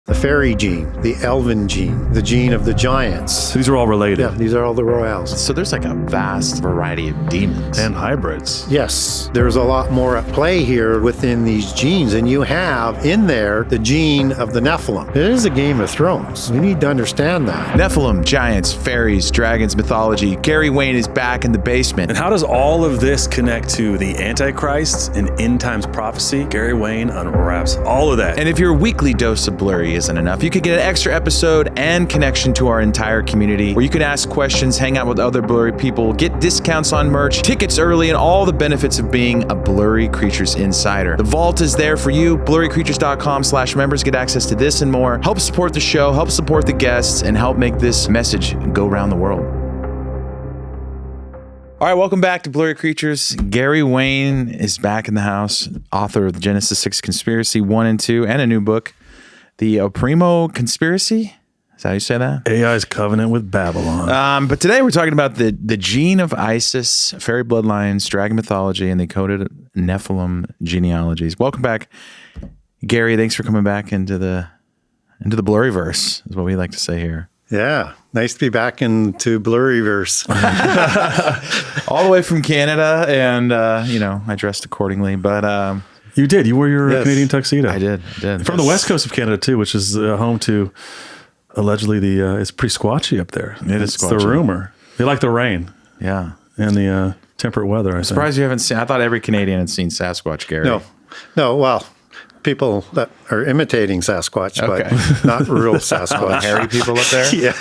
the fairy gene, the elven gene, the gene of the giants. So these are all related. Yeah, these are all the royals. So there's like a vast variety of demons. And hybrids. Yes, there's a lot more at play here within these genes, and you have in there the gene of the Nephilim. It is a Game of Thrones. You need to understand that. Nephilim, giants, fairies, dragons, mythology. Gary Wayne is back in the basement. And how does all of this connect to the Antichrist and end times prophecy? Gary Wayne unwraps all of that. And if your weekly dose of Blurry isn't enough, you could get an extra episode and connection to our entire community where you can ask questions, hang out with other Blurry people, get discounts on merch, tickets early, and all the benefits of being a Blurry Creatures insider. The vault is there for you. blurrycreatures.com/members get access to this and more. Help support the show, help support the guests, and help make this message go around the world. All right, welcome back to Blurry Creatures. Gary Wayne is back in the house, author of the Genesis 6 Conspiracy 1 and 2, and a new book, The Oprimo Conspiracy. Is that how you say that? AI's covenant with Babylon. But today we're talking about the gene of Isis, fairy bloodlines, dragon mythology, and the coded Nephilim genealogies. Welcome back, Gary. Thanks for coming back into the Blurryverse, is what we like to say here. Yeah, nice to be back into Blurryverse. All the way from Canada, and I dressed accordingly. But You did. You wore your Yes. Canadian tuxedo. I did. From the west coast of Canada, too, which is home to, allegedly, it's pretty squatchy up there. It's the squatchy. rumor. They like the rain Yeah. and the temperate weather, I think. Surprised you haven't seen. I thought every Canadian had seen Sasquatch, Gary. No, well, people that are imitating Sasquatch, Okay. but not real Sasquatch. Hairy people up there. Yeah.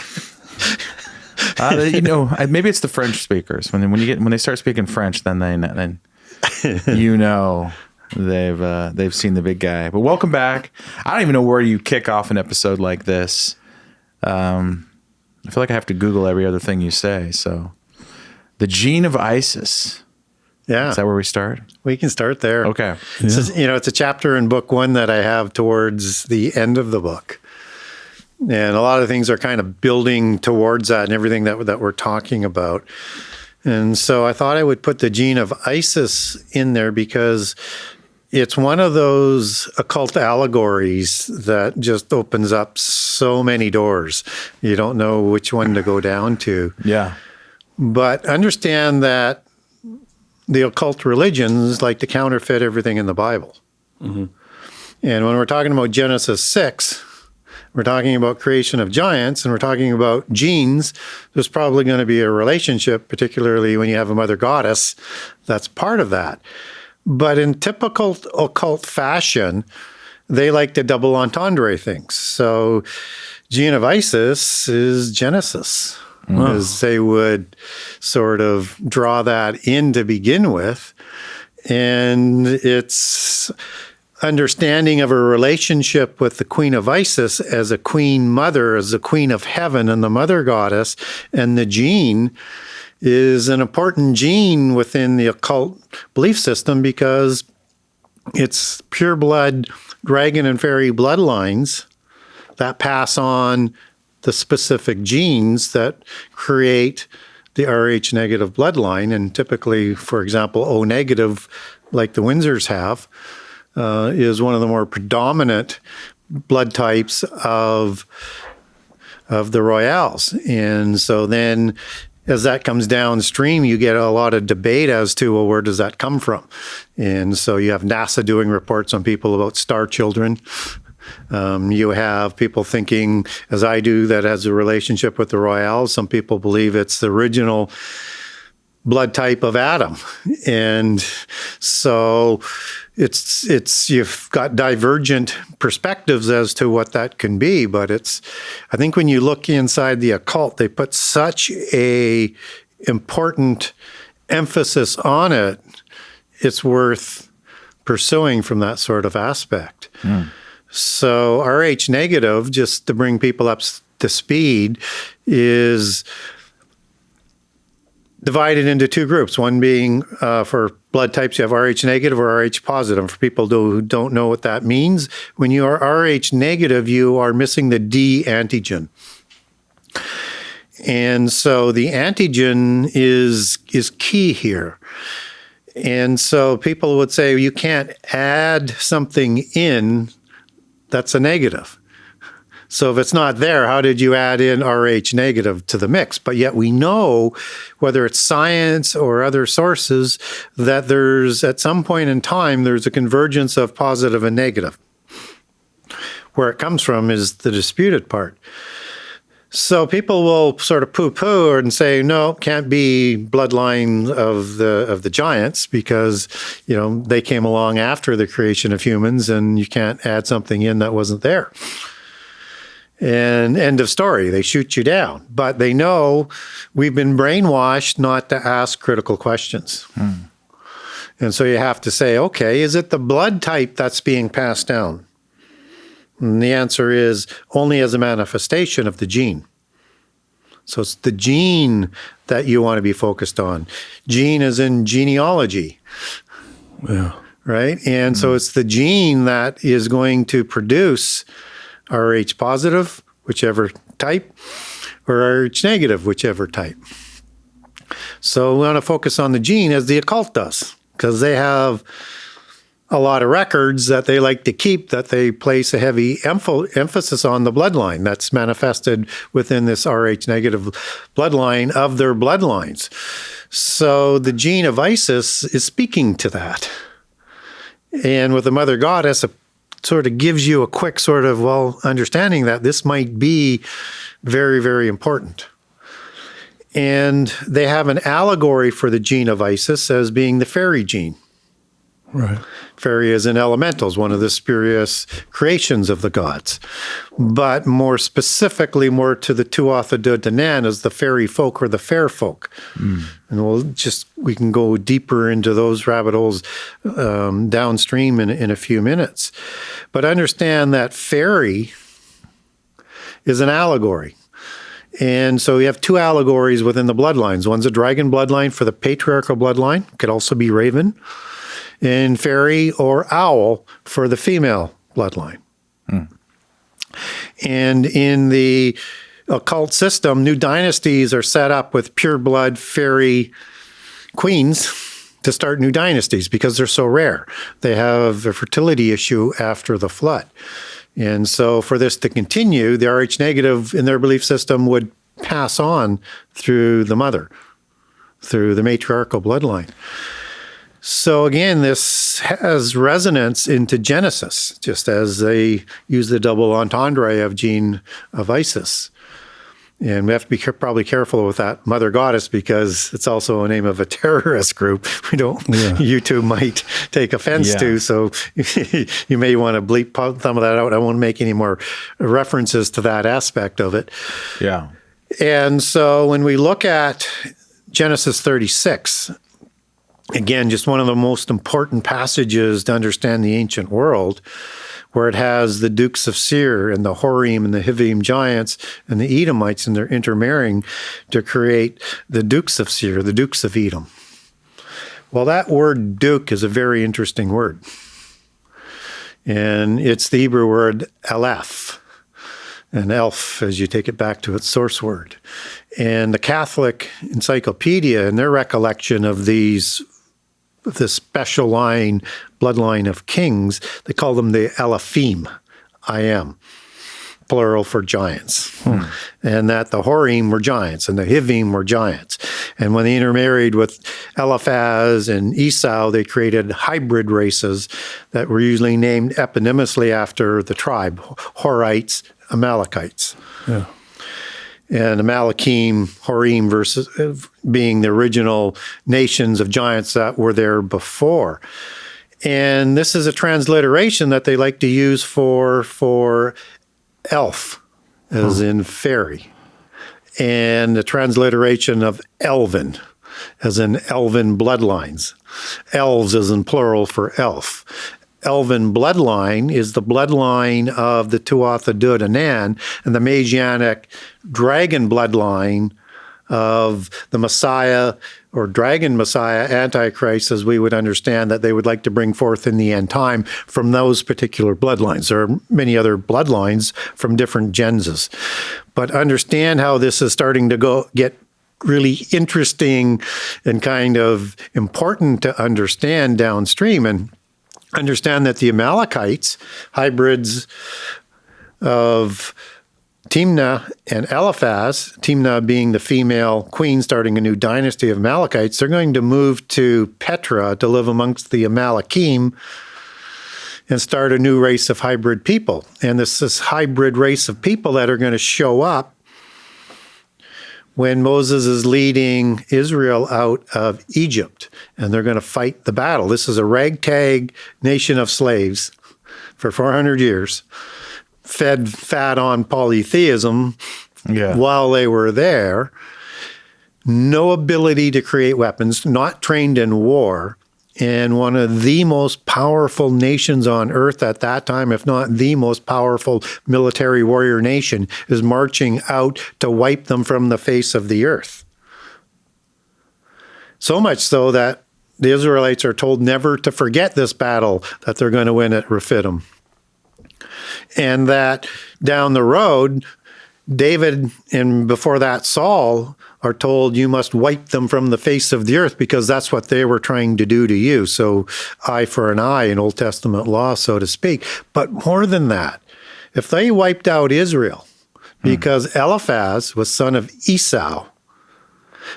Maybe it's the French speakers. When they start speaking French, then they've seen the big guy. But welcome back. I don't even know where you kick off an episode like this. I feel like I have to Google every other thing you say. So, the gene of Isis. Yeah. Is that where we start? We can start there. Okay. It's a chapter in book 1 that I have towards the end of the book. And a lot of things are kind of building towards that and everything that we're talking about. And so I thought I would put the gene of Isis in there because it's one of those occult allegories that just opens up so many doors. You don't know which one to go down to. Yeah. But understand that the occult religions like to counterfeit everything in the Bible. Mm-hmm. And when we're talking about Genesis 6, we're talking about creation of giants, and we're talking about genes. There's probably going to be a relationship, particularly when you have a mother goddess, that's part of that. But in typical occult fashion, they like to double entendre things. So gene of Isis is Genesis. As they would sort of draw that in to begin with. And it's understanding of a relationship with the Queen of Isis as a queen mother, as the queen of heaven and the mother goddess. And the gene is an important gene within the occult belief system because it's pure blood dragon and fairy bloodlines that pass on the specific genes that create the Rh negative bloodline. And typically, for example, O negative, like the Windsors have, is one of the more predominant blood types of the Royals. And so then as that comes downstream, you get a lot of debate as to, well, where does that come from? And so you have NASA doing reports on people about star children. You have people thinking, as I do, that has a relationship with the Royals. Some people believe it's the original blood type of Adam. And so it's you've got divergent perspectives as to what that can be. But I think when you look inside the occult, they put such a important emphasis on it, it's worth pursuing from that sort of aspect. Mm. So Rh negative, just to bring people up to speed, is divided into two groups. One being for blood types, you have Rh negative or Rh positive. For people who don't know what that means, when you are Rh negative, you are missing the D antigen. And so the antigen is key here. And so people would say you can't add something in that's a negative. So if it's not there, how did you add in Rh negative to the mix? But yet we know, whether it's science or other sources, that there's, at some point in time, there's a convergence of positive and negative. Where it comes from is the disputed part. So people will sort of poo-poo and say, no, can't be bloodline of the giants because, they came along after the creation of humans, and you can't add something in that wasn't there. And end of story. They shoot you down. But they know we've been brainwashed not to ask critical questions. And so you have to say, okay, is it the blood type that's being passed down? And the answer is only as a manifestation of the gene. So it's the gene that you want to be focused on. Gene is in genealogy. Yeah. Right? And so it's the gene that is going to produce Rh positive, whichever type, or Rh negative, whichever type. So we want to focus on the gene as the occult does, because they have a lot of records that they like to keep, that they place a heavy emphasis on the bloodline that's manifested within this Rh negative bloodline of their bloodlines. So the gene of Isis is speaking to that. And with the Mother Goddess, it sort of gives you a quick sort of, understanding that this might be very, very important. And they have an allegory for the gene of Isis as being the fairy gene. Right. Fairy is in elementals, one of the spurious creations of the gods. But more specifically, more to the Tuatha De Danann as the fairy folk or the fair folk. And we can go deeper into those rabbit holes downstream in a few minutes. But understand that fairy is an allegory. And so we have two allegories within the bloodlines. One's a dragon bloodline for the patriarchal bloodline. It could also be raven. And fairy or owl for the female bloodline. And in the occult system, new dynasties are set up with pure blood fairy queens to start new dynasties because they're so rare. They have a fertility issue after the flood. And so for this to continue, the Rh negative in their belief system would pass on through the mother, through the matriarchal bloodline. So again, this has resonance into Genesis, just as they use the double entendre of gene of Isis. And we have to be probably careful with that Mother Goddess because it's also a name of a terrorist group. YouTube might take offense to, so you may want to bleep some of that out. I won't make any more references to that aspect of it. Yeah. And so when we look at Genesis 36, again, just one of the most important passages to understand the ancient world, where it has the Dukes of Seir and the Horim and the Hivim giants and the Edomites, and they're intermarrying to create the Dukes of Seir, the Dukes of Edom. Well, that word Duke is a very interesting word. And it's the Hebrew word Aleph, and elf as you take it back to its source word. And the Catholic Encyclopedia, in their recollection of this special bloodline of kings, they call them the Alephim, I-am, plural for giants. And that the Horim were giants and the Hivim were giants. And when they intermarried with Eliphaz and Esau, they created hybrid races that were usually named eponymously after the tribe, Horites, Amalekites. Yeah. And Amalekim, Horim versus being the original nations of giants that were there before. And this is a transliteration that they like to use for elf, as in fairy. And the transliteration of elven, as in elven bloodlines. Elves as in plural for elf. Elven bloodline is the bloodline of the Tuatha De Danann, and the Messianic dragon bloodline of the Messiah or dragon Messiah, Antichrist, as we would understand that they would like to bring forth in the end time from those particular bloodlines. There are many other bloodlines from different genses. But understand how this is starting to get really interesting and kind of important to understand downstream. And understand that the Amalekites, hybrids of Timnah and Eliphaz, Timnah being the female queen starting a new dynasty of Amalekites, they're going to move to Petra to live amongst the Amalekim and start a new race of hybrid people. And this hybrid race of people that are going to show up when Moses is leading Israel out of Egypt, and they're going to fight the battle. This is a ragtag nation of slaves for 400 years, fed fat on polytheism while they were there, no ability to create weapons, not trained in war, and one of the most powerful nations on earth at that time, if not the most powerful military warrior nation, is marching out to wipe them from the face of the earth. So much so that the Israelites are told never to forget this battle that they're going to win at Rephidim. And that down the road, David and before that Saul are told you must wipe them from the face of the earth because that's what they were trying to do to you. So eye for an eye in Old Testament law, so to speak. But more than that, if they wiped out Israel because Eliphaz was son of Esau,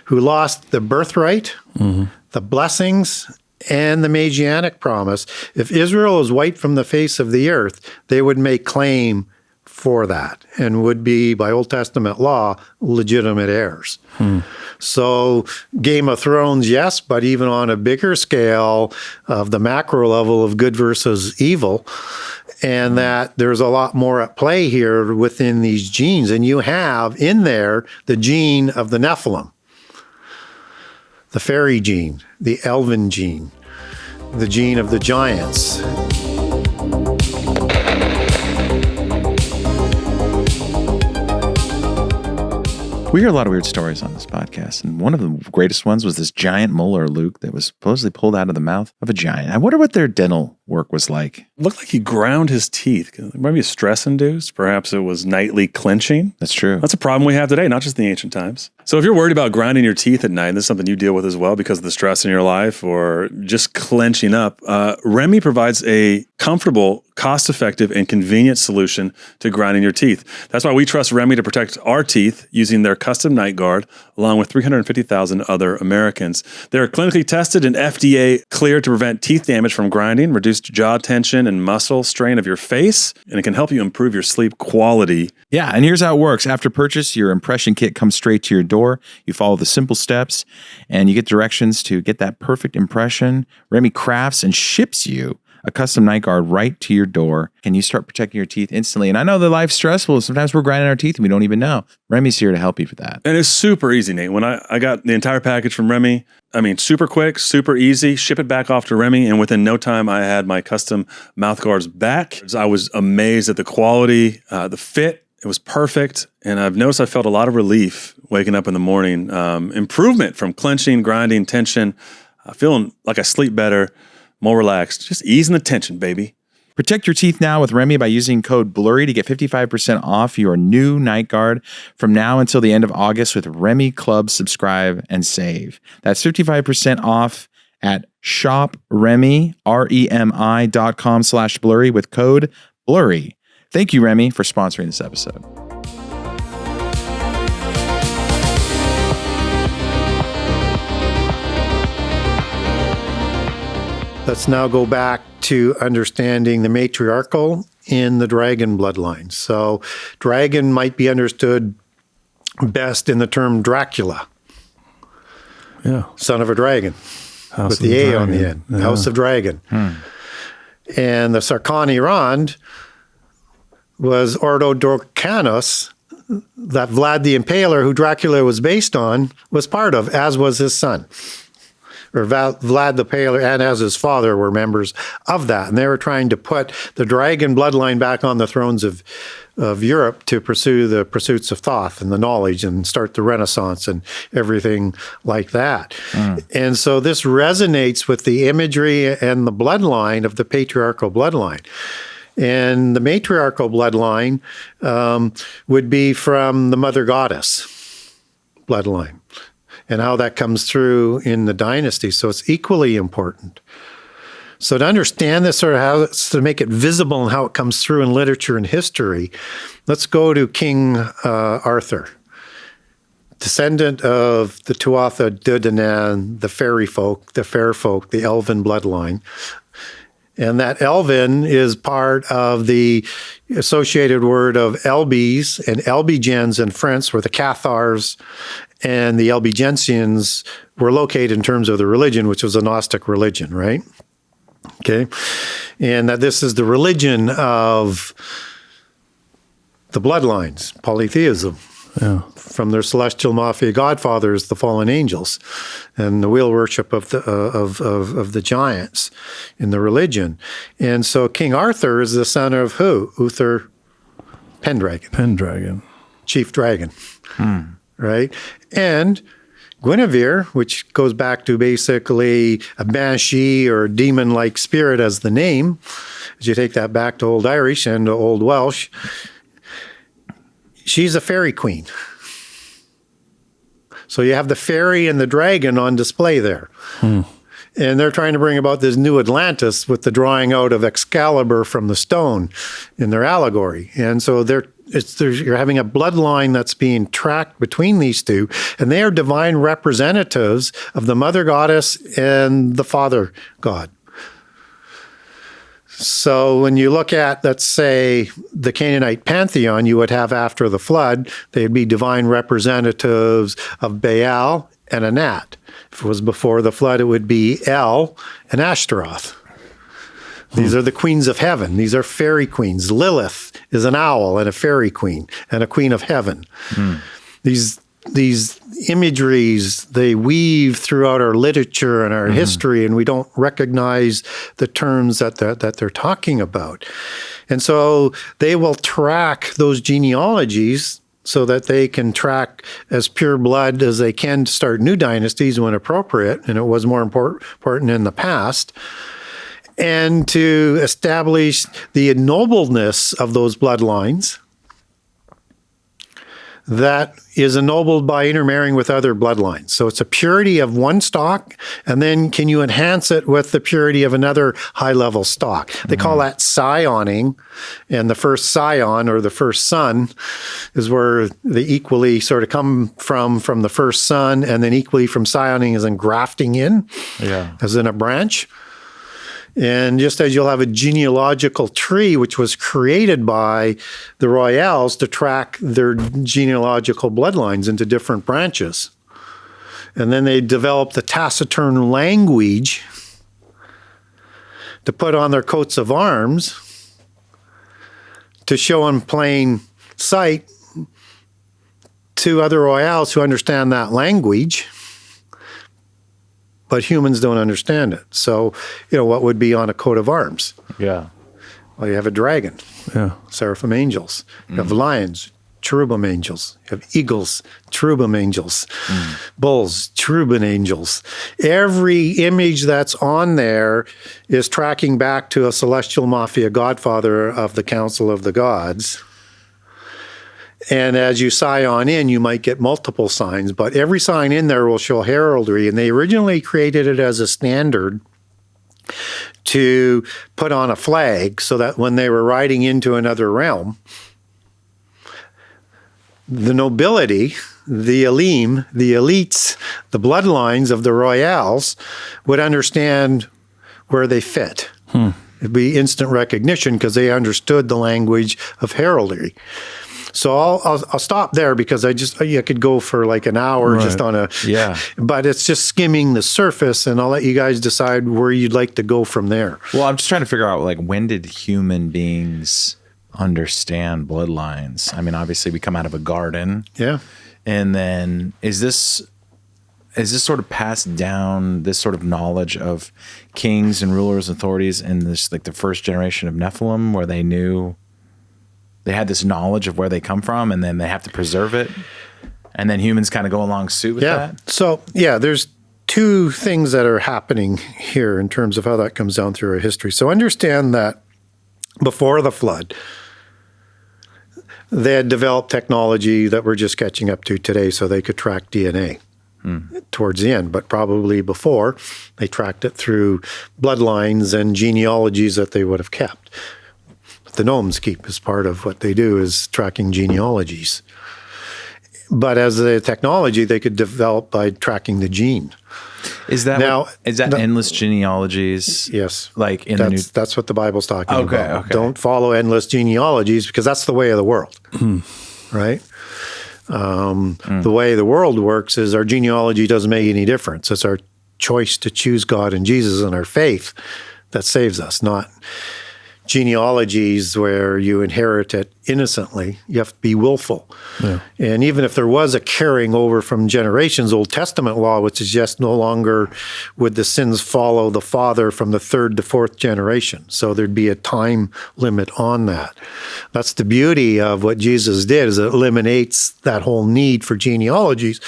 who lost the birthright, the blessings, and the Messianic promise, if Israel was wiped from the face of the earth, they would make claim for that and would be, by Old Testament law, legitimate heirs. So Game of Thrones, yes, but even on a bigger scale of the macro level of good versus evil, and that there's a lot more at play here within these genes. And you have in there the gene of the Nephilim, the fairy gene, the elven gene, the gene of the giants. We hear a lot of weird stories on this podcast, and one of the greatest ones was this giant molar Luke that was supposedly pulled out of the mouth of a giant. I wonder what their dental work was like. Looked like he ground his teeth. Maybe stress-induced. Perhaps it was nightly clenching. That's true. That's a problem we have today, not just in the ancient times. So if you're worried about grinding your teeth at night, this is something you deal with as well because of the stress in your life or just clenching up, Remy provides a comfortable, cost-effective, and convenient solution to grinding your teeth. That's why we trust Remy to protect our teeth using their custom night guard, along with 350,000 other Americans. They're clinically tested and FDA cleared to prevent teeth damage from grinding, reduce jaw tension and muscle strain of your face, and it can help you improve your sleep quality. Yeah, and here's how it works. After purchase, your impression kit comes straight to your door. You follow the simple steps, and you get directions to get that perfect impression. Remy crafts and ships you a custom night guard right to your door, and you start protecting your teeth instantly. And I know that life's stressful. Sometimes we're grinding our teeth and we don't even know. Remy's here to help you with that. And it's super easy, Nate. When I got the entire package from Remy, I mean, super quick, super easy, ship it back off to Remy, and within no time, I had my custom mouth guards back. I was amazed at the quality, the fit. It was perfect, and I've noticed I felt a lot of relief waking up in the morning. Improvement from clenching, grinding, tension, feeling like I sleep better, more relaxed, just easing the tension, baby. Protect your teeth now with Remy by using code Blurry to get 55% off your new night guard from now until the end of August with Remy Club. Subscribe and save. That's 55% off at shopremy, REMI.com/blurry with code Blurry. Thank you, Remy, for sponsoring this episode. Let's now go back to understanding the matriarchal in the dragon bloodline. So dragon might be understood best in the term Dracula. Yeah. Son of a dragon. House with the A dragon. on the end. Yeah. House of Dragon. And the Sarkani Rand was Ordo Dorcanus, that Vlad the Impaler, who Dracula was based on, was part of, as was his son. Or Vlad the Impaler and as his father were members of that. And they were trying to put the dragon bloodline back on the thrones of Europe to pursue the pursuits of Thoth and the knowledge and start the Renaissance and everything like that. And so this resonates with the imagery and the bloodline of the patriarchal bloodline. And the matriarchal bloodline would be from the mother goddess bloodline, and how that comes through in the dynasty. So it's equally important. So to understand this, or how to make it visible and how it comes through in literature and history, let's go to King Arthur, descendant of the Tuatha De Danann, the fairy folk, the fair folk, the elven bloodline. And that elven is part of the associated word of Elbes and Elbigens in French, where the Cathars and the Albigensians were located in terms of the religion, which was a Gnostic religion, right? Okay. And that this is the religion of the bloodlines, polytheism. Yeah. From their celestial mafia godfathers, the fallen angels, and the wheel worship of the giants in the religion. And so King Arthur is the son of who? Uther Pendragon. Pendragon. Chief dragon. Right? And Guinevere, which goes back to basically a banshee or demon-like spirit as the name, as you take that back to Old Irish and to Old Welsh, she's a fairy queen. So you have the fairy and the dragon on display there. And they're trying to bring about this new Atlantis with the drawing out of Excalibur from the stone in their allegory. And so you're having a bloodline that's being tracked between these two, and they are divine representatives of the mother goddess and the father god. So when you look at, let's say, the Canaanite pantheon, you would have after the flood, they'd be divine representatives of Baal and Anat. If it was before the flood, it would be El and Ashtaroth. These are the queens of heaven. These are fairy queens. Lilith is an owl and a fairy queen and a queen of heaven. These imageries, they weave throughout our literature and our history, and we don't recognize the terms that they're talking about. And so they will track those genealogies so that they can track as pure blood as they can to start new dynasties when appropriate, and it was more important in the past, and to establish the ennobledness of those bloodlines that is ennobled by intermarrying with other bloodlines. So it's a purity of one stock, and then can you enhance it with the purity of another high-level stock? They call that scioning, and the first scion, or the first son, is where they equally sort of come from the first son, and then equally from scioning is in grafting in, as in a branch. And just as you'll have a genealogical tree, which was created by the royals to track their genealogical bloodlines into different branches. And then they developed the taciturn language to put on their coats of arms to show in plain sight to other royals who understand that language, but humans don't understand it. So, what would be on a coat of arms? Yeah. Well, you have a dragon, seraphim angels. You have lions, cherubim angels. You have eagles, cherubim angels. Bulls, cherubim angels. Every image that's on there is tracking back to a celestial mafia godfather of the Council of the Gods. And as you scion in, you might get multiple signs, but every sign in there will show heraldry. And they originally created it as a standard to put on a flag so that when they were riding into another realm, the nobility, the elim, the elites, the bloodlines of the royals would understand where they fit. It'd be instant recognition because they understood the language of heraldry. So I'll stop there because I could go for like an hour just on but it's just skimming the surface, and I'll let you guys decide where you'd like to go from there. Well, I'm just trying to figure out, like, when did human beings understand bloodlines? I mean, obviously we come out of a garden. Yeah. And then is this sort of passed down, this sort of knowledge of kings and rulers and authorities in this, like, the first generation of Nephilim, where they had this knowledge of where they come from, and then they have to preserve it, and then humans kind of go along suit with that? So, there's two things that are happening here in terms of how that comes down through our history. So understand that before the flood, they had developed technology that we're just catching up to today so they could track DNA. towards the end, but probably before. They tracked it through bloodlines and genealogies that they would have kept. But the gnomes keep as part of what they do is tracking genealogies. But as a technology, they could develop by tracking the gene. Is that endless genealogies? Yes. Like that's what the Bible's talking about. Okay. Don't follow endless genealogies because that's the way of the world. Right? The way the world works is our genealogy doesn't make any difference. It's our choice to choose God and Jesus and our faith that saves us, not genealogies where you inherit it innocently. You have to be willful. Yeah. And even if there was a carrying over from generations, Old Testament law would suggest no longer would the sins follow the father from the third to fourth generation. So there'd be a time limit on that. That's the beauty of what Jesus did, is it eliminates that whole need for genealogies.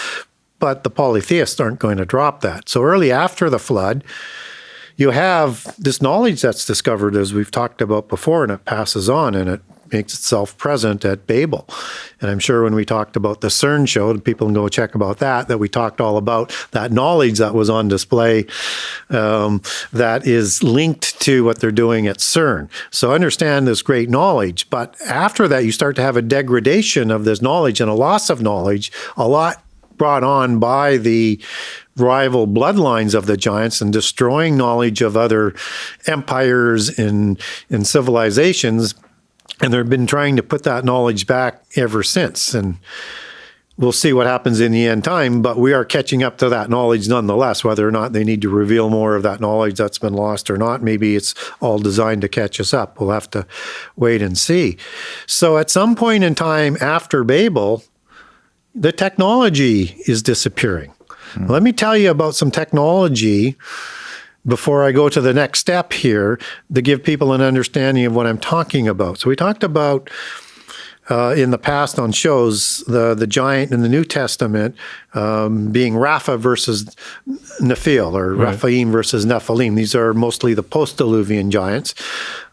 But the polytheists aren't going to drop that. So early after the flood, you have this knowledge that's discovered, as we've talked about before, and it passes on and it makes itself present at Babel. And I'm sure when we talked about the CERN show, people can go check about that we talked all about that knowledge that was on display that is linked to what they're doing at CERN. So understand this great knowledge. But after that, you start to have a degradation of this knowledge and a loss of knowledge, a lot brought on by the rival bloodlines of the giants and destroying knowledge of other empires and civilizations. And they've been trying to put that knowledge back ever since. And we'll see what happens in the end time, but we are catching up to that knowledge nonetheless, whether or not they need to reveal more of that knowledge that's been lost or not. Maybe it's all designed to catch us up. We'll have to wait and see. So at some point in time after Babel, the technology is disappearing. Let me tell you about some technology before I go to the next step here to give people an understanding of what I'm talking about. So we talked about in the past on shows the giant in the New Testament being Rapha versus Nephil, or Rephaim versus Nephilim. These are mostly the post-Diluvian giants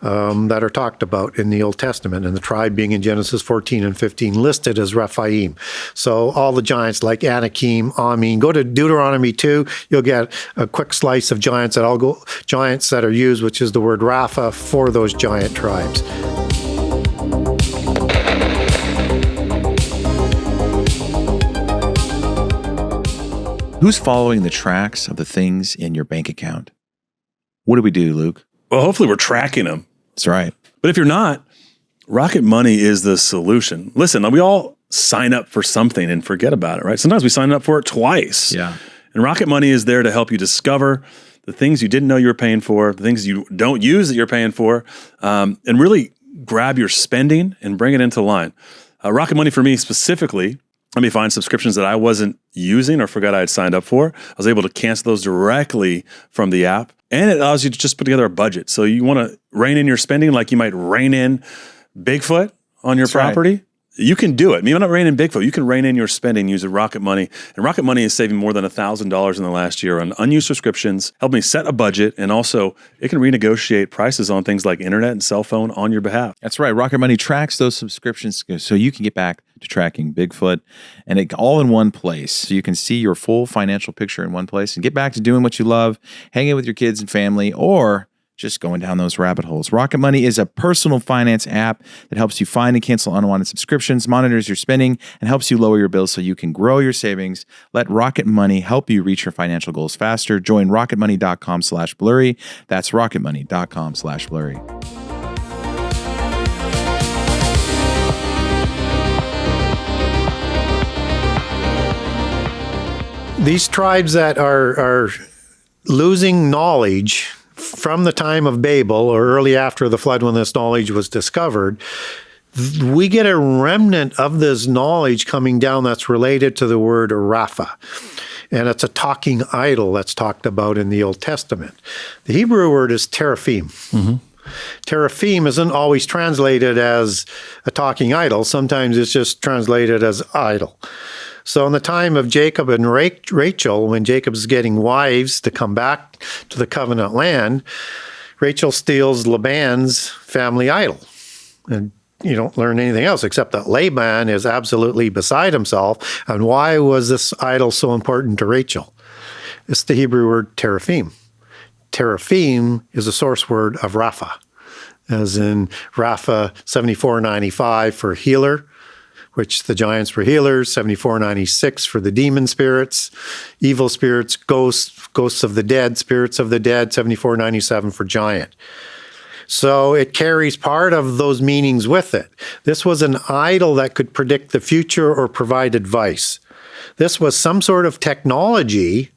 that are talked about in the Old Testament, and the tribe being in Genesis 14 and 15 listed as Rephaim. So all the giants like Anakim, Amin. Go to Deuteronomy 2, you'll get a quick slice of giants that are used, which is the word Rapha for those giant tribes. Who's following the tracks of the things in your bank account? What do we do, Luke? Well, hopefully we're tracking them. That's right. But if you're not, Rocket Money is the solution. Listen, we all sign up for something and forget about it, right? Sometimes we sign up for it twice. Yeah. And Rocket Money is there to help you discover the things you didn't know you were paying for, the things you don't use that you're paying for, and really grab your spending and bring it into line. Rocket Money for me specifically, let me find subscriptions that I wasn't using or forgot I had signed up for. I was able to cancel those directly from the app. And it allows you to just put together a budget. So you want to rein in your spending like you might rein in Bigfoot on your property. Right. You can do it. Maybe not rein in Bigfoot. You can rein in your spending using Rocket Money. And Rocket Money is saving more than $1,000 in the last year on unused subscriptions, help me set a budget, and also it can renegotiate prices on things like internet and cell phone on your behalf. That's right. Rocket Money tracks those subscriptions so you can get back to tracking Bigfoot, and it all in one place. So you can see your full financial picture in one place and get back to doing what you love, hanging with your kids and family, or just going down those rabbit holes. Rocket Money is a personal finance app that helps you find and cancel unwanted subscriptions, monitors your spending, and helps you lower your bills so you can grow your savings. Let Rocket Money help you reach your financial goals faster. Join rocketmoney.com/blurry. That's rocketmoney.com/blurry. These tribes that are losing knowledge from the time of Babel or early after the flood when this knowledge was discovered, we get a remnant of this knowledge coming down that's related to the word Rapha. And it's a talking idol that's talked about in the Old Testament. The Hebrew word is teraphim. Mm-hmm. Teraphim isn't always translated as a talking idol. Sometimes it's just translated as idol. So in the time of Jacob and Rachel, when Jacob's getting wives to come back to the covenant land, Rachel steals Laban's family idol. And you don't learn anything else except that Laban is absolutely beside himself. And why was this idol so important to Rachel? It's the Hebrew word teraphim. Teraphim is a source word of Rapha, as in Rapha 7495 for healer, which the giants were healers, 7496 for the demon spirits, evil spirits, ghosts of the dead, spirits of the dead, 7497 for giant. So it carries part of those meanings with it. This was an idol that could predict the future or provide advice. This was some sort of technology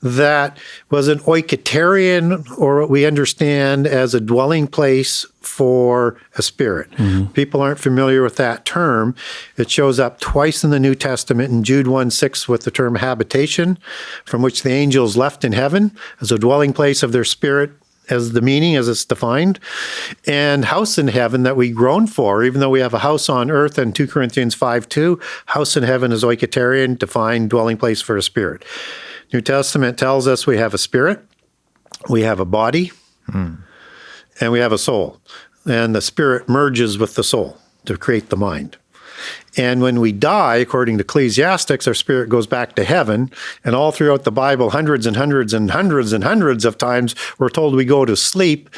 that was an oiketerion, or what we understand as a dwelling place for a spirit. People aren't familiar with that term. It shows up twice in the New Testament, in Jude 1:6 with the term habitation, from which the angels left in heaven as a dwelling place of their spirit, as the meaning as it's defined, and house in heaven that we groan for, even though we have a house on earth, and 2 Corinthians 5:2, house in heaven is oiketerion, defined dwelling place for a spirit. New Testament tells us we have a spirit, we have a body, and we have a soul. And the spirit merges with the soul to create the mind. And when we die, according to Ecclesiastics, our spirit goes back to heaven. And all throughout the Bible, hundreds and hundreds and hundreds and hundreds of times, we're told we go to sleep,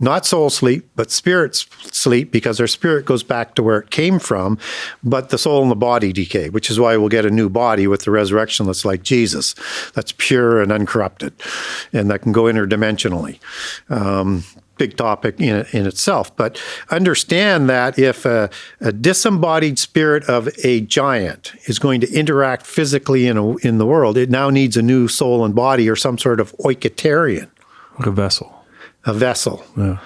not soul sleep, but spirit sleep, because our spirit goes back to where it came from, but the soul and the body decay, which is why we'll get a new body with the resurrection that's like Jesus, that's pure and uncorrupted, and that can go interdimensionally. Big topic in itself. But understand that if a disembodied spirit of a giant is going to interact physically in the world, it now needs a new soul and body, or some sort of oiketerion. Like a vessel. A vessel. Yeah.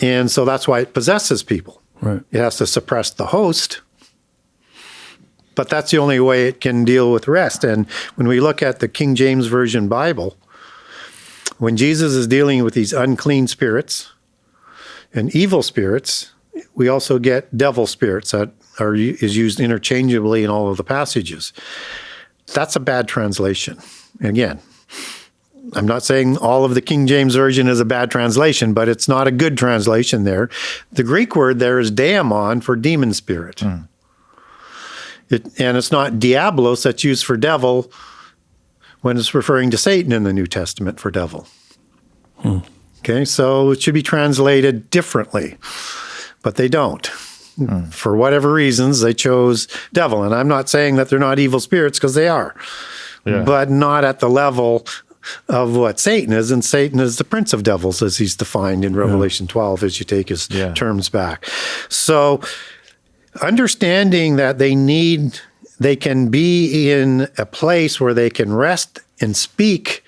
And so that's why it possesses people. Right. It has to suppress the host, but that's the only way it can deal with rest. And when we look at the King James Version Bible, when Jesus is dealing with these unclean spirits and evil spirits, we also get devil spirits that is used interchangeably in all of the passages. That's a bad translation. Again, I'm not saying all of the King James Version is a bad translation, but it's not a good translation there. The Greek word there is daemon for demon spirit. And it's not diablos that's used for devil when it's referring to Satan in the New Testament for devil. Okay, so it should be translated differently, but they don't. For whatever reasons, they chose devil. And I'm not saying that they're not evil spirits, because they are, but not at the level of what Satan is. And Satan is the prince of devils, as he's defined in Revelation 12, as you take his terms back. So understanding that they can be in a place where they can rest and speak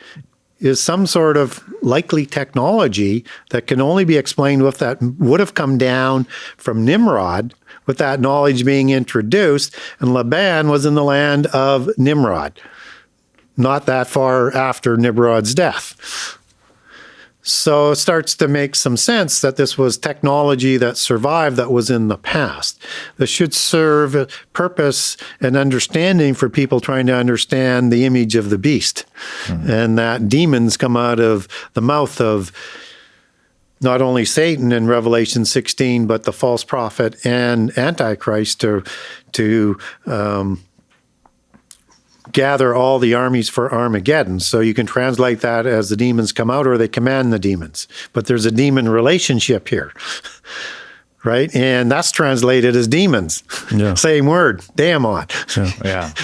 is some sort of likely technology that can only be explained with that would have come down from Nimrod, with that knowledge being introduced. And Laban was in the land of Nimrod, not that far after Nimrod's death. So it starts to make some sense that this was technology that survived that was in the past. This should serve a purpose and understanding for people trying to understand the image of the beast, and that demons come out of the mouth of not only Satan in Revelation 16, but the false prophet and Antichrist to gather all the armies for Armageddon. So you can translate that as the demons come out, or they command the demons. But there's a demon relationship here, right? And that's translated as demons. Same word, daemon.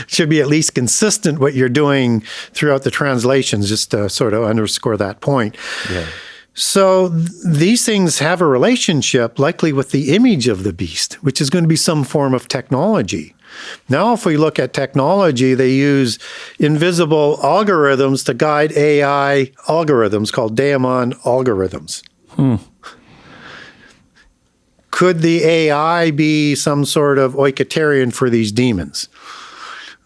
Should be at least consistent what you're doing throughout the translations, just to sort of underscore that point. So these things have a relationship likely with the image of the beast, which is going to be some form of technology. Now, if we look at technology, they use invisible algorithms to guide AI algorithms called daemon algorithms. Could the AI be some sort of oiketerion for these demons?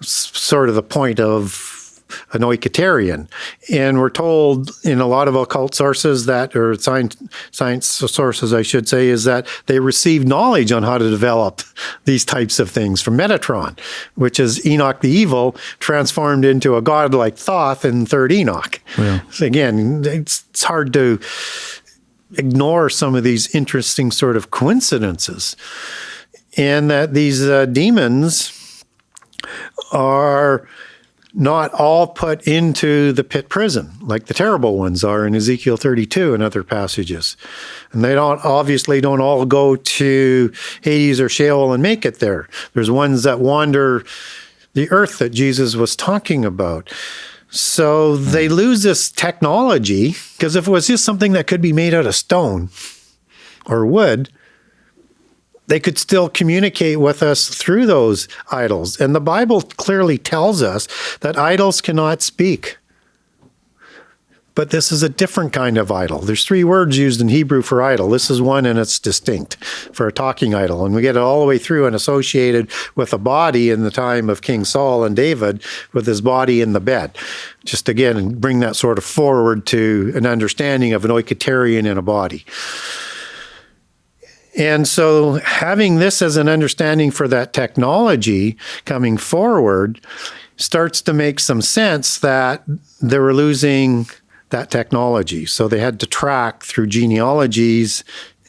Sort of the point of an oiketerion. And we're told in a lot of occult sources that, or science sources, I should say, is that they received knowledge on how to develop these types of things from Metatron, which is Enoch the Evil transformed into a godlike Thoth in Third Enoch. So again, it's hard to ignore some of these interesting sort of coincidences, and that these demons are not all put into the pit prison like the terrible ones are in Ezekiel 32 and other passages. And they don't all go to Hades or Sheol and make it there. There's ones that wander the earth that Jesus was talking about. So they lose this technology, because if it was just something that could be made out of stone or wood, they could still communicate with us through those idols. And the Bible clearly tells us that idols cannot speak. But this is a different kind of idol. There's 3 words used in Hebrew for idol. This is one, and it's distinct for a talking idol. And we get it all the way through and associated with a body in the time of King Saul and David, with his body in the bed. Just again, bring that sort of forward to an understanding of an oiketerion in a body. And so having this as an understanding for that technology coming forward starts to make some sense that they were losing that technology. So they had to track through genealogies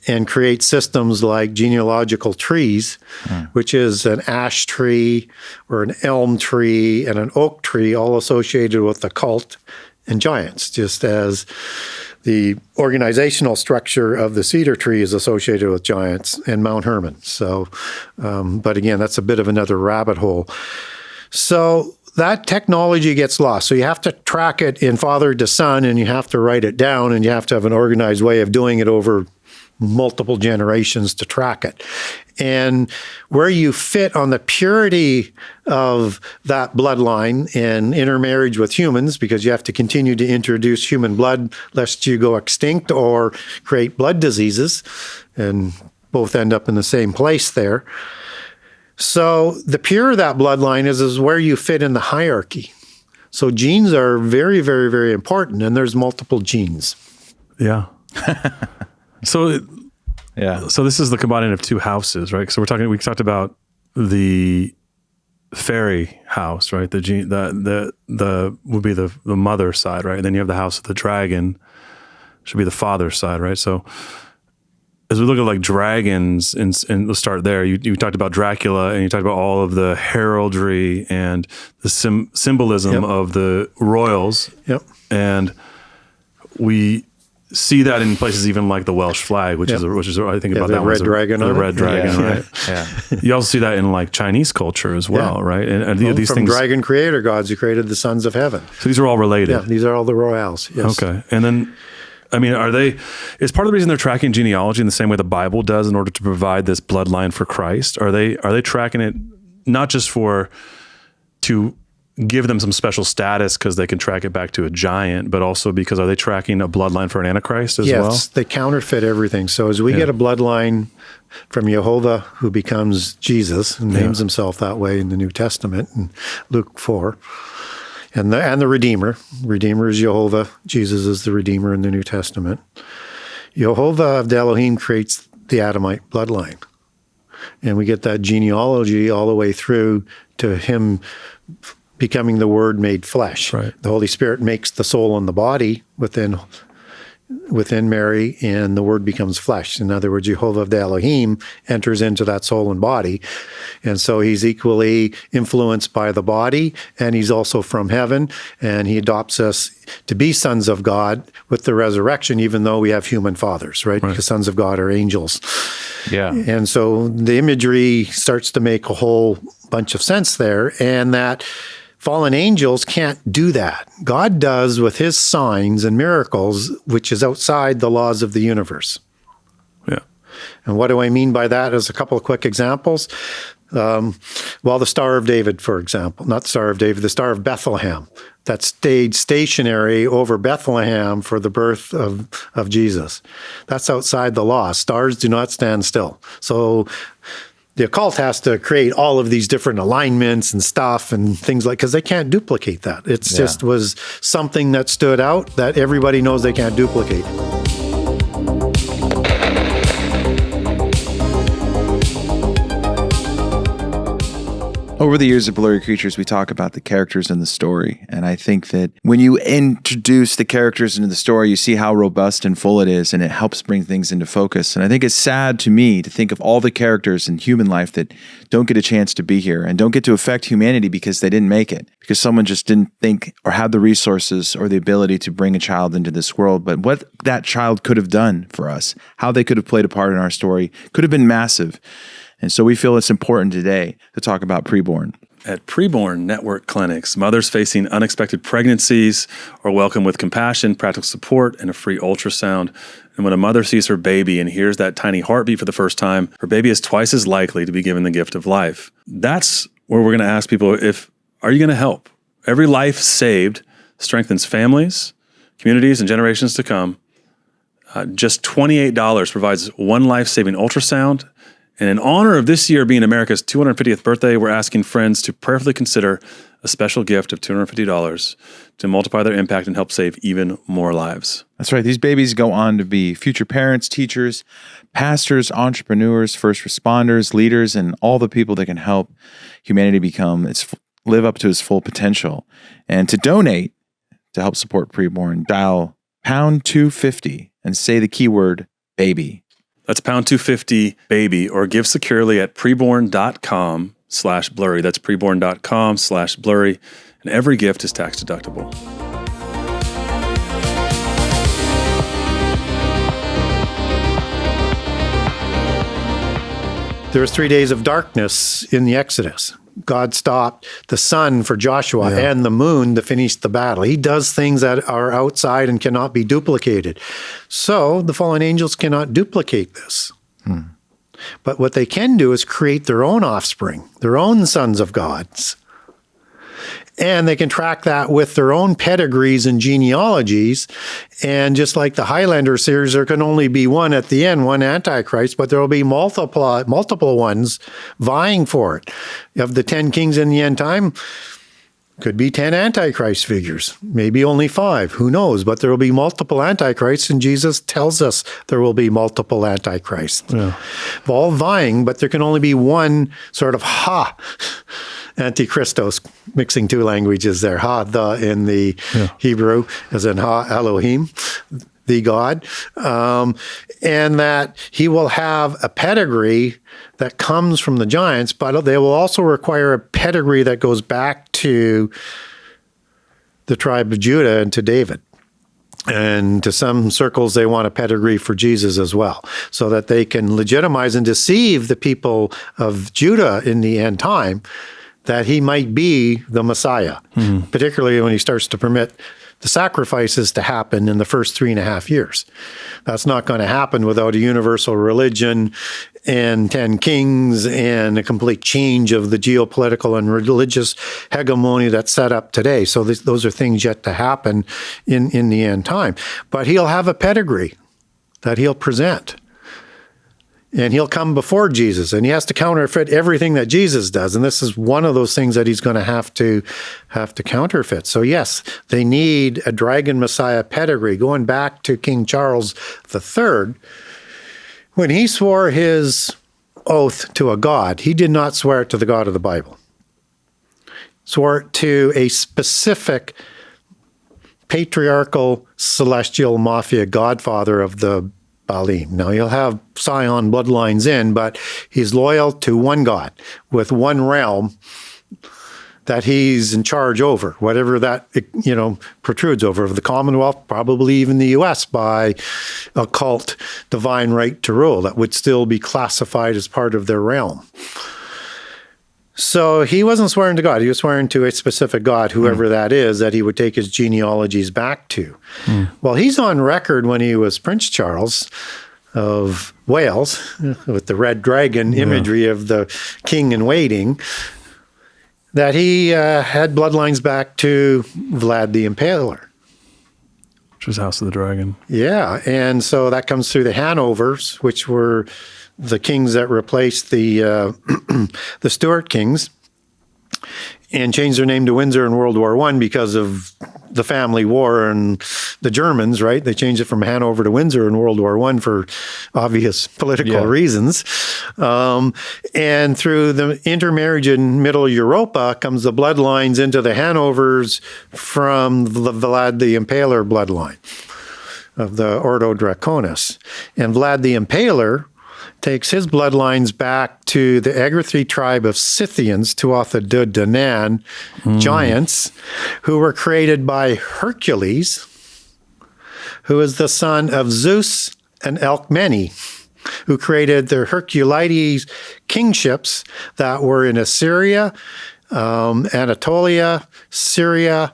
and create systems like genealogical trees, which is an ash tree or an elm tree and an oak tree, all associated with the cult and giants, just as the organizational structure of the cedar tree is associated with giants and Mount Hermon. So, but again, that's a bit of another rabbit hole. So that technology gets lost. So you have to track it in father to son, and you have to write it down, and you have to have an organized way of doing it over multiple generations to track it. And where you fit on the purity of that bloodline and intermarriage with humans, because you have to continue to introduce human blood lest you go extinct or create blood diseases, and both end up in the same place there. So the pure of that bloodline is where you fit in the hierarchy. So genes are very, very, very important, and there's multiple genes. Yeah. So this is the combining of 2 houses, right? So we talked about the fairy house, right? The would be the mother side, right? And then you have the house of the dragon, should be the father side, right? So as we look at like dragons, and let's start there. You talked about Dracula, and you talked about all of the heraldry and the symbolism of the royals. Yep. And we see that in places even like the Welsh flag, which is I think about the that red dragon. The red dragon, right? Yeah. You also see that in like Chinese culture as well, right? And these from things, dragon creator gods who created the sons of heaven. So these are all related. Yeah, these are all the royals. Yes. Okay, and then, I mean, is part of the reason they're tracking genealogy in the same way the Bible does in order to provide this bloodline for Christ? Are they tracking it not just to give them some special status because they can track it back to a giant, but also because are they tracking a bloodline for an Antichrist as well? Yes, they counterfeit everything. So as we get a bloodline from Jehovah, who becomes Jesus and names himself that way in the New Testament in Luke 4, and the Redeemer. Redeemer is Jehovah. Jesus is the Redeemer in the New Testament. Jehovah of the Elohim creates the Adamite bloodline. And we get that genealogy all the way through to him becoming the Word made flesh. Right. The Holy Spirit makes the soul and the body within Mary, and the Word becomes flesh. In other words, Jehovah of the Elohim enters into that soul and body. And so he's equally influenced by the body, and he's also from heaven, and he adopts us to be sons of God with the resurrection, even though we have human fathers, right? Because sons of God are angels. Yeah. And so the imagery starts to make a whole bunch of sense there, and that fallen angels can't do that. God does with his signs and miracles, which is outside the laws of the universe. Yeah. And what do I mean by that? As a couple of quick examples. The Star of David, for example, not the Star of David, the Star of Bethlehem, that stayed stationary over Bethlehem for the birth of Jesus. That's outside the law. Stars do not stand still. So the occult has to create all of these different alignments and stuff and things because they can't duplicate that. It just was something that stood out that everybody knows they can't duplicate. Over the years of Blurry Creatures, we talk about the characters in the story. And I think that when you introduce the characters into the story, you see how robust and full it is, and it helps bring things into focus. And I think it's sad to me to think of all the characters in human life that don't get a chance to be here and don't get to affect humanity because they didn't make it, because someone just didn't think or have the resources or the ability to bring a child into this world. But what that child could have done for us, how they could have played a part in our story, could have been massive. And so we feel it's important today to talk about preborn. At Preborn Network Clinics, mothers facing unexpected pregnancies are welcome with compassion, practical support, and a free ultrasound. And when a mother sees her baby and hears that tiny heartbeat for the first time, her baby is twice as likely to be given the gift of life. That's where we're going to ask people, are you going to help? Every life saved strengthens families, communities, and generations to come. Just $28 provides one life-saving ultrasound. And in honor of this year being America's 250th birthday, we're asking friends to prayerfully consider a special gift of $250 to multiply their impact and help save even more lives. That's right. These babies go on to be future parents, teachers, pastors, entrepreneurs, first responders, leaders, and all the people that can help humanity live up to its full potential. And to donate to help support Preborn, dial pound 250 and say the keyword baby. That's pound 250 baby, or give securely at preborn.com/blurry. That's preborn.com/blurry. And every gift is tax deductible. There was 3 days of darkness in the Exodus. God stopped the sun for Joshua and the moon to finish the battle. He does things that are outside and cannot be duplicated. So the fallen angels cannot duplicate this. But what they can do is create their own offspring, their own sons of gods. And they can track that with their own pedigrees and genealogies. And just like the Highlander series, there can only be one at the end, one Antichrist, but there will be multiple ones vying for it. Of the 10 kings in the end time, could be 10 Antichrist figures, maybe only 5, who knows? But there will be multiple Antichrists, and Jesus tells us there will be multiple Antichrists. All vying, but there can only be one sort of Antichristos, mixing two languages there. The in the Hebrew, as in Elohim, the God. And that he will have a pedigree that comes from the giants, but they will also require a pedigree that goes back to the tribe of Judah and to David. And to some circles, they want a pedigree for Jesus as well, so that they can legitimize and deceive the people of Judah in the end time that he might be the Messiah, particularly when he starts to permit the sacrifices to happen in the first 3.5 years. That's not going to happen without a universal religion and 10 kings and a complete change of the geopolitical and religious hegemony that's set up today. So those are things yet to happen in the end time. But he'll have a pedigree that he'll present. And he'll come before Jesus, and he has to counterfeit everything that Jesus does. And this is one of those things that he's going to have to counterfeit. So yes, they need a dragon Messiah pedigree. Going back to King Charles III, when he swore his oath to a god, he did not swear it to the God of the Bible. Swore it to a specific patriarchal celestial mafia godfather of the Baalim. Now, he'll have Scion bloodlines in, but he's loyal to one God with one realm that he's in charge over, whatever that, protrudes over. The Commonwealth, probably even the U.S. by occult divine right to rule. That would still be classified as part of their realm. So he wasn't swearing to God. He was swearing to a specific God, whoever that is, that he would take his genealogies back to. Well, he's on record when he was Prince Charles of Wales, with the red dragon imagery of the king in waiting, that he had bloodlines back to Vlad the Impaler. Which was House of the Dragon. Yeah, and so that comes through the Hanovers, which were the kings that replaced the the Stuart kings. and changed their name to Windsor in World War I because of the family war and the Germans, right? They changed it from Hanover to Windsor in World War I for obvious political reasons. And through the intermarriage in Middle Europa comes the bloodlines into the Hanovers from the Vlad the Impaler bloodline of the Ordo Draconis. And Vlad the Impaler takes his bloodlines back to the Agrathi tribe of Scythians, Tuatha De Danann, giants, who were created by Hercules, who is the son of Zeus and Alcmene, who created the Herculides kingships that were in Assyria, Anatolia, Syria,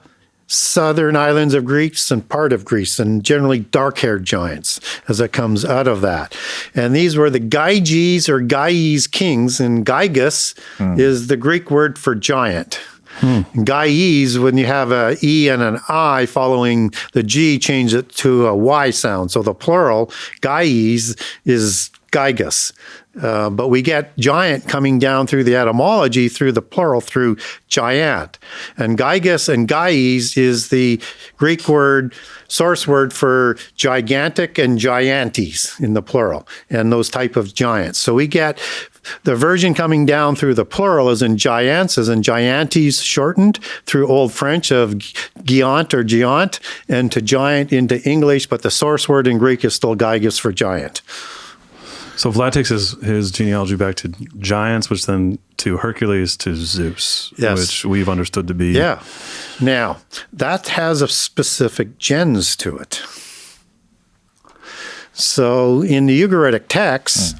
southern islands of Greece and part of Greece, and generally dark-haired giants as it comes out of that. And these were the Gyges or Gyes kings, and Gygus is the Greek word for giant. Gyes, when you have an E and an I following the G, change it to a Y sound. So the plural, Gyes, is Gygus. But we get giant coming down through the etymology, through the plural, through giant. And Gygus and Gyes is the Greek word, source word for gigantic and giantes in the plural, and those type of giants. So we get the version coming down through the plural is in giants, as in giantes shortened through Old French of giant or giant, and to giant into English, but the source word in Greek is still Gygus for giant. So Vlad takes his genealogy back to giants, which then to Hercules, to Zeus, which we've understood to be. Yeah. Now, that has a specific gens to it. So in the Ugaritic texts,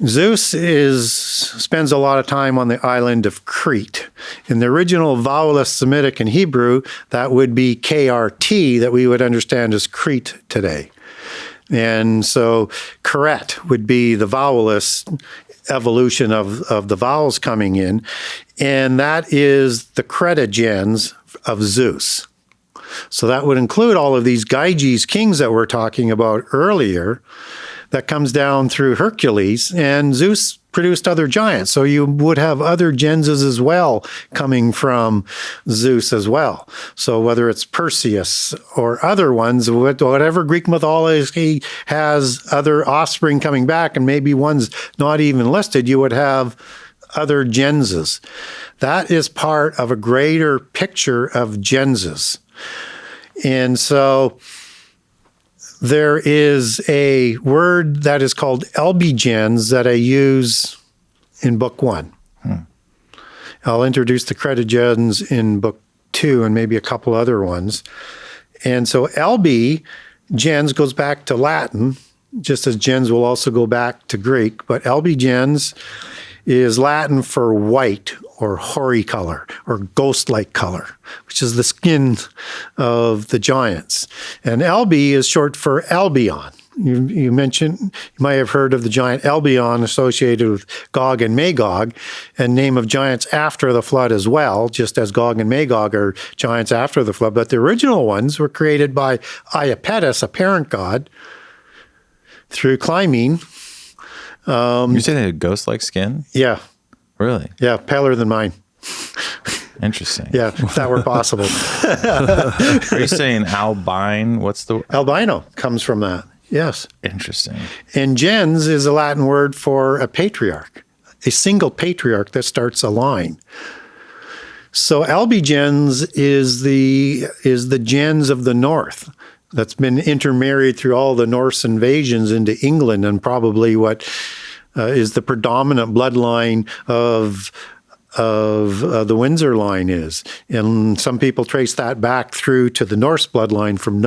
Zeus spends a lot of time on the island of Crete. In the original vowelless Semitic and Hebrew, that would be KRT, that we would understand as Crete today. And so Keret would be the vowelless evolution of the vowels coming in. And that is the cretagens of Zeus. So that would include all of these Gyges kings that we're talking about earlier that comes down through Hercules, and Zeus produced other giants. So you would have other genses as well coming from Zeus as well. So whether it's Perseus or other ones, whatever Greek mythology has other offspring coming back, and maybe ones not even listed, you would have other genses. That is part of a greater picture of genses. And so there is a word that is called elbigens that I use in book 1. I'll introduce the cretagens in book 2 and maybe a couple other ones. And so elbi, gens, goes back to Latin, just as gens will also go back to Greek. But elbigens is Latin for white or hoary color or ghost-like color, which is the skin of the giants. And Albi is short for Albion. You mentioned, you might have heard of the giant Albion associated with Gog and Magog, and name of giants after the flood as well, just as Gog and Magog are giants after the flood. But the original ones were created by Iapetus, a parent god, through Clymene. You say they had ghost-like skin? Yeah. Really? Yeah, paler than mine. Interesting. Yeah, if that were possible. Are you saying albine? What's the... Albino comes from that, yes. Interesting. And gens is a Latin word for a patriarch, a single patriarch that starts a line. So albigens is the gens of the north that's been intermarried through all the Norse invasions into England, and probably what is the predominant bloodline of the Windsor line is. And some people trace that back through to the Norse bloodline from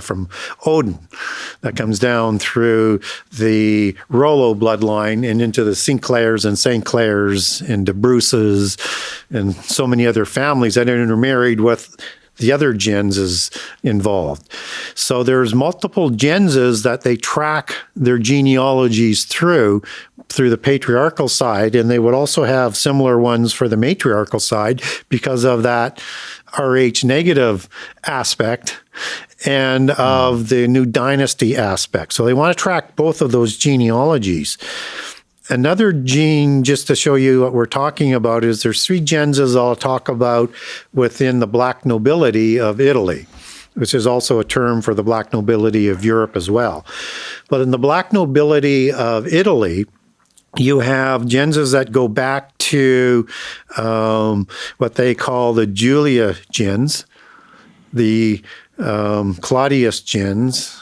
from Odin. That comes down through the Rollo bloodline and into the Sinclairs and St. Clairs and de Bruces and so many other families that intermarried with the other genses involved. So there's multiple genses that they track their genealogies through the patriarchal side, and they would also have similar ones for the matriarchal side because of that Rh negative aspect and of the new dynasty aspect. So they want to track both of those genealogies. another gene, just to show you what we're talking about, is there's 3 gens I'll talk about within the black nobility of Italy, which is also a term for the black nobility of Europe as well. But in the black nobility of Italy, you have gens that go back to what they call the Julia gens, the Claudius gens,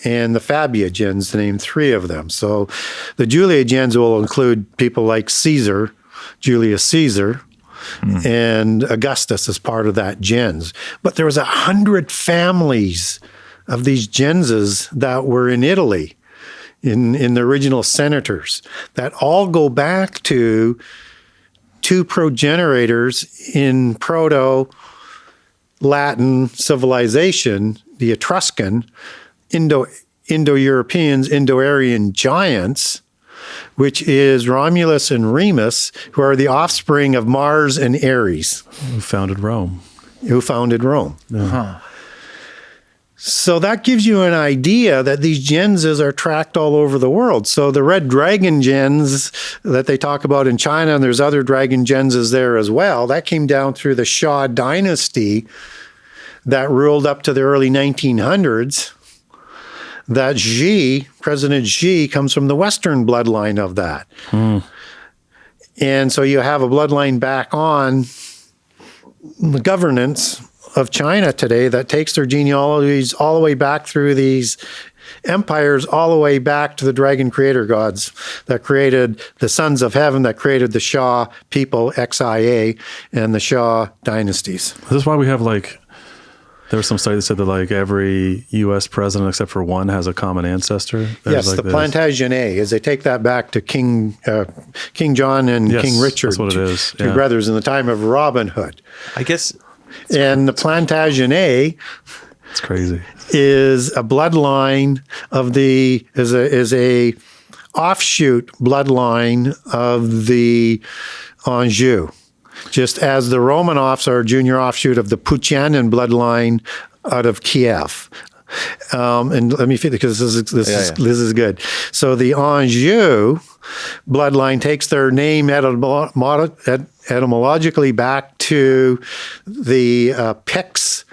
and the Fabia gens, to name 3 of them. So the Julia gens will include people like Caesar, Julius Caesar, and Augustus as part of that gens. But there was 100 families of these genses that were in Italy, in the original senators, that all go back to 2 progenitors in Proto-Latin civilization, the Etruscan, Indo-Europeans, Indo-Aryan giants, which is Romulus and Remus, who are the offspring of Mars and Ares. Who founded Rome. Yeah. So that gives you an idea that these genses are tracked all over the world. So the red dragon gens that they talk about in China, and there's other dragon genses there as well, that came down through the Shah dynasty that ruled up to the early 1900s. That Xi, President Xi, comes from the Western bloodline of that. And so you have a bloodline back on the governance of China today that takes their genealogies all the way back through these empires, all the way back to the dragon creator gods that created the sons of heaven, that created the Shah people, XIA, and the Shah dynasties. This is why we have there was some study that said that every U.S. president except for one has a common ancestor. Yes, the Plantagenet, as they take that back to King John and King Richard. That's what it is. Two brothers in the time of Robin Hood. I guess. And the Plantagenet, it's crazy, is a bloodline of is a offshoot bloodline of the Anjou. Just as the Romanovs are a junior offshoot of the Puchanin bloodline out of Kiev. And let me finish, because this is good. So the Anjou bloodline takes their name etymologically back to the Picts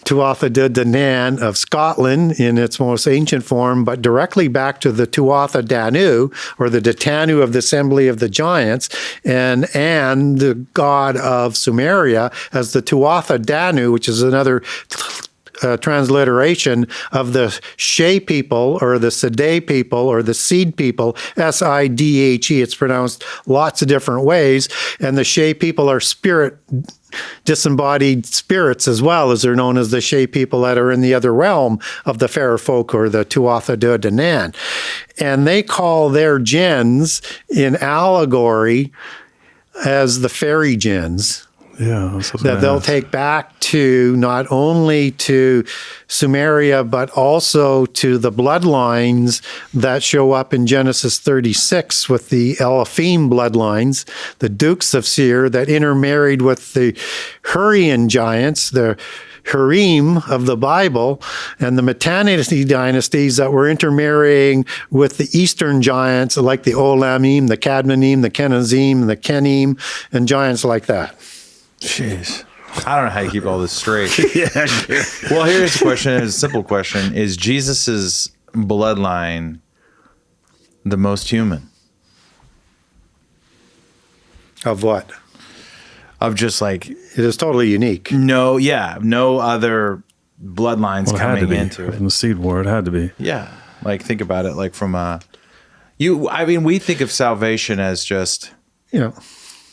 Tuatha De Danann of Scotland in its most ancient form, but directly back to the Tuatha Danu, or the Datanu of the Assembly of the Giants, and the god of Sumeria as the Tuatha Danu, which is another transliteration of the Shea people, or the Sede people, or the Seed people, Sidhe. It's pronounced lots of different ways. And the Shea people are disembodied spirits as well, as they're known as the Shea people that are in the other realm of the fair folk, or the Tuatha De Danann. And they call their gens in allegory as the fairy gens. Yeah, that they'll take back to not only to Sumeria, but also to the bloodlines that show up in Genesis 36 with the Elohim bloodlines, the Dukes of Seir that intermarried with the Hurrian giants, the Hurim of the Bible, and the Messianic dynasties that were intermarrying with the Eastern giants like the Olamim, the Cadmonim, the Kenazim, the Kenim, and giants like that. Jeez. I don't know how you keep all this straight. Well, here's the question. It's a simple question. Is Jesus's bloodline the most human? Of what? Of just it is totally unique. No other bloodlines coming into it. From the seed war, it had to be. Yeah. Think about it from we think of salvation as just,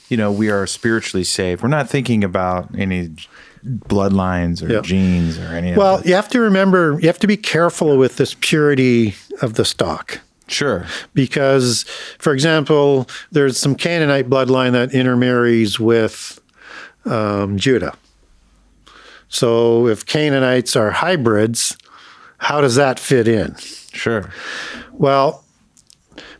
we are spiritually saved. We're not thinking about any bloodlines or genes or any of that. Well, you have to remember, you have to be careful with this purity of the stock. Sure. Because, for example, there's some Canaanite bloodline that intermarries with Judah. So if Canaanites are hybrids, how does that fit in? Sure. Well,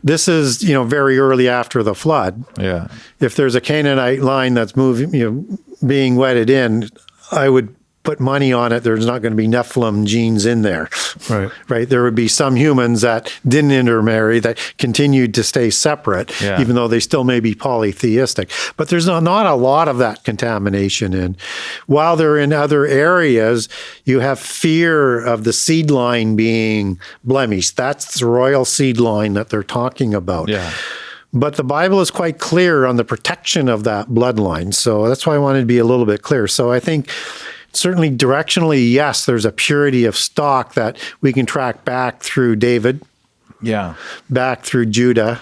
this is, very early after the flood. Yeah. If there's a Canaanite line that's moving, being wedded in, I would put money on it, there's not going to be Nephilim genes in there. Right. Right. There would be some humans that didn't intermarry, that continued to stay separate, even though they still may be polytheistic. But there's not a lot of that contamination. And while they're in other areas, you have fear of the seed line being blemished. That's the royal seed line that they're talking about. Yeah. But the Bible is quite clear on the protection of that bloodline. So that's why I wanted to be a little bit clear. So I think certainly directionally, yes, there's a purity of stock that we can track back through David, back through Judah,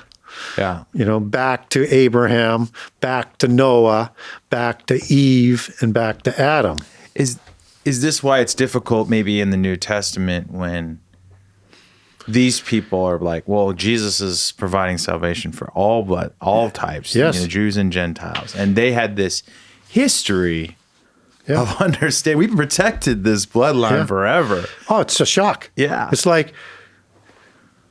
back to Abraham, back to Noah, back to Eve, and back to Adam. Is this why it's difficult maybe in the New Testament when these people are like, well, Jesus is providing salvation for all types, Jews and Gentiles. And they had this history of understanding. We've protected this bloodline forever. Oh, it's a shock. Yeah. It's like,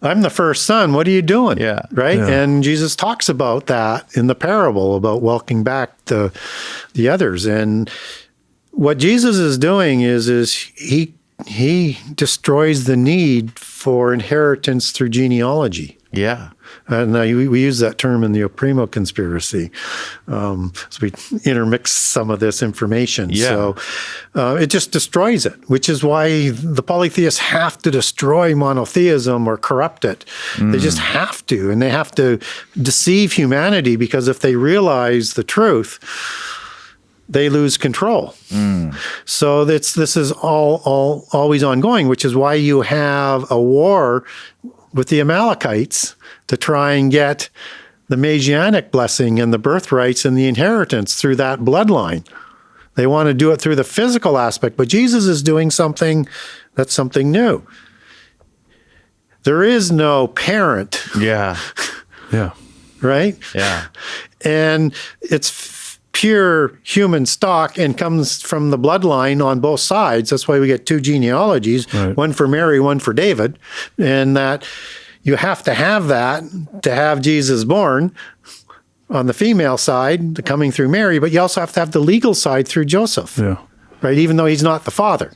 I'm the first son. What are you doing? Yeah. Right. Yeah. And Jesus talks about that in the parable about welcoming back the others. And what Jesus is doing is he destroys the need for inheritance through genealogy. Yeah. And we use that term in the Oprimo conspiracy. So we intermix some of this information. Yeah. So it just destroys it, which is why the polytheists have to destroy monotheism or corrupt it. They just have to. And they have to deceive humanity, because if they realize the truth, they lose control. So this is all always ongoing, which is why you have a war with the Amalekites to try and get the Messianic blessing and the birthrights and the inheritance through that bloodline. They want to do it through the physical aspect, but Jesus is doing something that's something new. There is no parent. Yeah. Yeah. Right? Yeah. And it's pure human stock and comes from the bloodline on both sides. That's why we get two genealogies, one for Mary, one for David, and that you have to have that to have Jesus born on the female side, the coming through Mary, but you also have to have the legal side through Joseph, right? Even though he's not the father.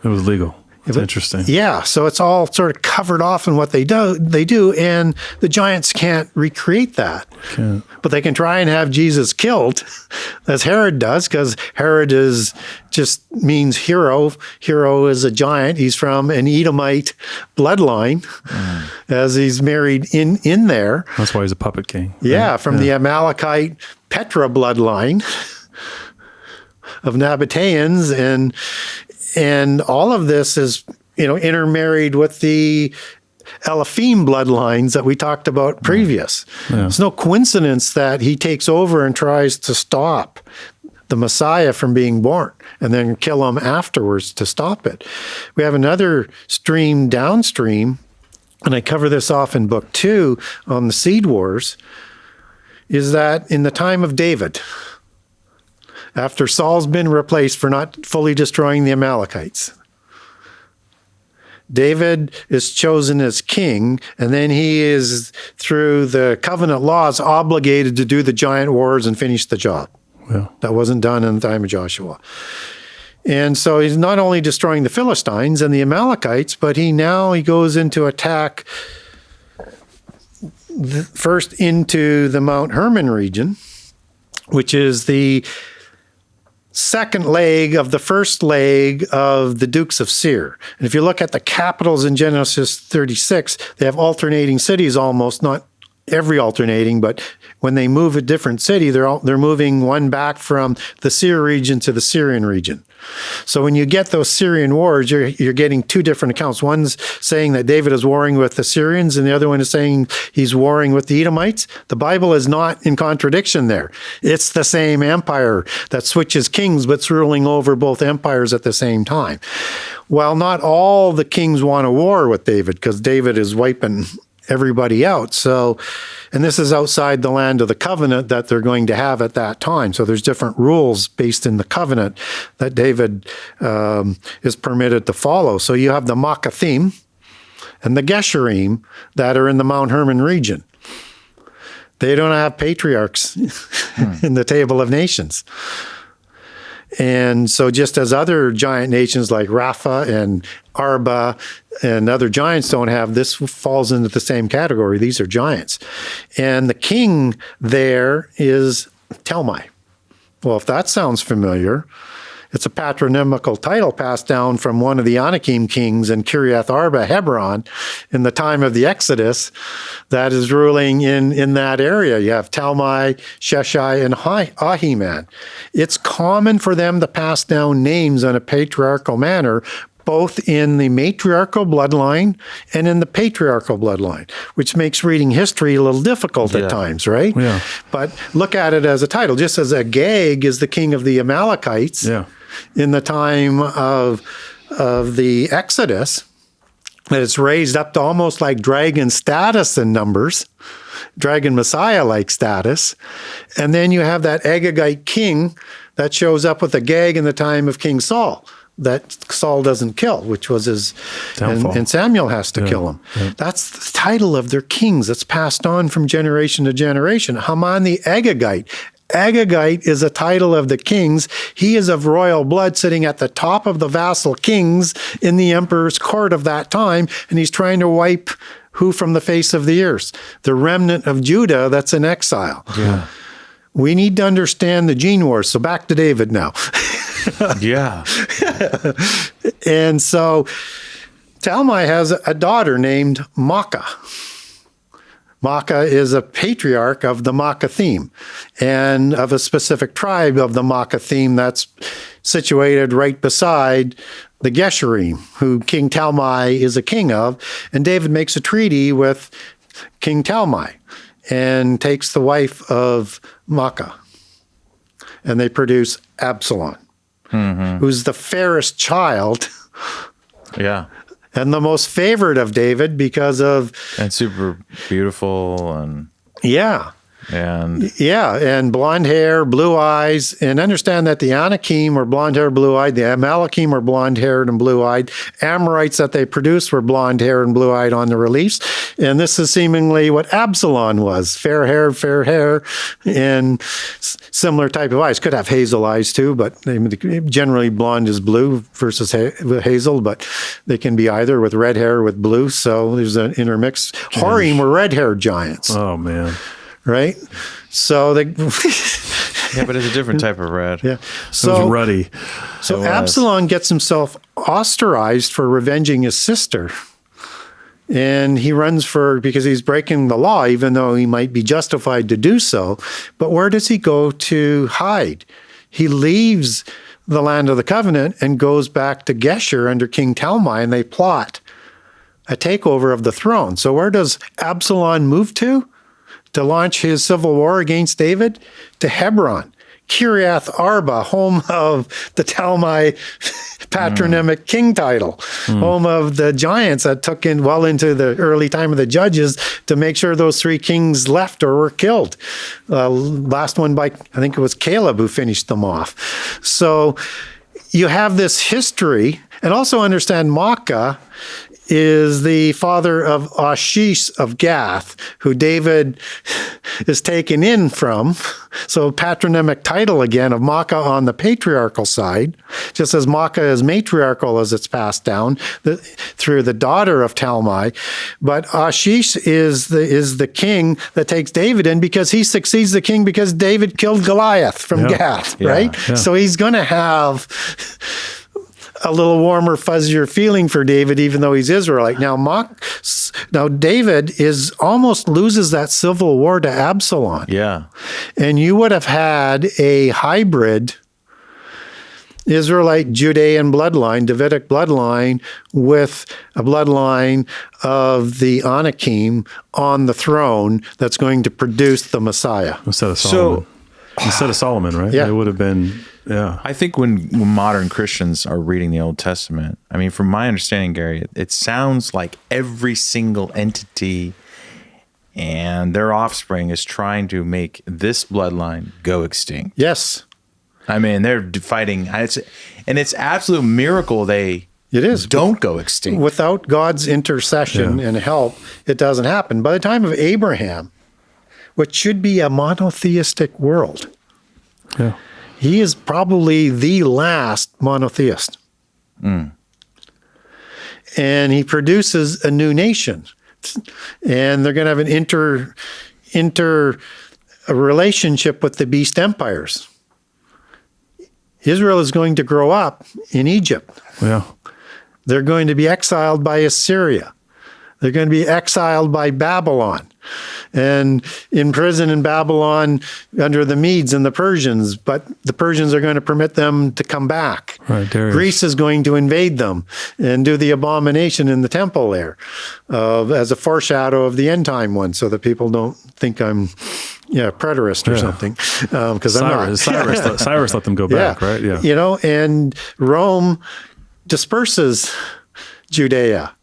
It was legal. It's interesting. Yeah, so it's all sort of covered off in what they do, and the giants can't recreate that. But they can try and have Jesus killed, as Herod does, because Herod just means hero. Hero is a giant. He's from an Edomite bloodline, as he's married in there. That's why he's a puppet king. Yeah, from the Amalekite Petra bloodline of Nabateans, and all of this is, intermarried with the Elohim bloodlines that we talked about previous. It's no coincidence that he takes over and tries to stop the Messiah from being born and then kill him afterwards to stop it. We have another stream downstream, and I cover this off in book 2 on the Seed Wars, is that in the time of David, after Saul's been replaced for not fully destroying the Amalekites, David is chosen as king, and then he is, through the covenant laws, obligated to do the giant wars and finish the job. That wasn't done in the time of Joshua. And so he's not only destroying the Philistines and the Amalekites, but he goes into attack first into the Mount Hermon region, which is the second leg of the first leg of the Dukes of Seir. And if you look at the capitals in Genesis 36, they have alternating cities almost, not every alternating, but when they move a different city, they're moving one back from the Seir region to the Syrian region. So when you get those Syrian wars, you're getting two different accounts. One's saying that David is warring with the Syrians, and the other one is saying he's warring with the Edomites. The Bible is not in contradiction there. It's the same empire that switches kings, but's ruling over both empires at the same time. Well, not all the kings want a war with David, because David is wiping everybody out. So, and this is outside the land of the covenant that they're going to have at that time. So there's different rules based in the covenant that David is permitted to follow. So you have the Makathim and the Gesherim that are in the Mount Hermon region. They don't have patriarchs in the Table of Nations. And so just as other giant nations like Rapha and Arba and other giants don't have, this falls into the same category. These are giants. And the king there is Telmai. Well, if that sounds familiar, it's a patronymical title passed down from one of the Anakim kings in Kiriath Arba, Hebron, in the time of the Exodus, that is ruling in that area. You have Talmai, Sheshai, and Ahiman. It's common for them to pass down names in a patriarchal manner, both in the matriarchal bloodline and in the patriarchal bloodline, which makes reading history a little difficult at times, right? Yeah. But look at it as a title, just as Agag is the king of the Amalekites. Yeah. In the time of the Exodus, that it's raised up to almost like dragon status in numbers, dragon Messiah-like status. And then you have that Agagite king that shows up with Agag in the time of King Saul, that Saul doesn't kill, which was his, and Samuel has to kill him. Yeah. That's the title of their kings that's passed on from generation to generation. Haman the Agagite. Agagite is a title of the kings. He is of royal blood, sitting at the top of the vassal kings in the emperor's court of that time, and he's trying to wipe who from the face of the earth? The remnant of Judah that's in exile. Yeah. We need to understand the Genewars. So back to David now. Yeah. And so Talmai has a daughter named Makkah. Makkah is a patriarch of the Makkathim and of a specific tribe of the Makkathim that's situated right beside the Geshurim, who King Talmai is a king of. And David makes a treaty with King Talmai and takes the wife of Makkah. And they produce Absalom, who's the fairest child. Yeah. And the most favored of David because of... And super beautiful and... Yeah. And blonde hair, blue eyes. And understand that the Anakim were blonde hair, blue eyed. The Amalekim were blonde haired and blue eyed. Amorites that they produced were blonde hair and blue eyed on the reliefs. And this is seemingly what Absalom was. Fair hair, and similar type of eyes. Could have hazel eyes too, but generally blonde is blue versus hazel, but they can be either with red hair or with blue. So there's an intermix. Horim were red haired giants. Oh, man. Right? So they... Yeah, but it's a different type of red. Yeah. So it was ruddy. So Absalom gets himself ostracized for revenging his sister. And he runs because he's breaking the law, even though he might be justified to do so. But where does he go to hide? He leaves the land of the covenant and goes back to Geshur under King Talmai, and they plot a takeover of the throne. So where does Absalom move to launch his civil war against David? To Hebron, Kiriath Arba, home of the Talmai patronymic king title, home of the giants that took in well into the early time of the judges to make sure those three kings left or were killed. Last one by, I think it was Caleb who finished them off. So you have this history, and also understand Makkah is the father of Ashish of Gath, who David is taken in from. So patronymic title again of Makkah on the patriarchal side, just as Makkah is matriarchal as it's passed down through the daughter of Talmai. But Ashish is the king that takes David in because he succeeds the king because David killed Goliath from Gath, right? Yeah. So he's going to have a little warmer, fuzzier feeling for David, even though he's Israelite. Now David almost loses that civil war to Absalom. Yeah. And you would have had a hybrid Israelite Judean bloodline, Davidic bloodline, with a bloodline of the Anakim on the throne that's going to produce the Messiah. Instead of Solomon, right? Yeah. It would have been... Yeah, I think when modern Christians are reading the Old Testament, I mean, from my understanding, Gary, it sounds like every single entity and their offspring is trying to make this bloodline go extinct. Yes. I mean, they're fighting, and it's absolute miracle they don't go extinct. Without God's intercession and help, it doesn't happen. By the time of Abraham, which should be a monotheistic world, He is probably the last monotheist. And he produces a new nation. And they're going to have an a relationship with the beast empires. Israel is going to grow up in Egypt. Yeah. They're going to be exiled by Assyria. They're going to be exiled by Babylon and in prison in Babylon under the Medes and the Persians, but the Persians are going to permit them to come back. Right, Greece is going to invade them and do the abomination in the temple there as a foreshadow of the end time one, so that people don't think I'm preterist or something, because I'm not. Cyrus let them go back, right? Yeah. You know, and Rome disperses Judea.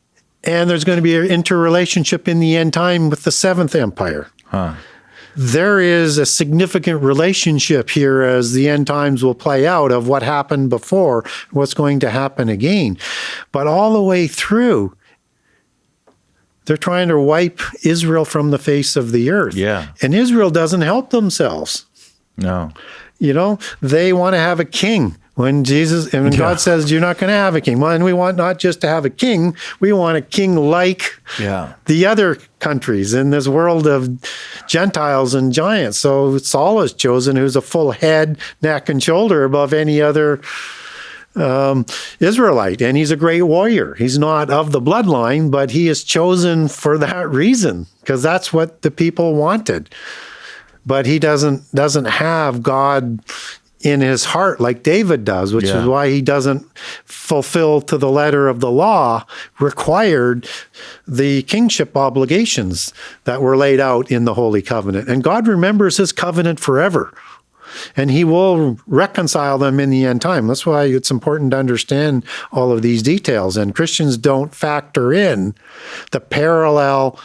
And there's going to be an interrelationship in the end time with the Seventh Empire. There is a significant relationship here as the end times will play out of what happened before, what's going to happen again. But all the way through, they're trying to wipe Israel from the face of the earth. Yeah. And Israel doesn't help themselves. No. You know, they want to have a king. When God says, you're not going to have a king. Well, and we want not just to have a king, we want a king like the other countries in this world of Gentiles and giants. So Saul is chosen, who's a full head, neck, and shoulder above any other Israelite. And he's a great warrior. He's not of the bloodline, but he is chosen for that reason, because that's what the people wanted. But he doesn't have God in his heart like David does, which is why he doesn't fulfill to the letter of the law required the kingship obligations that were laid out in the Holy Covenant. And God remembers his covenant forever, and he will reconcile them in the end time. That's why it's important to understand all of these details. And Christians don't factor in the parallel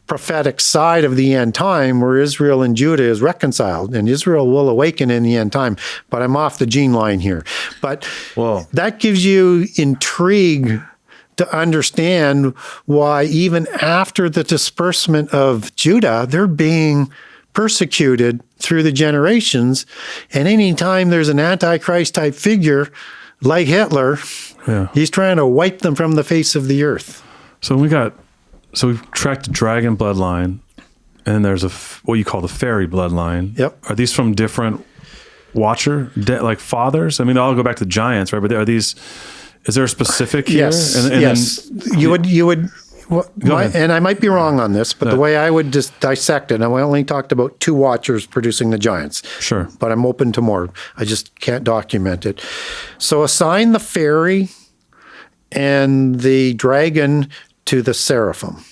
prophetic side of the end time where Israel and Judah is reconciled, and Israel will awaken in the end time. But I'm off the gene line here. But that gives you intrigue to understand why even after the disbursement of Judah, they're being persecuted through the generations. And anytime there's an Antichrist type figure like Hitler, he's trying to wipe them from the face of the earth. So we've tracked the dragon bloodline, and there's what you call the fairy bloodline. Yep. Are these from different like fathers? I mean, they all go back to giants, right? But is there a specific here? Yes. And yes. Then, you would. And I might be wrong on this, but the way I would just dissect it, and I only talked about 2 watchers producing the giants. Sure. But I'm open to more. I just can't document it. So assign the fairy and the dragon to the seraphim.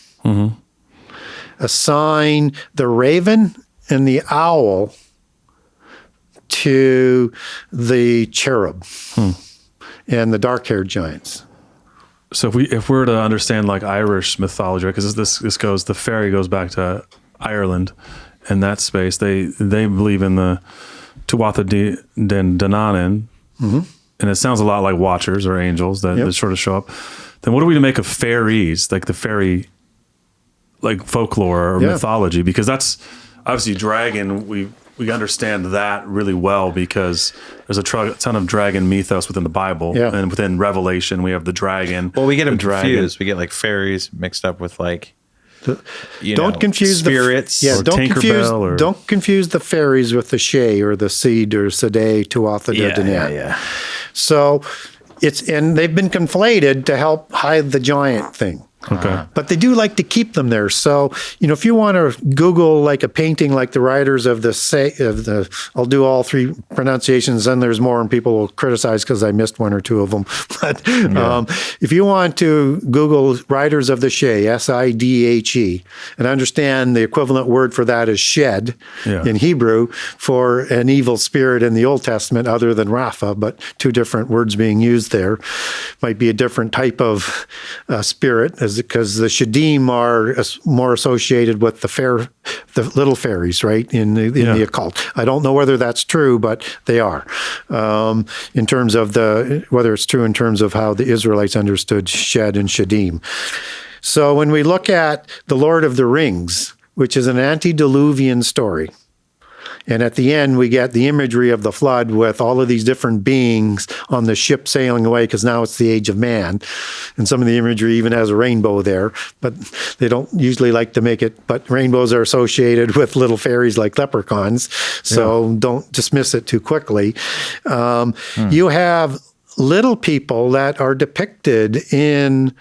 Assign the raven and the owl to the cherub and the dark-haired giants. So if we're to understand like Irish mythology, because the fairy goes back to Ireland, in that space, they believe in the Tuatha De Danann, and it sounds a lot like watchers or angels that sort of show up. Then what are we to make of fairies, like the fairy, like folklore or mythology? Because that's obviously dragon. We understand that really well because there's a ton of dragon mythos within the Bible, and within Revelation we have the dragon. Well, we get them confused. We get like fairies mixed up with like don't confuse spirits. Don't confuse the fairies with the Shay or the Seed or Sedai Tuatha De Danann. So and they've been conflated to help hide the giant thing. Okay. But they do like to keep them there. So, if you want to Google like a painting like the writers of I'll do all 3 pronunciations, and there's more, and people will criticize because I missed 1 or 2 of them. But if you want to Google writers of the Shay, Sidhe, and understand the equivalent word for that is shed in Hebrew for an evil spirit in the Old Testament other than Rapha, but 2 different words being used there. Might be a different type of spirit, because the Shadim are more associated with the little fairies, right, in the occult. I don't know whether that's true, but they are. In terms of whether it's true in terms of how the Israelites understood Shed and Shadim. So when we look at the Lord of the Rings, which is an antediluvian story, And at the end, we get the imagery of the flood with all of these different beings on the ship sailing away, because now it's the age of man. And some of the imagery even has a rainbow there, but they don't usually like to make it. But rainbows are associated with little fairies like leprechauns, so don't dismiss it too quickly. You have little people that are depicted in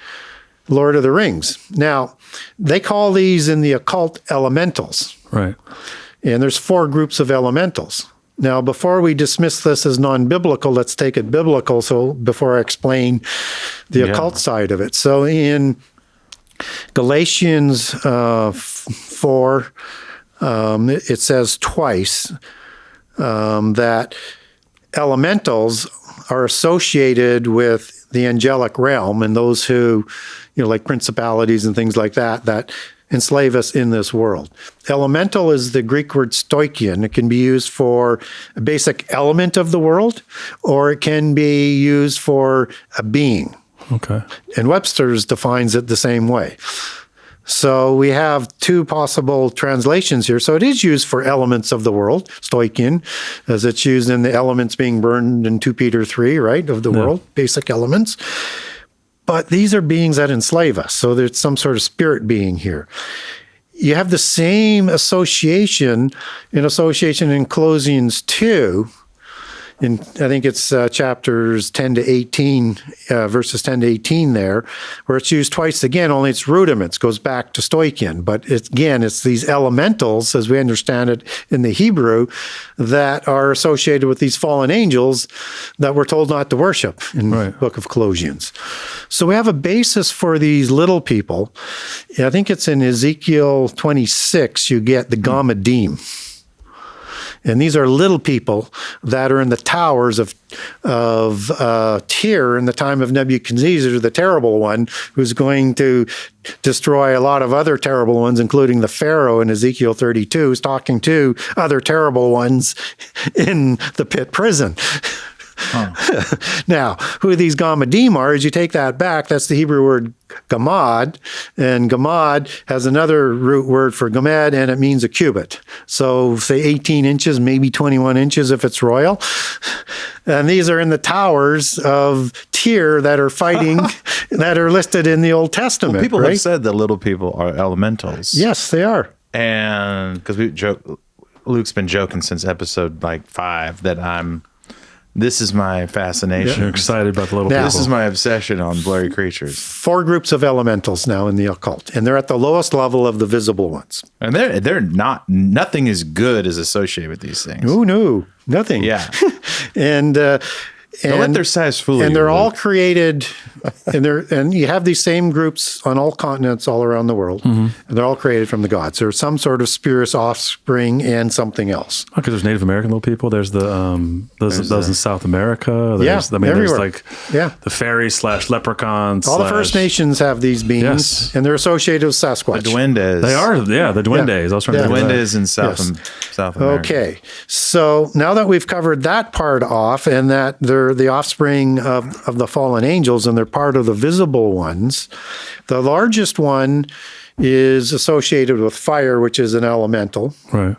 Lord of the Rings. Now, they call these in the occult elementals. Right. And there's 4 groups of elementals. Now, before we dismiss this as non-biblical, let's take it biblical. So before I explain the occult side of it. So in Galatians 4, it says twice that elementals are associated with the angelic realm and those who, like principalities and things like that, that enslave us in this world. Elemental is the Greek word stoichion. It can be used for a basic element of the world, or it can be used for a being. Okay. And Webster's defines it the same way. So we have 2 possible translations here. So it is used for elements of the world, stoichion, as it's used in the elements being burned in 2 Peter 3, right, of the world, basic elements. But these are beings that enslave us. So there's some sort of spirit being here. You have the same association in Colossians 2. I think it's chapters 10 to 18, verses 10 to 18 there, where it's used twice again, only it's rudiments, goes back to stoichion. But it's these elementals, as we understand it in the Hebrew, that are associated with these fallen angels that we're told not to worship in the book of Colossians. So we have a basis for these little people. I think it's in Ezekiel 26, you get the Gamedim. And these are little people that are in the towers of Tyre in the time of Nebuchadnezzar, the terrible one, who's going to destroy a lot of other terrible ones, including the Pharaoh in Ezekiel 32, who's talking to other terrible ones in the pit prison. Now, who these Gamedim are, as you take that back, that's the Hebrew word gamad, and gamad has another root word for gamed, and it means a cubit. So say 18 inches, maybe 21 inches if it's royal. And these are in the towers of Tyre that are fighting, that are listed in the Old Testament. Well, people have said that little people are elementals. Yes, they are. And because Luke's been joking since episode 5 that this is my fascination. You're excited about the little people. This is my obsession on blurry creatures. 4 groups of elementals now in the occult, and they're at the lowest level of the visible ones. And they're not, nothing is good is associated with these things. Oh, no, nothing. Yeah. And don't let their size fool you. And they're all created, and you have these same groups on all continents all around the world, and they're all created from the gods. There's some sort of spiritu's offspring and something else. Because there's Native American little people. There's those in South America. There's everywhere. There's the fairies / leprechauns. All the First Nations have these beings, and they're associated with Sasquatch. The duendes. They are, the duendes. I was trying to think of that. Duendes in South America. Okay, so now that we've covered that part off, and that they're the offspring of the fallen angels, and they're part of the visible ones, the largest one is associated with fire, which is an elemental. Right.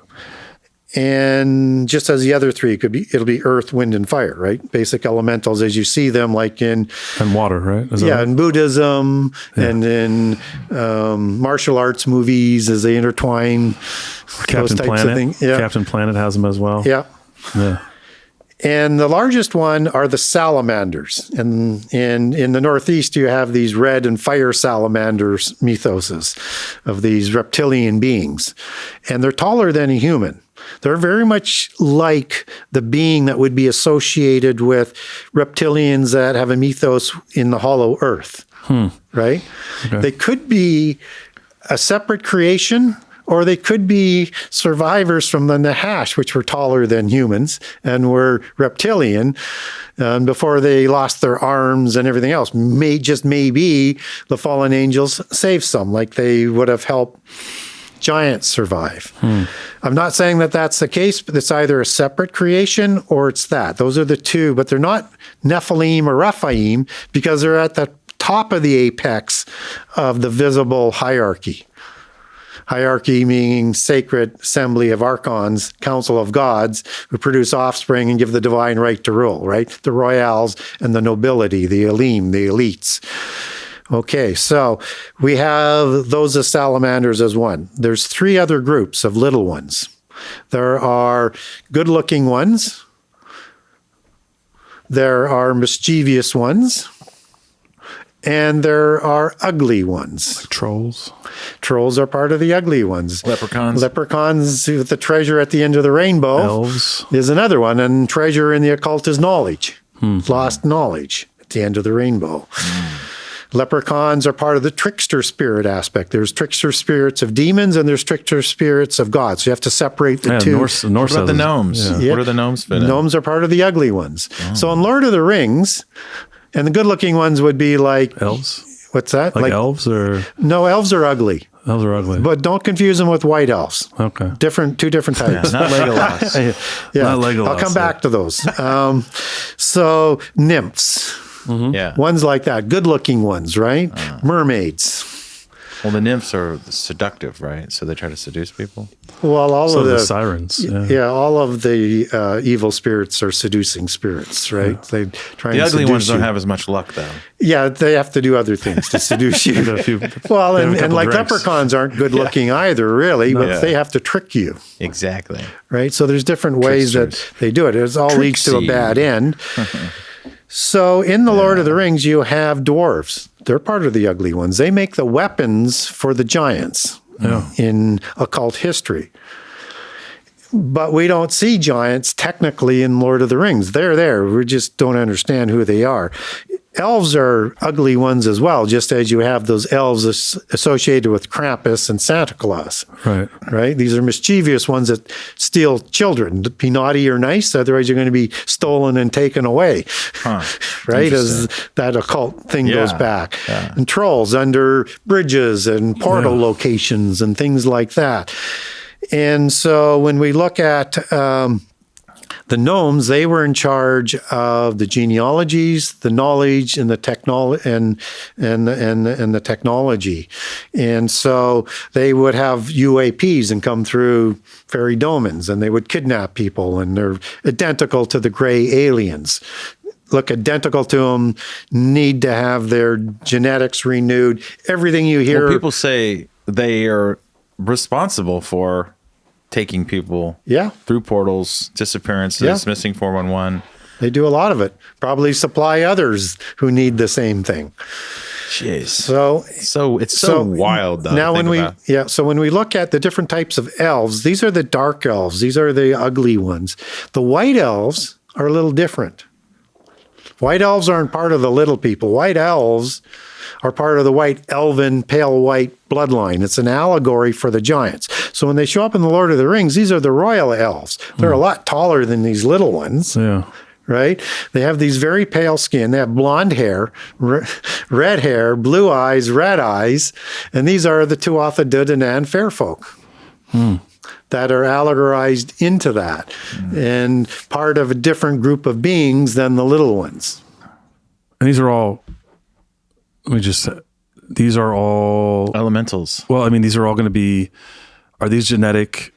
And just as the other 3 it'll be earth, wind, and fire, right? Basic elementals as you see them, like in... And water, right? In Buddhism and in martial arts movies as they intertwine. Captain Planet. Captain Planet has them as well. Yeah. Yeah. And the largest one are the salamanders. And in the Northeast, you have these red and fire salamanders mythoses of these reptilian beings. And they're taller than a human. They're very much like the being that would be associated with reptilians that have a mythos in the hollow earth, right? Okay. They could be a separate creation, or they could be survivors from the Nahash, which were taller than humans and were reptilian before they lost their arms and everything else. Maybe the fallen angels saved some, like they would have helped giants survive. I'm not saying that that's the case, but it's either a separate creation or it's that. Those are the 2, but they're not Nephilim or Rephaim because they're at the top of the apex of the visible hierarchy. Hierarchy meaning sacred assembly of archons, council of gods, who produce offspring and give the divine right to rule, right? The royals and the nobility, the elim, the elites. Okay, so we have those as salamanders as one. There's 3 other groups of little ones. There are good-looking ones. There are mischievous ones. And there are ugly ones. Trolls. Trolls are part of the ugly ones. Leprechauns. Leprechauns with the treasure at the end of the rainbow. Elves. Is another one. And treasure in the occult is knowledge. Lost knowledge at the end of the rainbow. Leprechauns are part of the trickster spirit aspect. There's trickster spirits of demons and there's trickster spirits of gods. So you have to separate the two. Norse What about the gnomes? Yeah. What are the gnomes fit in? Gnomes are part of the ugly ones. So in Lord of the Rings, and the good-looking ones would be like... Elves? What's that? Like elves or... No, elves are ugly. Elves are ugly. But don't confuse them with white elves. Okay. Two different types. Not Legolas. Yeah. Not Legolas, I'll come back to those. So nymphs. Yeah. Ones like that. Good-looking ones, right? Mermaids. Well, the nymphs are seductive, right? So they try to seduce people. Well, all So of the sirens. Yeah, all of the evil spirits are seducing spirits, right? Yeah. They try The and ugly seduce ones don't you. have as much luck, though. Yeah, they have to do other things to seduce you. A few- Well, they have a and couple like drinks. leprechauns aren't good looking either, really, but Yeah. they have to trick you, Exactly. right? So there's different ways that Tricksters. they do it. It all leads to a Tricksy. bad end. So in the Lord of the Rings, you have dwarves. They're part of the ugly ones. They make the weapons for the giants in occult history. But we don't see giants technically in Lord of the Rings. They're there. We just don't understand who they are. Elves are ugly ones as well, just as you have those elves associated with Krampus and Santa Claus. Right. Right? These are mischievous ones that steal children. Be naughty or nice, otherwise you're going to be stolen and taken away. Right? As that occult thing goes back. Yeah. And trolls under bridges and portal locations and things like that. And so when we look at the gnomes, they were in charge of the genealogies, the knowledge, and the technology, and the technology. And so they would have UAPs and come through fairy domens, and they would kidnap people, and they're identical to the gray aliens. Look identical to them, need to have their genetics renewed. Everything you hear. Well, people say they are responsible for taking people through portals, disappearances, missing 411. They do a lot of it. Probably supply others who need the same thing. Jeez. So it's so wild though. Now So when we look at the different types of elves, these are the dark elves. These are the ugly ones. The white elves are a little different. White elves aren't part of the little people. White elves are part of the white elven, pale white bloodline. It's an allegory for the giants. So when they show up in the Lord of the Rings, these are the royal elves. They're a lot taller than these little ones. Yeah. Right? They have these very pale skin. They have blonde hair, red hair, blue eyes, red eyes. And these are the Tuatha De Danann fair folk that are allegorized into that and part of a different group of beings than the little ones. And these are all, these are all elementals. Well, I mean, these are all going to be, are these genetic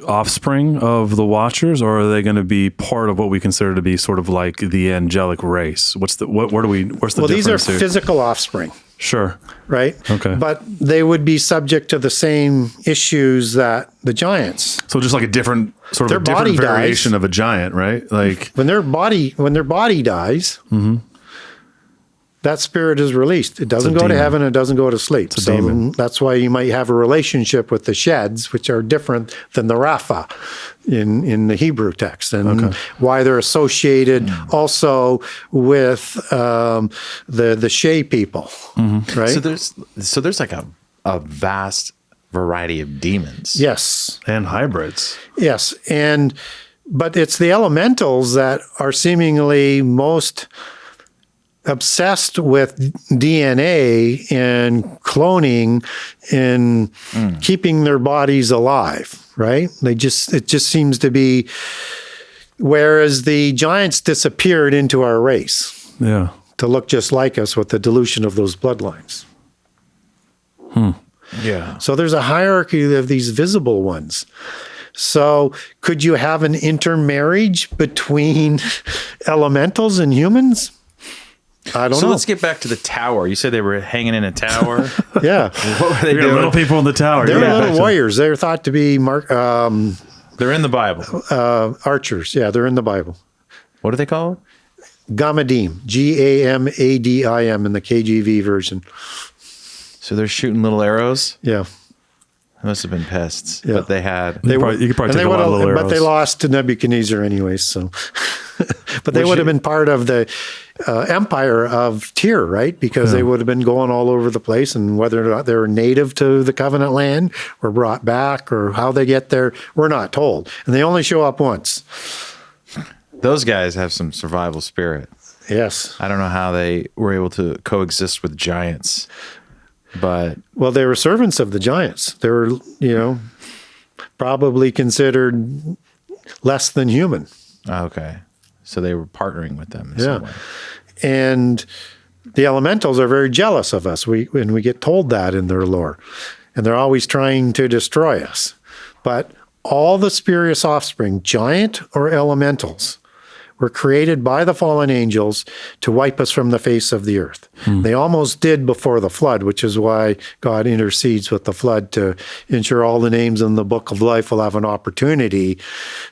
offspring of the Watchers, or are they going to be part of what we consider to be sort of like the angelic race? What's the difference These are here? physical offspring. Sure. Right? Okay. But they would be subject to the same issues that the giants. So just like a different sort of Their a different body variation dies. of a giant, right? Like when their body dies, that spirit is released. It doesn't go to demon. heaven. It doesn't go to sleep. It's a demon. That's why you might have a relationship with the Sheds, which are different than the Rapha in the Hebrew text, and why they're associated also with the Shea people, right? So there's like a vast variety of demons. Yes. and hybrids. Yes. But it's the elementals that are seemingly most obsessed with DNA and cloning and keeping their bodies alive, right? It just seems to be, whereas the giants disappeared into our race Yeah. to look just like us with the dilution of those bloodlines. Yeah. So there's a hierarchy of these visible ones. So could you have an intermarriage between elementals and humans? I don't know. So let's get back to the tower. You said they were hanging in a tower. Yeah. What were they doing? Little people in the tower. They were little warriors. They were thought to be They're in the Bible. archers. Yeah, they're in the Bible. What are they called? Gamadim, Gamadim in the KJV version. So they're shooting little arrows? Yeah. That must have been pests. Yeah. But they had. You could probably take a lot of little arrows. But they lost to Nebuchadnezzar anyways, so. But they would have been part of the empire of Tyr, right? Because they would have been going all over the place, and whether or not they were native to the covenant land or brought back or how they get there, we're not told. And they only show up once. Those guys have some survival spirit. Yes. I don't know how they were able to coexist with giants, but Well, they were servants of the giants. They were, probably considered less than human. okay. So they were partnering with them in some way. And the elementals are very jealous of us. We get told that in their lore. And they're always trying to destroy us. But all the spurious offspring, giant or elementals, were created by the fallen angels to wipe us from the face of the earth. They almost did before the flood, which is why God intercedes with the flood to ensure all the names in the book of life will have an opportunity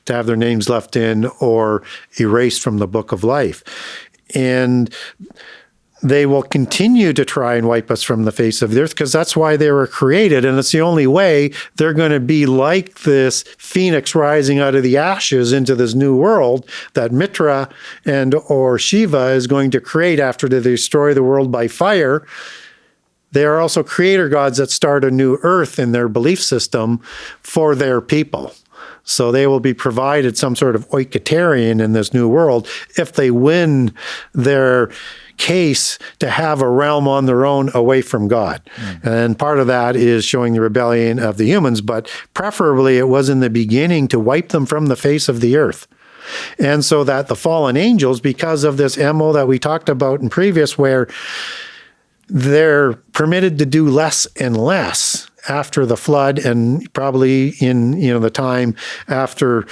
to have their names left in or erased from the book of life. And they will continue to try and wipe us from the face of the earth because that's why they were created. And it's the only way they're going to be like this phoenix rising out of the ashes into this new world that Mitra or Shiva is going to create after they destroy the world by fire. They are also creator gods that start a new earth in their belief system for their people. So they will be provided some sort of oikotarian in this new world if they win their case to have a realm on their own away from God. And part of that is showing the rebellion of the humans, but preferably it was in the beginning to wipe them from the face of the earth. And so that the fallen angels, because of this MO that we talked about in previous, where they're permitted to do less and less after the flood, and probably in the time after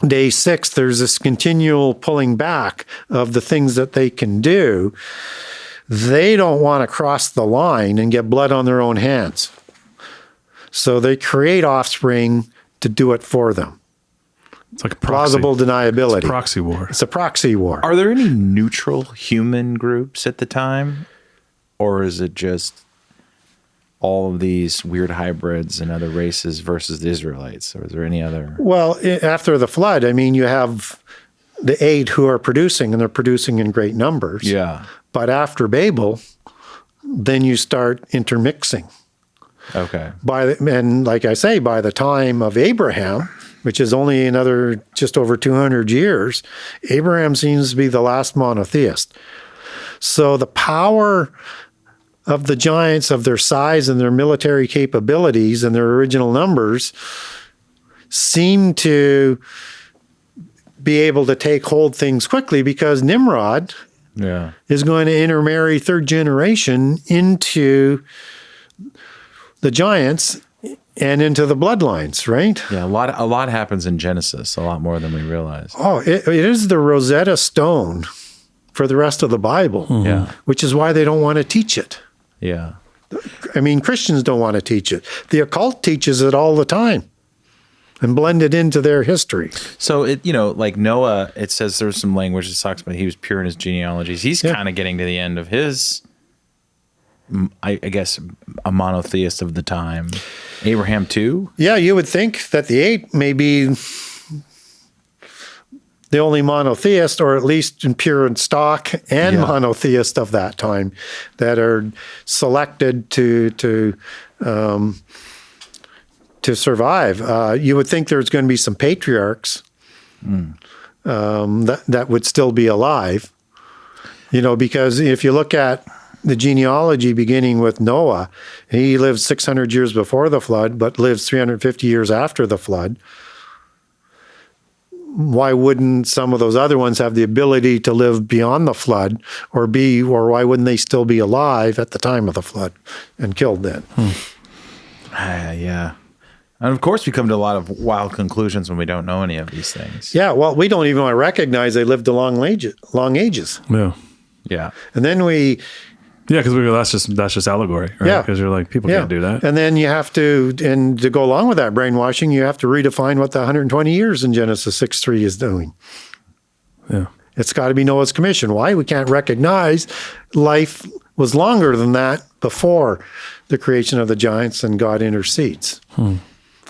day 6, there's this continual pulling back of the things that they can do. They don't want to cross the line and get blood on their own hands. So they create offspring to do it for them. It's like a plausible deniability. It's a proxy war. It's a proxy war. Are there any neutral human groups at the time? Or is it just all of these weird hybrids and other races versus the Israelites? Or is there any other? Well, after the flood, you have the 8 who are producing, and they're producing in great numbers. Yeah. But after Babel, then you start intermixing. Okay. And like I say, by the time of Abraham, which is only another just over 200 years, Abraham seems to be the last monotheist. So the power of the giants, of their size and their military capabilities and their original numbers, seem to be able to take hold things quickly, because Nimrod is going to intermarry 3rd generation into the giants and into the bloodlines, right? Yeah, a lot happens in Genesis, a lot more than we realize. Oh, it is the Rosetta Stone for the rest of the Bible, which is why they don't want to teach it. Yeah. Christians don't want to teach it. The occult teaches it all the time and blend it into their history. So, like Noah, it says there's some language that talks about he was pure in his genealogies. He's kind of getting to the end of his, I guess, a monotheist of the time. Abraham too? Yeah, you would think that the 8 may be the only monotheist, or at least in pure and stock and monotheist of that time, that are selected to survive. You would think there's going to be some patriarchs that would still be alive, because if you look at the genealogy beginning with Noah, he lived 600 years before the flood, but lives 350 years after the flood. Why wouldn't some of those other ones have the ability to live beyond the flood, or why wouldn't they still be alive at the time of the flood and killed then? Yeah. And of course, we come to a lot of wild conclusions when we don't know any of these things. Yeah, well, we don't even want to recognize they lived a long ages. Yeah. Yeah. And then Yeah, because that's just allegory, right? Yeah. Because you're like, people can't do that. And then you have to, and to go along with that brainwashing, you have to redefine what the 120 years in Genesis 6:3 is doing. Yeah. It's got to be Noah's commission. Why? We can't recognize life was longer than that before the creation of the giants, and God intercedes.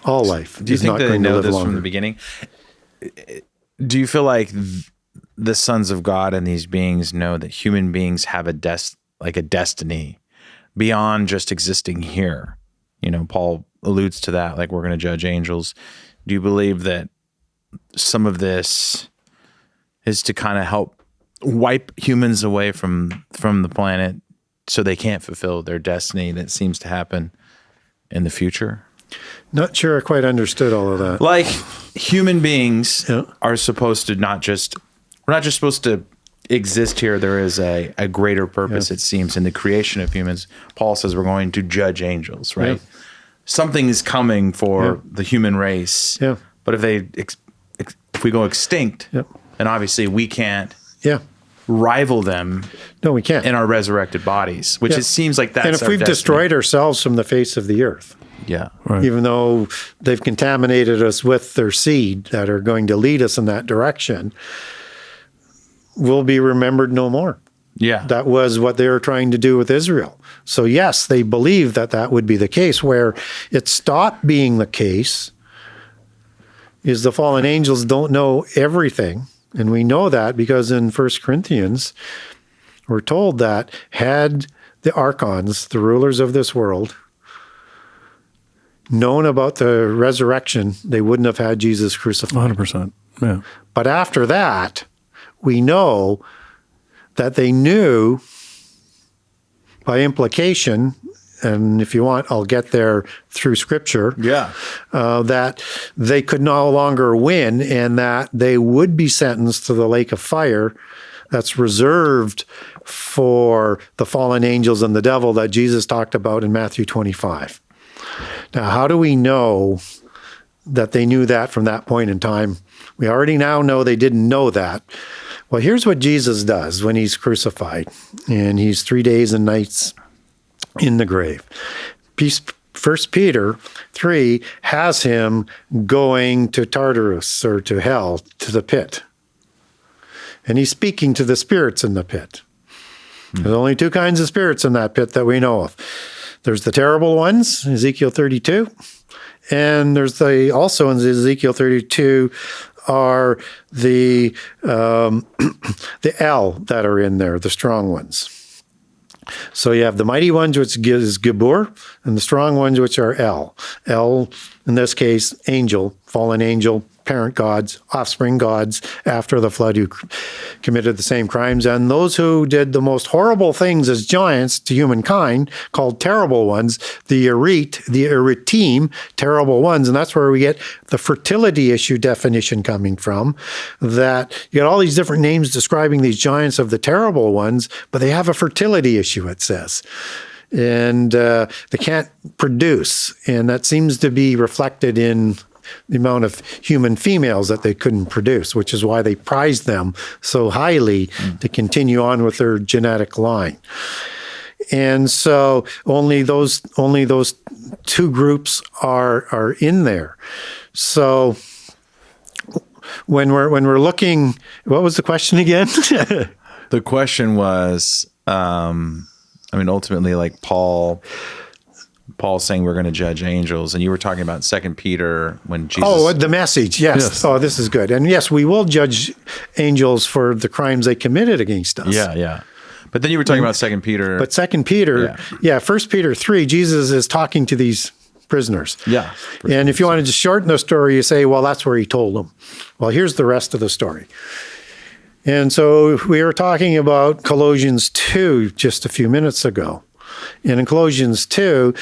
All life Do you is think not that they going to know live this longer. from the beginning? Do you feel like the sons of God and these beings know that human beings have a destiny beyond just existing here? You know, Paul alludes to that, like we're going to judge angels. Do you believe that some of this is to kind of help wipe humans away from the planet so they can't fulfill their destiny that seems to happen in the future? Not sure I quite understood all of that. Like human beings are supposed to we're not just supposed to exist here. There is a greater purpose, it seems, in the creation of humans. Paul says we're going to judge angels, right? Yeah. Something is coming for the human race. Yeah. But if we go extinct, then obviously we can't rival them No, we can't. in our resurrected bodies, which it seems like that's and if our we've destiny. destroyed ourselves from the face of the earth, Right. even though they've contaminated us with their seed that are going to lead us in that direction, we'll be remembered no more. Yeah. That was what they were trying to do with Israel. So yes, they believed that would be the case. Where it stopped being the case is the fallen angels don't know everything. And we know that because in 1 Corinthians, we're told that had the archons, the rulers of this world, known about the resurrection, they wouldn't have had Jesus crucified. 100%. Yeah. But after that, we know that they knew by implication, and if you want, I'll get there through Scripture, that they could no longer win and that they would be sentenced to the lake of fire that's reserved for the fallen angels and the devil that Jesus talked about in Matthew 25. Now, how do we know that they knew that from that point in time? We already now know they didn't know that. Well, here's what Jesus does when he's crucified, and he's 3 days and nights in the grave. 1 Peter 3 has him going to Tartarus, or to hell, to the pit. And he's speaking to the spirits in the pit. There's only two kinds of spirits in that pit that we know of. There's the terrible ones, Ezekiel 32, and there's also in Ezekiel 32 are the El that are in there, the strong ones. So you have the mighty ones, which is Gibor, and the strong ones, which are El. El, in this case, angel, fallen angel, parent gods, offspring gods, after the flood, who committed the same crimes. And those who did the most horrible things as giants to humankind, called terrible ones, the Eritim, terrible ones. And that's where we get the fertility issue definition coming from, that you got all these different names describing these giants of the terrible ones, but they have a fertility issue, it says. And they can't produce. And that seems to be reflected in the amount of human females that they couldn't produce, which is why they prized them so highly to continue on with their genetic line. And so only those two groups are in there. So when we're looking, what was the question again? The question was, ultimately, like Paul's saying we're going to judge angels, and you were talking about 2 Peter when Jesus... Oh, the message, yes. Oh, this is good. And yes, we will judge angels for the crimes they committed against us. Yeah. But then you were talking about 2 Peter... But 2 Peter, 1 Peter 3, Jesus is talking to these prisoners. Yeah. And if you want to just shorten the story, you say, well, that's where he told them. Well, here's the rest of the story. And so we were talking about Colossians 2 just a few minutes ago. And in Colossians 2,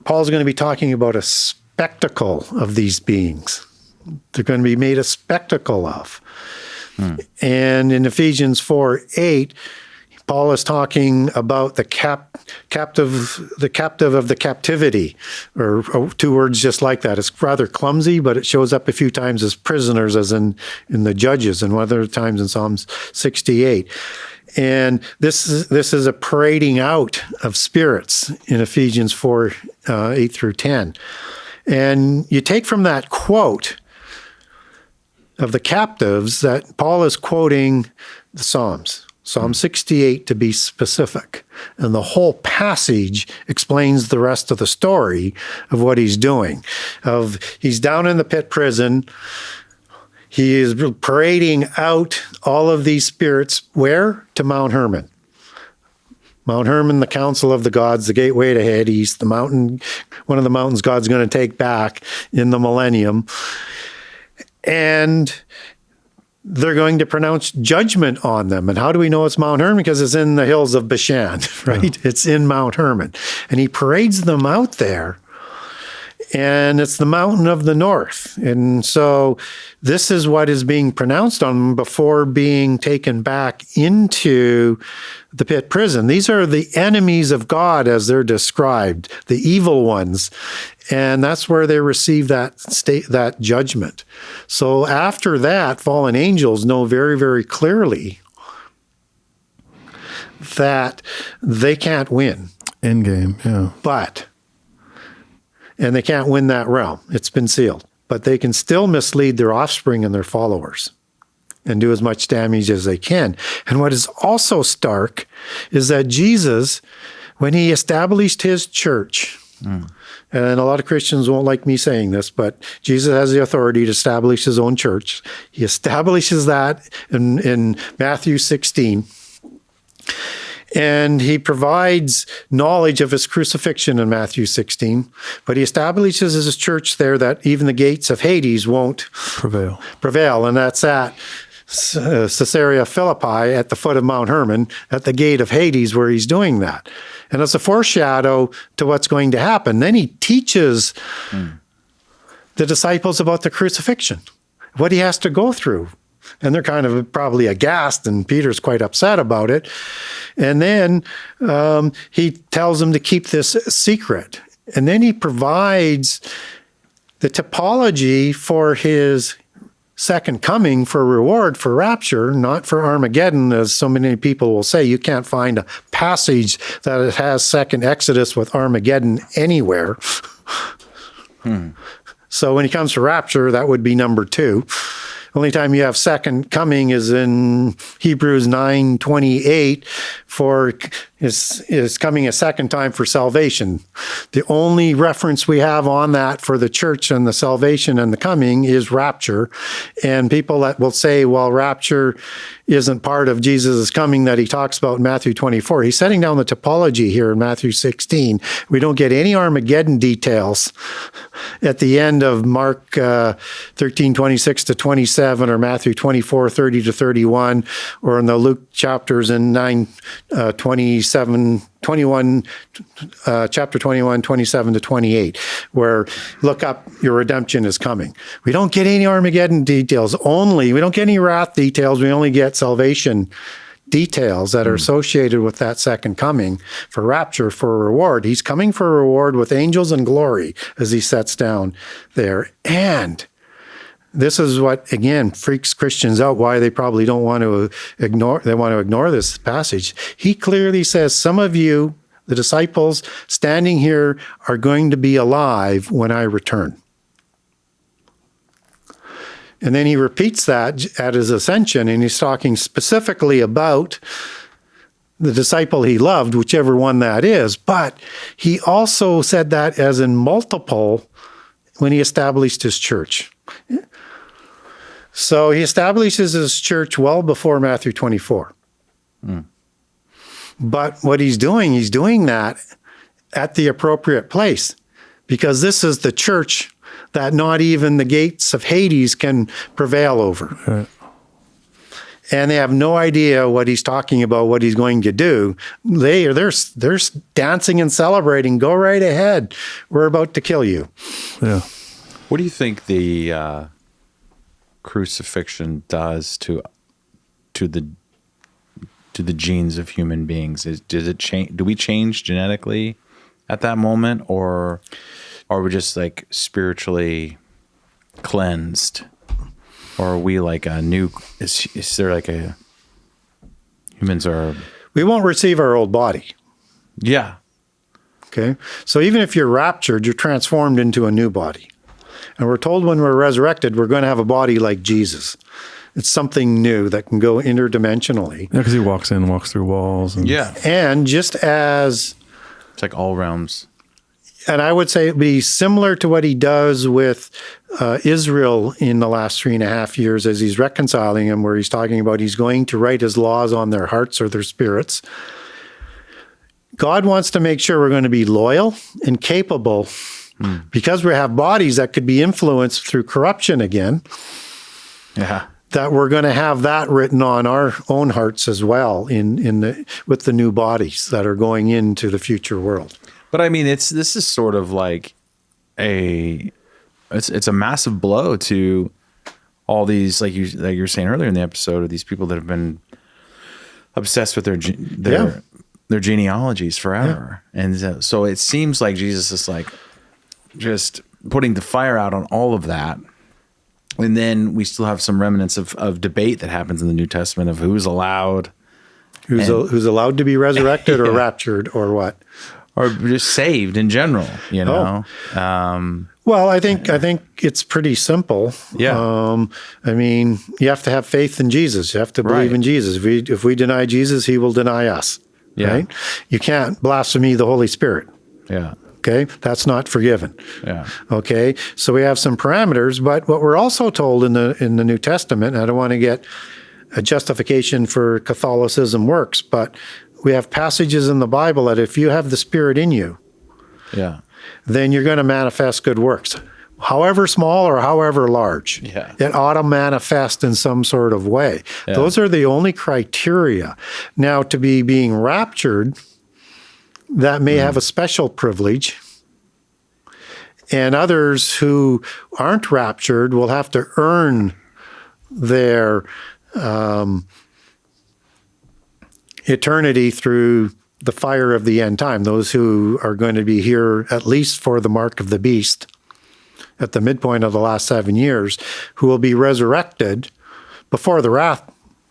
Paul's going to be talking about a spectacle of these beings. They're going to be made a spectacle of. And in Ephesians 4:8, Paul is talking about the captive of the captivity, or two words just like that. It's rather clumsy, but it shows up a few times as prisoners, as in the Judges, and other times in Psalms 68. And this is a parading out of spirits in Ephesians 4, 8 through 10. And you take from that quote of the captives that Paul is quoting the Psalms, Psalm 68 to be specific. And the whole passage explains the rest of the story of what he's doing. He's down in the pit prison. He is parading out all of these spirits. Where? To Mount Hermon. Mount Hermon, the council of the gods, the gateway to Hades, the mountain, one of the mountains God's going to take back in the millennium. And they're going to pronounce judgment on them. And how do we know it's Mount Hermon? Because it's in the hills of Bashan, right? Yeah. It's in Mount Hermon. And he parades them out there. And it's the mountain of the north. And so this is what is being pronounced on them before being taken back into the pit prison. These are the enemies of God as they're described, the evil ones. And that's where they receive that judgment. So after that, fallen angels know very, very clearly that they can't win. Endgame, yeah. And they can't win that realm. It's been sealed. But they can still mislead their offspring and their followers and do as much damage as they can. And what is also stark is that Jesus, when he established his church, and a lot of Christians won't like me saying this, but Jesus has the authority to establish his own church. He establishes that in Matthew 16. And he provides knowledge of his crucifixion in Matthew 16, but he establishes his church there that even the gates of Hades won't prevail. And that's at Caesarea Philippi at the foot of Mount Hermon, at the gate of Hades, where he's doing that. And it's a foreshadow to what's going to happen. Then he teaches the disciples about the crucifixion, what he has to go through. And they're kind of probably aghast, and Peter's quite upset about it. And then he tells them to keep this secret. And then he provides the typology for his second coming for reward for rapture, not for Armageddon, as so many people will say. You can't find a passage that has second Exodus with Armageddon anywhere. So when he comes to rapture, that would be number 2. Only time you have second coming is in Hebrews 9:28 for is coming a second time for salvation. The only reference we have on that for the church and the salvation and the coming is rapture. And people that will say, well, rapture isn't part of Jesus' coming that he talks about in Matthew 24. He's setting down the typology here in Matthew 16. We don't get any Armageddon details at the end of Mark 13:26 to 27 or Matthew 24:30 to 31 or in the Luke chapters in 27 to 28, where look up, your redemption is coming. We don't get any Armageddon details. We don't get any wrath details. We only get salvation details that are associated with that second coming for rapture, for reward. He's coming for a reward with angels and glory, as he sets down there. And this is what, again, freaks Christians out, why they probably don't want to ignore this passage. He clearly says, some of you, the disciples standing here, are going to be alive when I return. And then he repeats that at his ascension, and he's talking specifically about the disciple he loved, whichever one that is. But he also said that as in multiple when he established his church. So he establishes his church well before Matthew 24. But what he's doing that at the appropriate place, because this is the church that not even the gates of Hades can prevail over. Right. And they have no idea what he's talking about, what he's going to do. They're dancing and celebrating. Go right ahead. We're about to kill you. Yeah. What do you think the to the genes of human beings? Does it change? Do we change genetically at that moment, or are we just like spiritually cleansed? Or are we like a new? Is there like a humans are? We won't receive our old body. Yeah. Okay. So even if you're raptured, you're transformed into a new body. And we're told when we're resurrected, we're going to have a body like Jesus. It's something new that can go interdimensionally. Yeah, because he walks through walls. And And just as... It's like all realms. And I would say it'd be similar to what he does with Israel in the last 3.5 years as he's reconciling them, where he's talking about he's going to write his laws on their hearts or their spirits. God wants to make sure we're going to be loyal and capable because we have bodies that could be influenced through corruption again. Yeah. That we're going to have that written on our own hearts as well with the new bodies that are going into the future world. But I mean, this is sort of like it's a massive blow to all these, like you were saying earlier in the episode, of these people that have been obsessed with their genealogies forever. Yeah. And so it seems like Jesus is like just putting the fire out on all of that. And then we still have some remnants of debate that happens in the New Testament of who's allowed. Who's allowed to be resurrected or raptured or what? Or just saved in general, you know? Well, I think it's pretty simple. Yeah. I mean, you have to have faith in Jesus. You have to believe in Jesus. If we deny Jesus, he will deny us. Yeah. Right? You can't blaspheme the Holy Spirit. Yeah. Okay? That's not forgiven. Yeah. Okay? So we have some parameters, but what we're also told in the New Testament, and I don't want to get a justification for Catholicism works, but we have passages in the Bible that if you have the Spirit in you, then you're going to manifest good works. However small or however large, it ought to manifest in some sort of way. Yeah. Those are the only criteria. Now, to be being raptured, that may have a special privilege. And others who aren't raptured will have to earn their eternity through the fire of the end time. Those who are going to be here at least for the mark of the beast at the midpoint of the last 7 years, who will be resurrected before the wrath.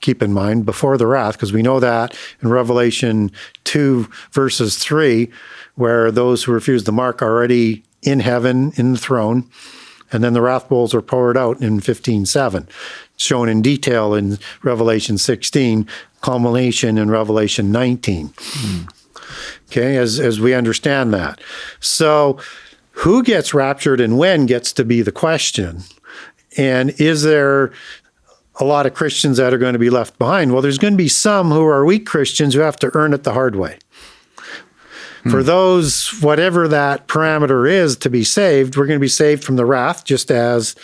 Keep in mind, before the wrath, because we know that in Revelation 2, verses 3, where those who refuse the mark are already in heaven, in the throne, and then the wrath bowls are poured out in 15:7, shown in detail in Revelation 16, culmination in Revelation 19. Okay, as we understand that. So who gets raptured and when gets to be the question. And is there a lot of Christians that are going to be left behind? Well, there's going to be some who are weak Christians who have to earn it the hard way. For those, whatever that parameter is to be saved, we're going to be saved from the wrath, just as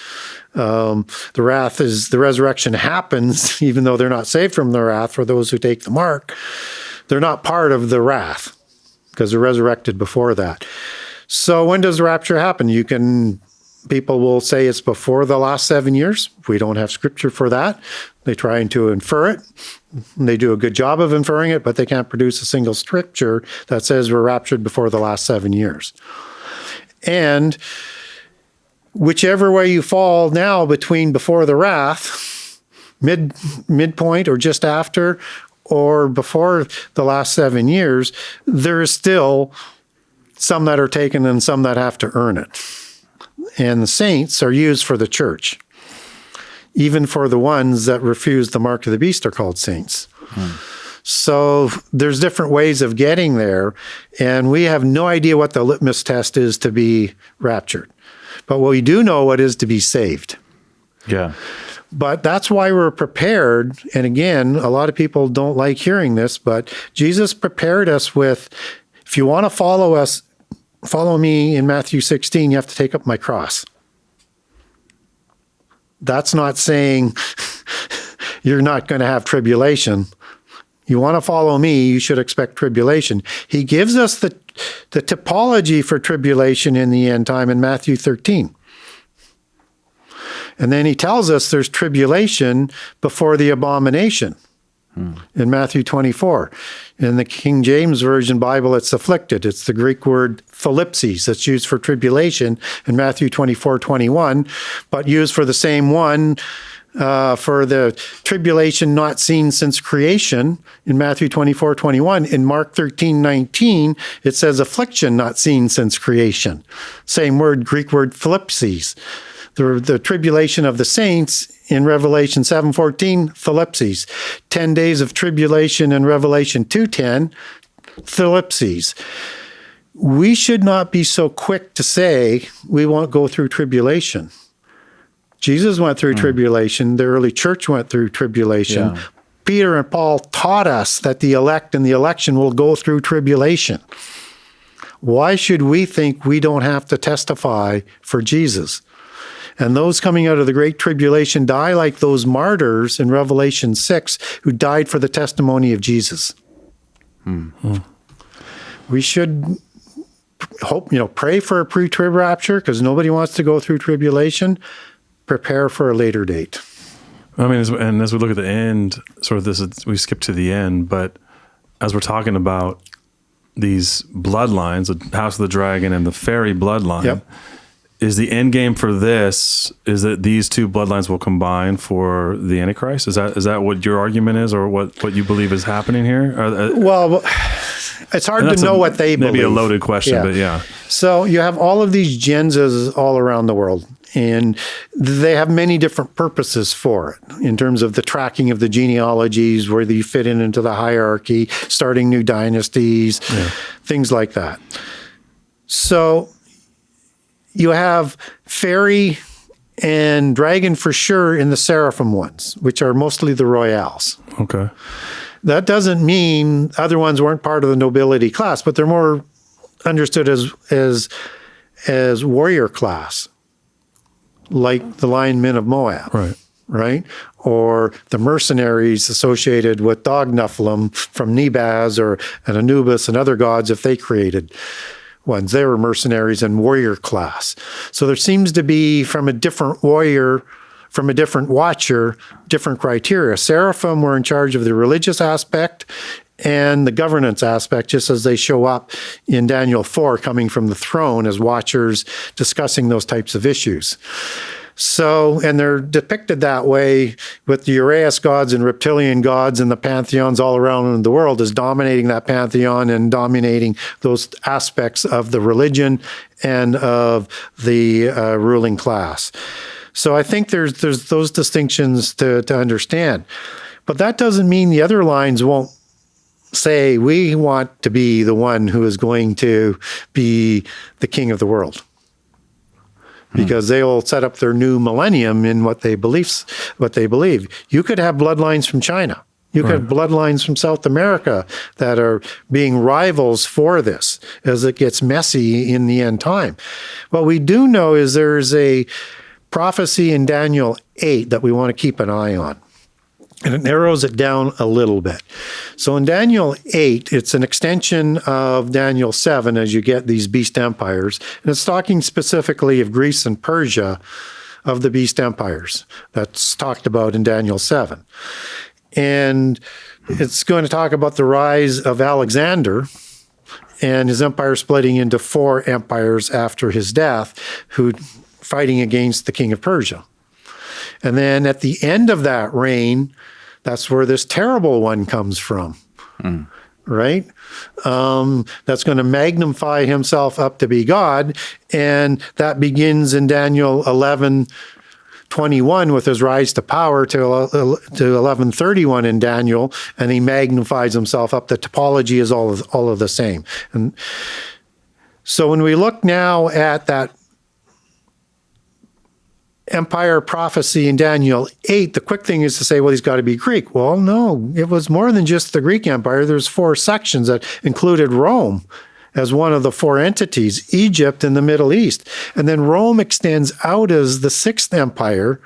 the wrath is, the resurrection happens, even though they're not saved from the wrath. For those who take the mark, they're not part of the wrath because they're resurrected before that. So when does the rapture happen? People will say it's before the last 7 years. We don't have scripture for that. They try to infer it. They do a good job of inferring it, but they can't produce a single scripture that says we're raptured before the last 7 years. And whichever way you fall now between before the wrath, midpoint or just after, or before the last 7 years, there is still some that are taken and some that have to earn it. And the saints are used for the church. Even for the ones that refuse the mark of the beast are called saints. So there's different ways of getting there, and we have no idea what the litmus test is to be raptured. But we do know what is to be saved. Yeah. But that's why we're prepared. And again, a lot of people don't like hearing this, but Jesus prepared us with, if you want to follow me in Matthew 16, you have to take up my cross. That's not saying you're not going to have tribulation. You want to follow me, you should expect tribulation. He gives us the typology for tribulation in the end time in Matthew 13. And then he tells us there's tribulation before the abomination. in Matthew 24. In the King James Version Bible, it's afflicted. It's the Greek word thalipsis that's used for tribulation in Matthew 24:21, but used for the same one for the tribulation not seen since creation in Matthew 24:21. In Mark 13:19, it says affliction not seen since creation. Same word, Greek word thalipsis. The tribulation of the saints in Revelation 7:14, thalipsis. 10 days of tribulation in Revelation 2:10, thalipsis. We should not be so quick to say we won't go through tribulation. Jesus went through tribulation. The early church went through tribulation. Yeah. Peter and Paul taught us that the elect and the election will go through tribulation. Why should we think we don't have to testify for Jesus? And those coming out of the Great Tribulation die like those martyrs in Revelation 6 who died for the testimony of Jesus. We should pray for a pre-trib rapture because nobody wants to go through tribulation. Prepare for a later date. I mean, as we look at the end, we skip to the end, but as we're talking about these bloodlines, the House of the Dragon and the fairy bloodline, is the end game for this is that these two bloodlines will combine for the Antichrist? Is that what your argument is, or what you believe is happening here? Well, it's hard to know what they believe. Maybe a loaded question, but yeah. So you have all of these genses all around the world, and they have many different purposes for it in terms of the tracking of the genealogies, where you fit into the hierarchy, starting new dynasties, things like that. So you have fairy and dragon for sure in the seraphim ones, which are mostly the royals. Okay. That doesn't mean other ones weren't part of the nobility class, but they're more understood as warrior class, like the lion men of Moab. Right? Or the mercenaries associated with dog Nephilim from Nebaz and Anubis and other gods if they created ones. They were mercenaries and warrior class. So there seems to be, from a different warrior, from a different watcher, different criteria. Seraphim were in charge of the religious aspect and the governance aspect, just as they show up in Daniel 4, coming from the throne as watchers discussing those types of issues. So, and they're depicted that way with the Uraeus gods and reptilian gods and the pantheons all around the world as dominating that pantheon and dominating those aspects of the religion and of the ruling class. So I think there's those distinctions to understand. But that doesn't mean the other lines won't say, we want to be the one who is going to be the king of the world. Because they will set up their new millennium in what they believe. You could have bloodlines from China. You could have bloodlines from South America that are being rivals for this as it gets messy in the end time. What we do know is there's a prophecy in Daniel 8 that we want to keep an eye on. And it narrows it down a little bit. So in Daniel 8, it's an extension of Daniel 7 as you get these beast empires. And it's talking specifically of Greece and Persia, of the beast empires that's talked about in Daniel 7. And it's going to talk about the rise of Alexander and his empire splitting into 4 empires after his death, who fighting against the king of Persia. And then at the end of that reign, that's where this terrible one comes from, right? That's going to magnify himself up to be God. And that begins in Daniel 11:21 with his rise to power to 11:31 in Daniel. And he magnifies himself up. The topology is all of the same. And so when we look now at that empire prophecy in Daniel 8, the quick thing is to say, well, he's got to be Greek. Well, no, it was more than just the Greek Empire. There's 4 sections that included Rome as one of the 4 entities, Egypt and the Middle East. And then Rome extends out as the 6th empire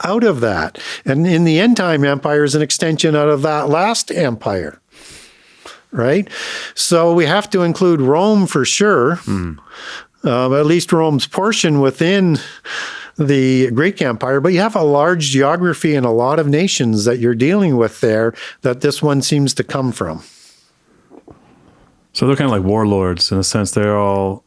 out of that. And in the end time empire is an extension out of that last empire, right? So we have to include Rome for sure, at least Rome's portion within the Greek Empire, but you have a large geography and a lot of nations that you're dealing with there that this one seems to come from. So they're kind of like warlords in a sense. They're all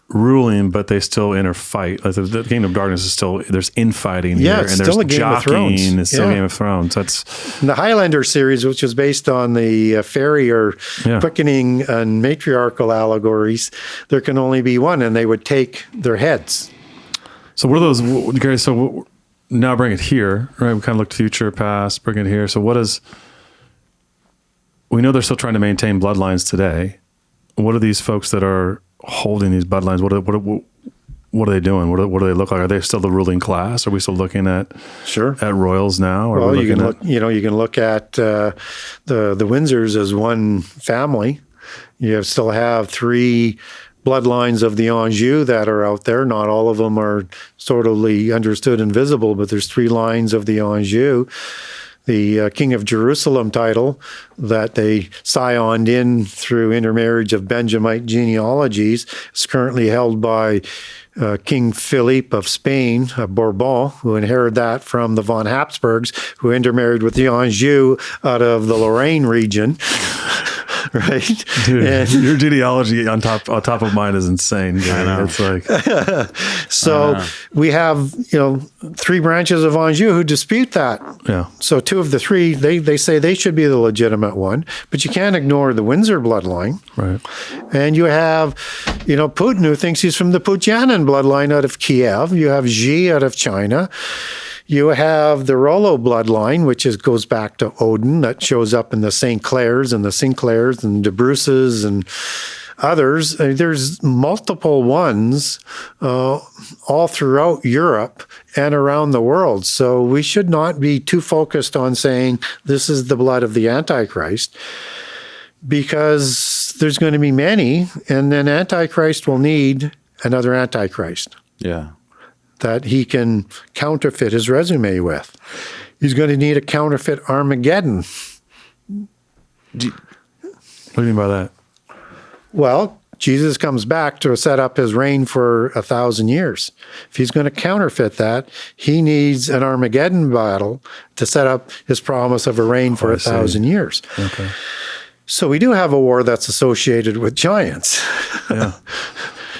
ruling, but they still interfight. Like the Kingdom of Darkness is still, there's infighting here, it's and there's still a Game of Thrones. It's still Game of Thrones. That's the Highlander series, which is based on the fairy or quickening and matriarchal allegories. There can only be one, and they would take their heads. So what are those, Gary? So now bring it here, right? We kind of looked future, past, bring it here. So what is? We know they're still trying to maintain bloodlines today. What are these folks that are holding these bloodlines? What are they doing? What do they look like? Are they still the ruling class? Are we still looking at at royals now? Or well, you can look. You can look at the Windsors as one family. You still have 3 bloodlines of the Anjou that are out there. Not all of them are totally understood and visible, but there's 3 lines of the Anjou. The King of Jerusalem title that they scioned in through intermarriage of Benjamite genealogies is currently held by King Philippe of Spain, Bourbon, who inherited that from the von Habsburgs, who intermarried with the Anjou out of the Lorraine region. Right, dude, and your genealogy on top of mine is insane. I know. It's like so we have 3 branches of Anjou who dispute that. Yeah. So 2 of the 3 they say they should be the legitimate one, but you can't ignore the Windsor bloodline. Right. And you have Putin, who thinks he's from the Pujanin bloodline out of Kiev. You have Xi out of China. You have the Rollo bloodline, which goes back to Odin, that shows up in the St. Clairs and the Sinclairs and the Bruces and others. There's multiple ones all throughout Europe and around the world. So we should not be too focused on saying this is the blood of the Antichrist, because there's going to be many, and then Antichrist will need another Antichrist. Yeah. That he can counterfeit his resume with. He's going to need a counterfeit Armageddon. What do you mean by that? Well, Jesus comes back to set up his reign for 1,000 years. If he's going to counterfeit that, he needs an Armageddon battle to set up his promise of a reign for 1,000 years. Okay. So we do have a war that's associated with giants. Yeah.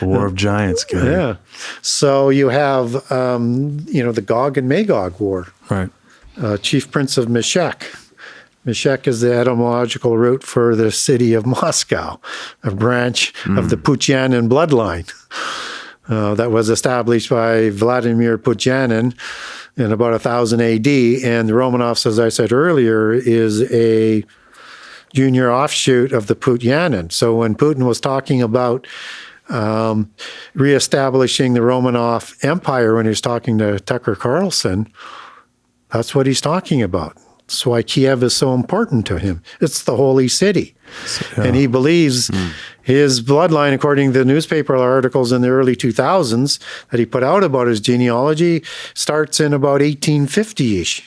The War of Giants. Gary. Yeah. So you have, the Gog and Magog war. Right. Chief Prince of Meshech. Meshech is the etymological root for the city of Moscow, a branch of the Pujanin bloodline that was established by Vladimir Pujanin in about 1000 AD. And the Romanovs, as I said earlier, is a junior offshoot of the Pujanin. So when Putin was talking about reestablishing the Romanov Empire, when he was talking to Tucker Carlson, that's what he's talking about. That's why Kiev is so important to him. It's the holy city. And he believes his bloodline, according to the newspaper articles in the early 2000s that he put out about his genealogy, starts in about 1850-ish,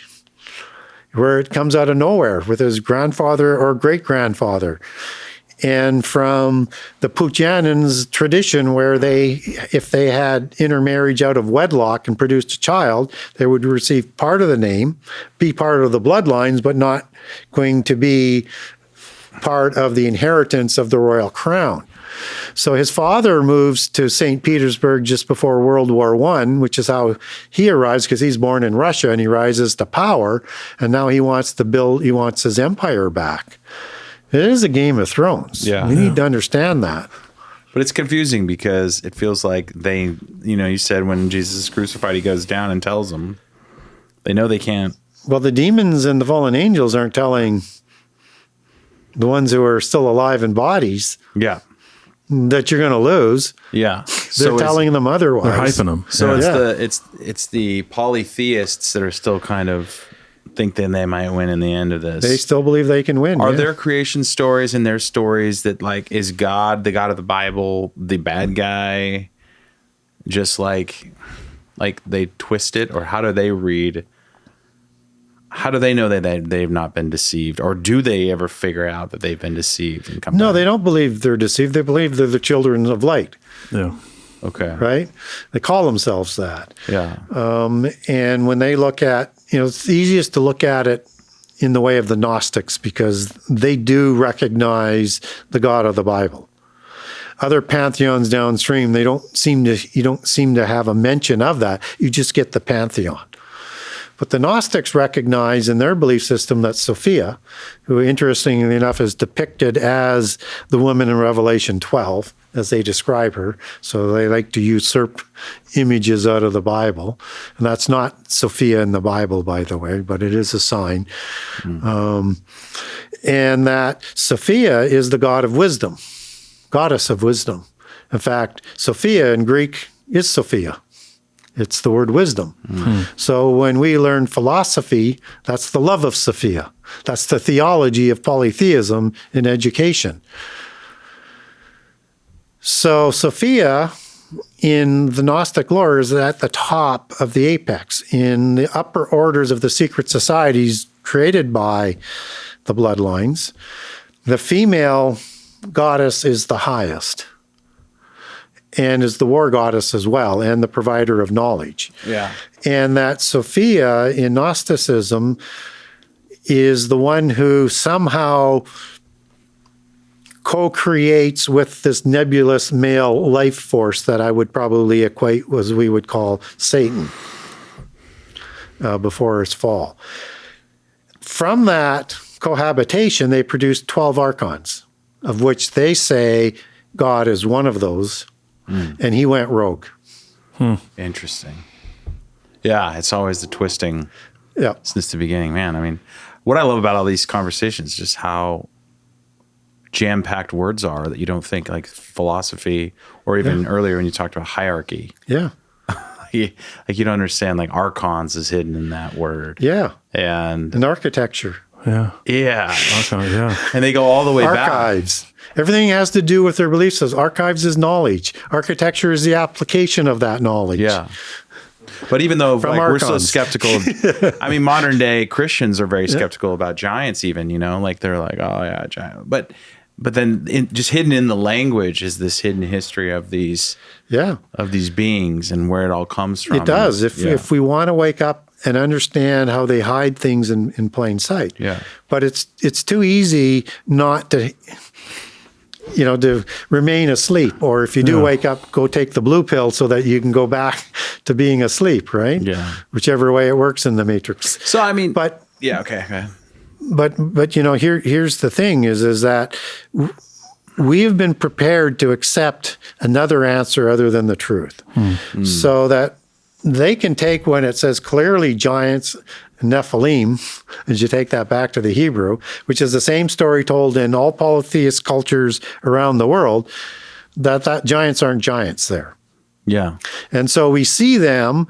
where it comes out of nowhere with his grandfather or great-grandfather. And from the Pujanins' tradition, where if they had intermarriage out of wedlock and produced a child, they would receive part of the name, be part of the bloodlines, but not going to be part of the inheritance of the royal crown. So his father moves to St. Petersburg just before World War I, which is how he arrives, because he's born in Russia and he rises to power, and now he wants his empire back. It is a Game of Thrones. Yeah. We need to understand that. But it's confusing because it feels like they, you said when Jesus is crucified, he goes down and tells them. They know they can't. Well, the demons and the fallen angels aren't telling the ones who are still alive in bodies that you're going to lose. Yeah. They're telling them otherwise. They're hyping them. So it's the polytheists that are still kind of think that they might win in the end of this. They still believe they can win. Are there creation stories and their stories that, like, is God, the God of the Bible, the bad guy, just like they twist it? Or how do they read? How do they know that they've not been deceived? Or do they ever figure out that they've been deceived and come No, back? they don't believe they're deceived. They believe they're the children of light. Yeah. Okay. Right? They call themselves that. Yeah. And when they look at, it's easiest to look at it in the way of the Gnostics because they do recognize the God of the Bible. Other pantheons downstream, you don't seem to have a mention of that. You just get the pantheon. But the Gnostics recognize in their belief system that Sophia, who interestingly enough is depicted as the woman in Revelation 12, as they describe her. So they like to usurp images out of the Bible. And that's not Sophia in the Bible, by the way, but it is a sign. And that Sophia is the god of wisdom, goddess of wisdom. In fact, Sophia in Greek is Sophia. It's the word wisdom. So when we learn philosophy, that's the love of Sophia. That's the theology of polytheism in education. So Sophia in the Gnostic lore is at the top of the apex. In the upper orders of the secret societies created by the bloodlines, the female goddess is the highest and is the war goddess as well and the provider of knowledge. Yeah. And that Sophia in Gnosticism is the one who somehow co-creates with this nebulous male life force that I would probably equate as we would call Satan before his fall. From that cohabitation, they produced 12 archons, of which they say God is one of those, and he went rogue. Interesting. Yeah, it's always the twisting since the beginning. Man, I mean, what I love about all these conversations is just how jam-packed words are that you don't think, like philosophy, or even earlier when you talked about hierarchy. Yeah. Like you don't understand, like archons is hidden in that word. Yeah. And architecture. Yeah. Yeah. Okay, yeah. And they go all the way Archives. back. Everything has to do with their belief systems. Archives is knowledge. Architecture is the application of that knowledge. Yeah. But even though From like, we're so archons. skeptical, I mean, modern day Christians are very skeptical about giants even, like they're like, oh yeah, giant. But then just hidden in the language is this hidden history of these beings and where it all comes from. It does. If we want to wake up and understand how they hide things in plain sight. Yeah. But it's too easy not to to remain asleep. Or if you do wake up, go take the blue pill so that you can go back to being asleep, right? Yeah. Whichever way it works in the matrix. So I mean, But yeah, okay. But here's the thing is that we have been prepared to accept another answer other than the truth. So that they can take when it says clearly giants, Nephilim, as you take that back to the Hebrew, which is the same story told in all polytheist cultures around the world, that giants aren't giants there. Yeah. And so we see them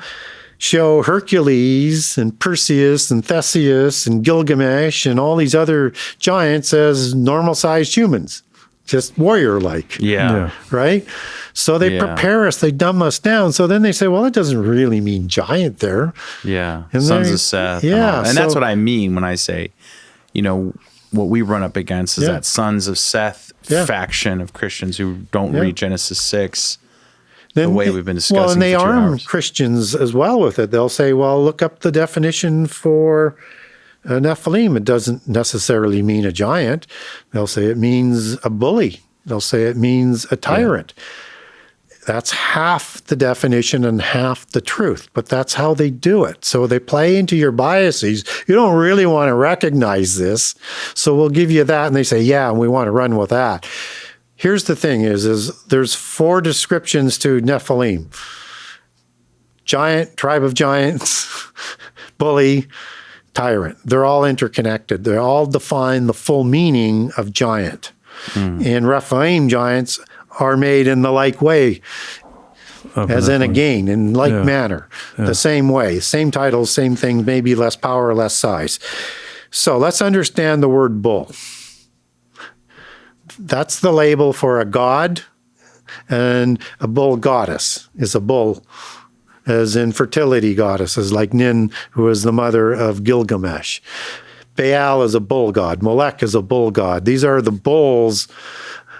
show Hercules and Perseus and Theseus and Gilgamesh and all these other giants as normal-sized humans, just warrior-like. Yeah. Right? So they prepare us, they dumb us down. So then they say, well, it doesn't really mean giant there. Yeah. And Sons of Seth. Yeah. And that's what I mean when I say, what we run up against is that Sons of Seth faction of Christians who don't read Genesis 6 the way we've been discussing. Well, and they for 2 arm hours. Christians as well with it. They'll say, well, look up the definition for Nephilim. It doesn't necessarily mean a giant. They'll say it means a bully. They'll say it means a tyrant. That's half the definition and half the truth, but that's how they do it. So they play into your biases. You don't really want to recognize this, so we'll give you that. And they say, yeah, and we want to run with that. Here's the thing is there's 4 descriptions to Nephilim. Giant, tribe of giants, bully, tyrant. They're all interconnected. They all define the full meaning of giant. And Rephaim giants are made in the like way, as in again, in like manner, the same way, same titles, same thing, maybe less power, less size. So let's understand the word bull. That's the label for a god, and a bull goddess is a bull, as in fertility goddesses like Nin, who is the mother of Gilgamesh. Baal is a bull god. Molech is a bull god. These are the bulls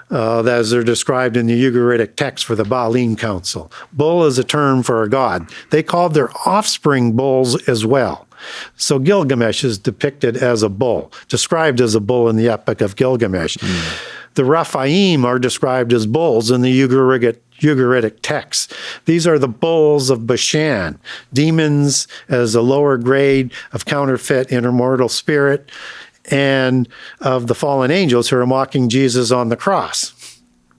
as they're described in the Ugaritic text for the Baalim Council. Bull is a term for a god. They called their offspring bulls as well. So Gilgamesh is depicted as a bull, described as a bull in the Epic of Gilgamesh. The Rephaim are described as bulls in the Ugaritic texts. These are the bulls of Bashan, demons as a lower grade of counterfeit intermortal spirit, and of the fallen angels who are mocking Jesus on the cross.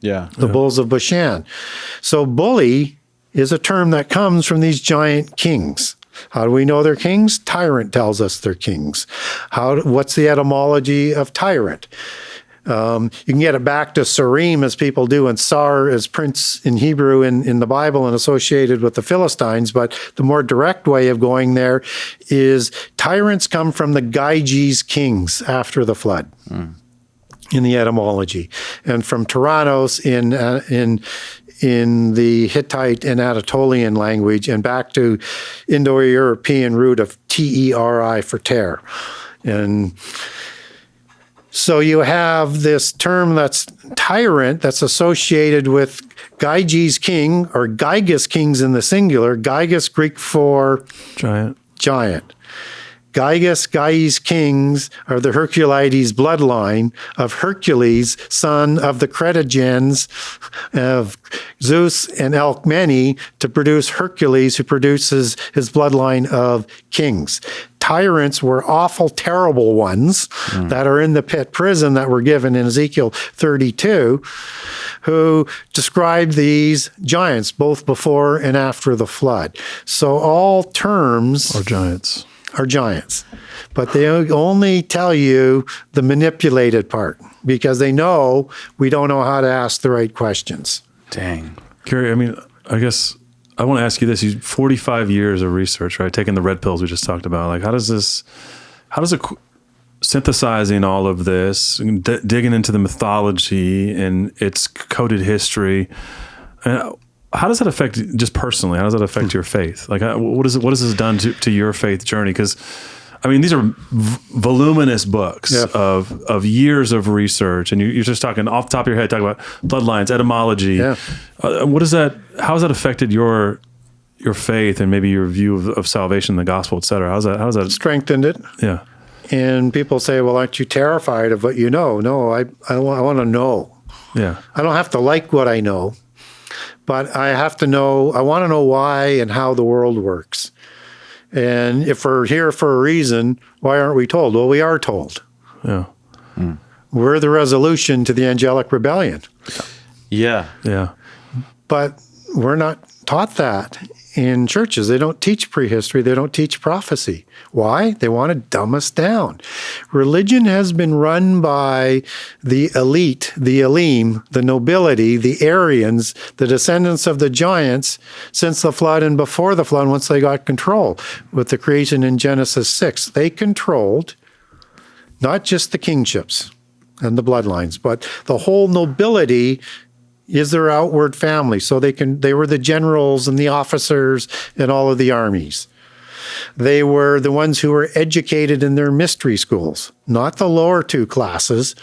The bulls of Bashan. So bully is a term that comes from these giant kings. How do we know they're kings? Tyrant tells us they're kings. What's the etymology of tyrant? You can get it back to Sarim, as people do, and Sar as prince in Hebrew in the Bible and associated with the Philistines. But the more direct way of going there is tyrants come from the Gyges kings after the flood in the etymology, and from Tyrannos in the Hittite and Anatolian language, and back to Indo-European root of Teri for ter. And so you have this term that's tyrant that's associated with Gyges king, or Gyges kings in the singular. Gyges, Greek for giant. Gyges kings are the Herculides bloodline of Hercules, son of the Cretigens of Zeus and Alcmene, to produce Hercules, who produces his bloodline of kings. Tyrants were awful, terrible ones that are in the pit prison that were given in Ezekiel 32, who described these giants both before and after the flood. So all terms are giants, but they only tell you the manipulated part because they know we don't know how to ask the right questions. Dang. Carrie, I mean, I guess I want to ask you this. You 45 years of research, right? Taking the red pills we just talked about. Like, how does it synthesizing all of this, digging into the mythology and its coded history, how does that affect, just personally, how does that affect your faith? Like, what has this done to your faith journey? Because, I mean, these are voluminous books of years of research, and you're just talking off the top of your head, talking about bloodlines, etymology. How has that affected your faith and maybe your view of salvation, the gospel, et cetera? How's that strengthened it? Yeah. And people say, well, aren't you terrified of what you know? No, I want to know. Yeah. I don't have to like what I know, but I have to know, I want to know why and how the world works. And if we're here for a reason, why aren't we told? Well, we are told. Yeah. We're the resolution to the angelic rebellion. Yeah. But we're not taught that in churches. They don't teach prehistory. They don't teach prophecy. Why? They want to dumb us down. Religion has been run by the elite, the Elim, the nobility, the Aryans, the descendants of the giants since the flood and before the flood, once they got control with the creation in Genesis 6. They controlled not just the kingships and the bloodlines, but the whole nobility is their outward family. So they were the generals and the officers in all of the armies. They were the ones who were educated in their mystery schools, not the lower two classes,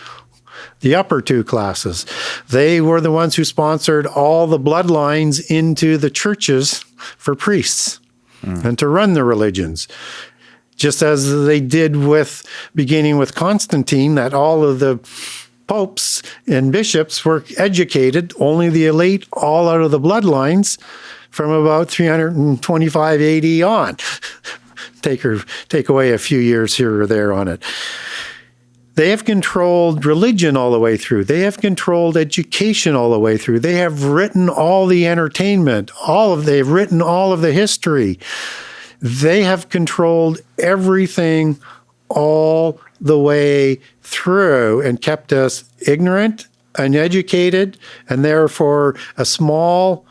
the upper two classes. They were the ones who sponsored all the bloodlines into the churches for priests and to run the religions. Just as they did beginning with Constantine, that all of the popes and bishops were educated, only the elite, all out of the bloodlines from about 325 AD on. Take away a few years here or there on it. They have controlled religion all the way through. They have controlled education all the way through. They have written all the entertainment, they've written all of the history. They have controlled everything all the way through and kept us ignorant, uneducated, and therefore a small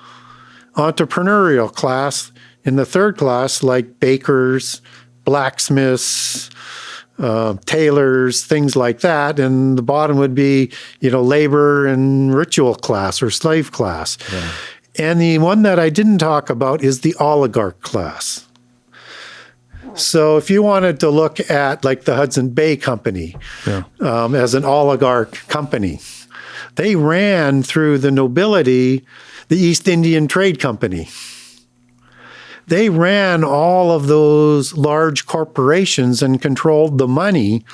entrepreneurial class in the third class, like bakers, blacksmiths, tailors, things like that. And the bottom would be, labor and ritual class or slave class. Yeah. And the one that I didn't talk about is the oligarch class. So if you wanted to look at like the Hudson Bay Company as an oligarch company, They ran through the nobility, the East Indian Trade Company. They ran all of those large corporations and controlled the money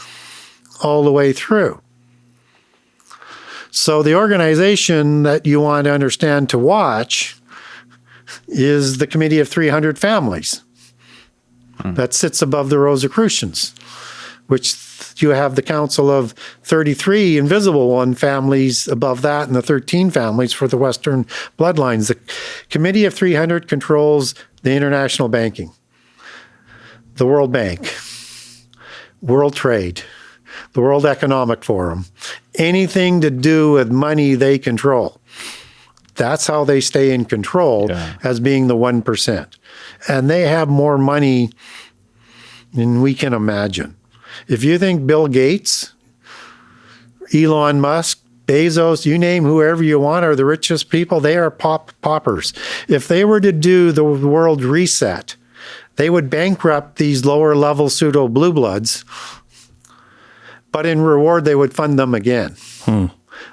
all the way through. So the organization that you want to understand to watch is the Committee of 300 Families that sits above the Rosicrucians, which you have the Council of 33 Invisible One families above that and the 13 families for the Western bloodlines. The Committee of 300 controls the international banking, the World Bank, World Trade, the World Economic Forum, anything to do with money they control. That's how they stay in control, as being the 1%. And they have more money than we can imagine. If you think Bill Gates, Elon Musk, Bezos, you name whoever you want, are the richest people, they are paupers. If they were to do the world reset, they would bankrupt these lower level pseudo blue bloods, but in reward, they would fund them again.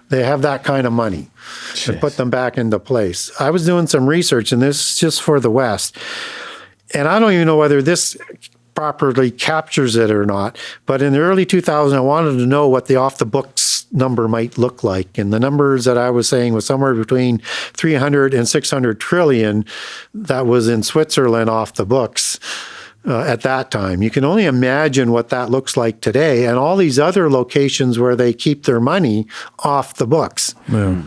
They have that kind of money to put them back into place. I was doing some research, and this is just for the West. And I don't even know whether this properly captures it or not, but in the early 2000s, I wanted to know what the off-the-books number might look like. And the numbers that I was saying was somewhere between 300 and 600 trillion that was in Switzerland off the books. At that time. You can only imagine what that looks like today, and all these other locations where they keep their money off the books. Yeah.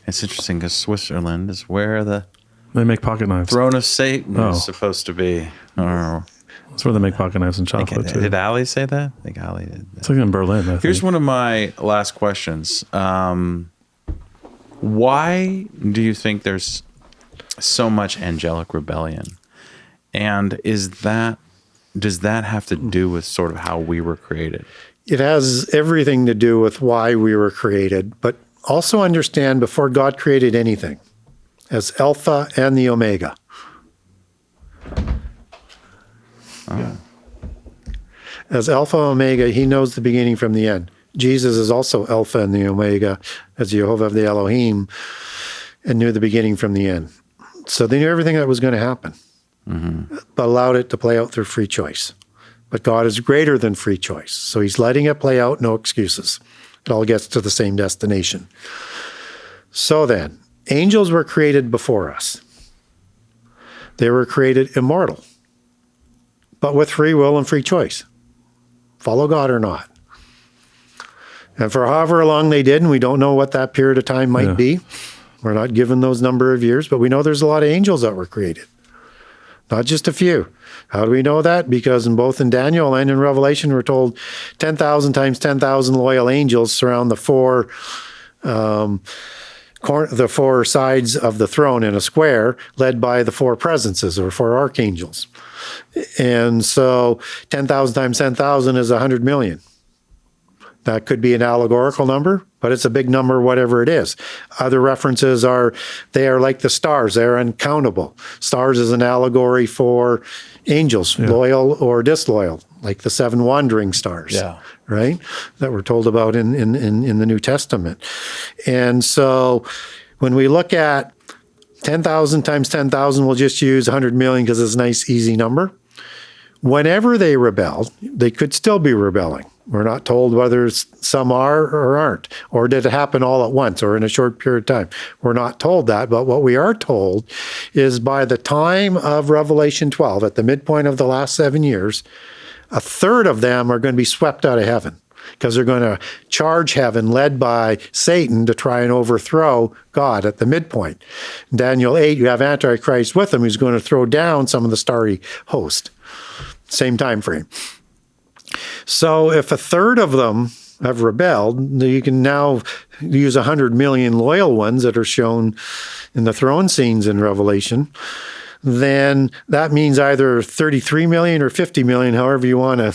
It's interesting because Switzerland is where the They make pocket knives. throne of Satan is supposed to be. That's where they make pocket knives and chocolate, too. Did Ali say that? I think Ali did that. It's like in Berlin, I think. Here's one of my last questions. Why do you think there's so much angelic rebellion? And does that have to do with sort of how we were created? It has everything to do with why we were created, but also understand before God created anything as Alpha and the Omega. As Alpha and Omega, he knows the beginning from the end. Jesus is also Alpha and the Omega as Jehovah of the Elohim and knew the beginning from the end. So they knew everything that was going to happen. But allowed it to play out through free choice. But God is greater than free choice. So he's letting it play out, no excuses. It all gets to the same destination. So then, angels were created before us. They were created immortal, but with free will and free choice. Follow God or not. And for however long they did, and we don't know what that period of time might be. We're not given those number of years, but we know there's a lot of angels that were created. Not just a few. How do we know that? Because in both in Daniel and in Revelation, we're told 10,000 times 10,000 loyal angels surround the four sides of the throne in a square, led by the four presences or four archangels. And so 10,000 times 10,000 is 100 million. That could be an allegorical number, but it's a big number, whatever it is. Other references are, they are like the stars. They're uncountable. Stars is an allegory for angels, loyal or disloyal, like the seven wandering stars, right? That we're told about in the New Testament. And so when we look at 10,000 times 10,000, we'll just use 100 million because it's a nice, easy number. Whenever they rebelled, they could still be rebelling. We're not told whether some are or aren't, or did it happen all at once or in a short period of time. We're not told that, but what we are told is by the time of Revelation 12, at the midpoint of the last 7 years, a third of them are going to be swept out of heaven because they're going to charge heaven led by Satan to try and overthrow God at the midpoint. In Daniel 8, you have Antichrist with him who's going to throw down some of the starry host. Same time frame. So if a third of them have rebelled, you can now use 100 million loyal ones that are shown in the throne scenes in Revelation. Then that means either 33 million or 50 million, however you want to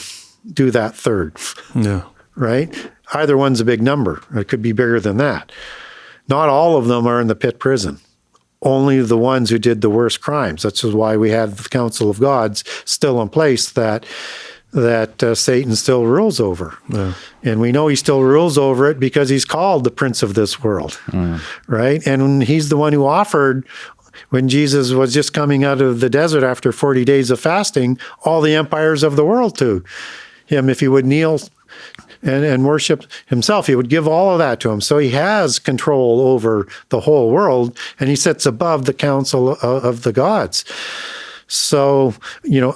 do that third. Yeah. Right? Either one's a big number. It could be bigger than that. Not all of them are in the pit prison. Only the ones who did the worst crimes. That's why we have the Council of Gods still in place that that Satan still rules over. Yeah. And we know he still rules over it because he's called the prince of this world, right? And he's the one who offered, when Jesus was just coming out of the desert after 40 days of fasting, all the empires of the world to him. If he would kneel and worship himself, he would give all of that to him. So he has control over the whole world, and he sits above the council of the gods. So,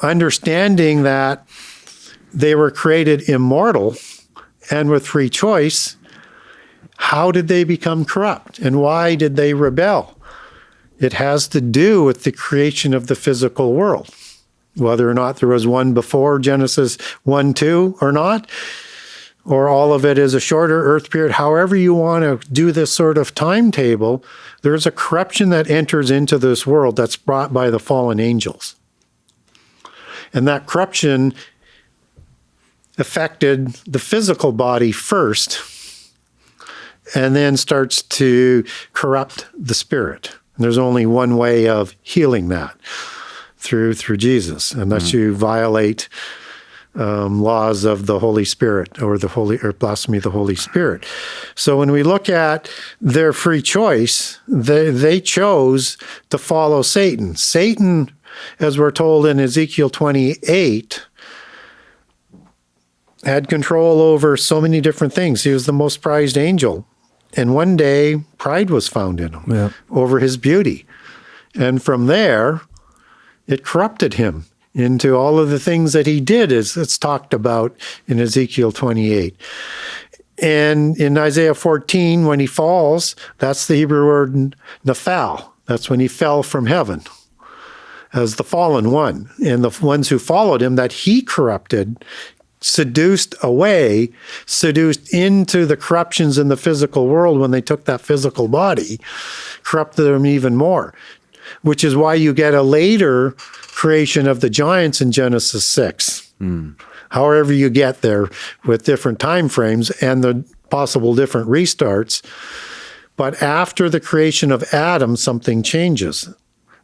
understanding that they were created immortal and with free choice, how did they become corrupt? And why did they rebel? It has to do with the creation of the physical world. Whether or not there was one before Genesis 1-2 or not, or all of it is a shorter earth period, however you want to do this sort of timetable, there's a corruption that enters into this world that's brought by the fallen angels. And that corruption affected the physical body first, and then starts to corrupt the spirit. And there's only one way of healing that, through Jesus, unless you violate laws of the Holy Spirit or blasphemy of the Holy Spirit. So when we look at their free choice, they chose to follow Satan. Satan, as we're told in Ezekiel 28, had control over so many different things. He was the most prized angel. And one day, pride was found in him over his beauty. And from there, it corrupted him into all of the things that he did, as it's talked about in Ezekiel 28. And in Isaiah 14, when he falls, that's the Hebrew word nephal. That's when he fell from heaven as the fallen one. And the ones who followed him that he corrupted, seduced into the corruptions in the physical world when they took that physical body, corrupted them even more, which is why you get a later creation of the giants in Genesis 6. However you get there with different time frames and the possible different restarts. But after the creation of Adam, something changes.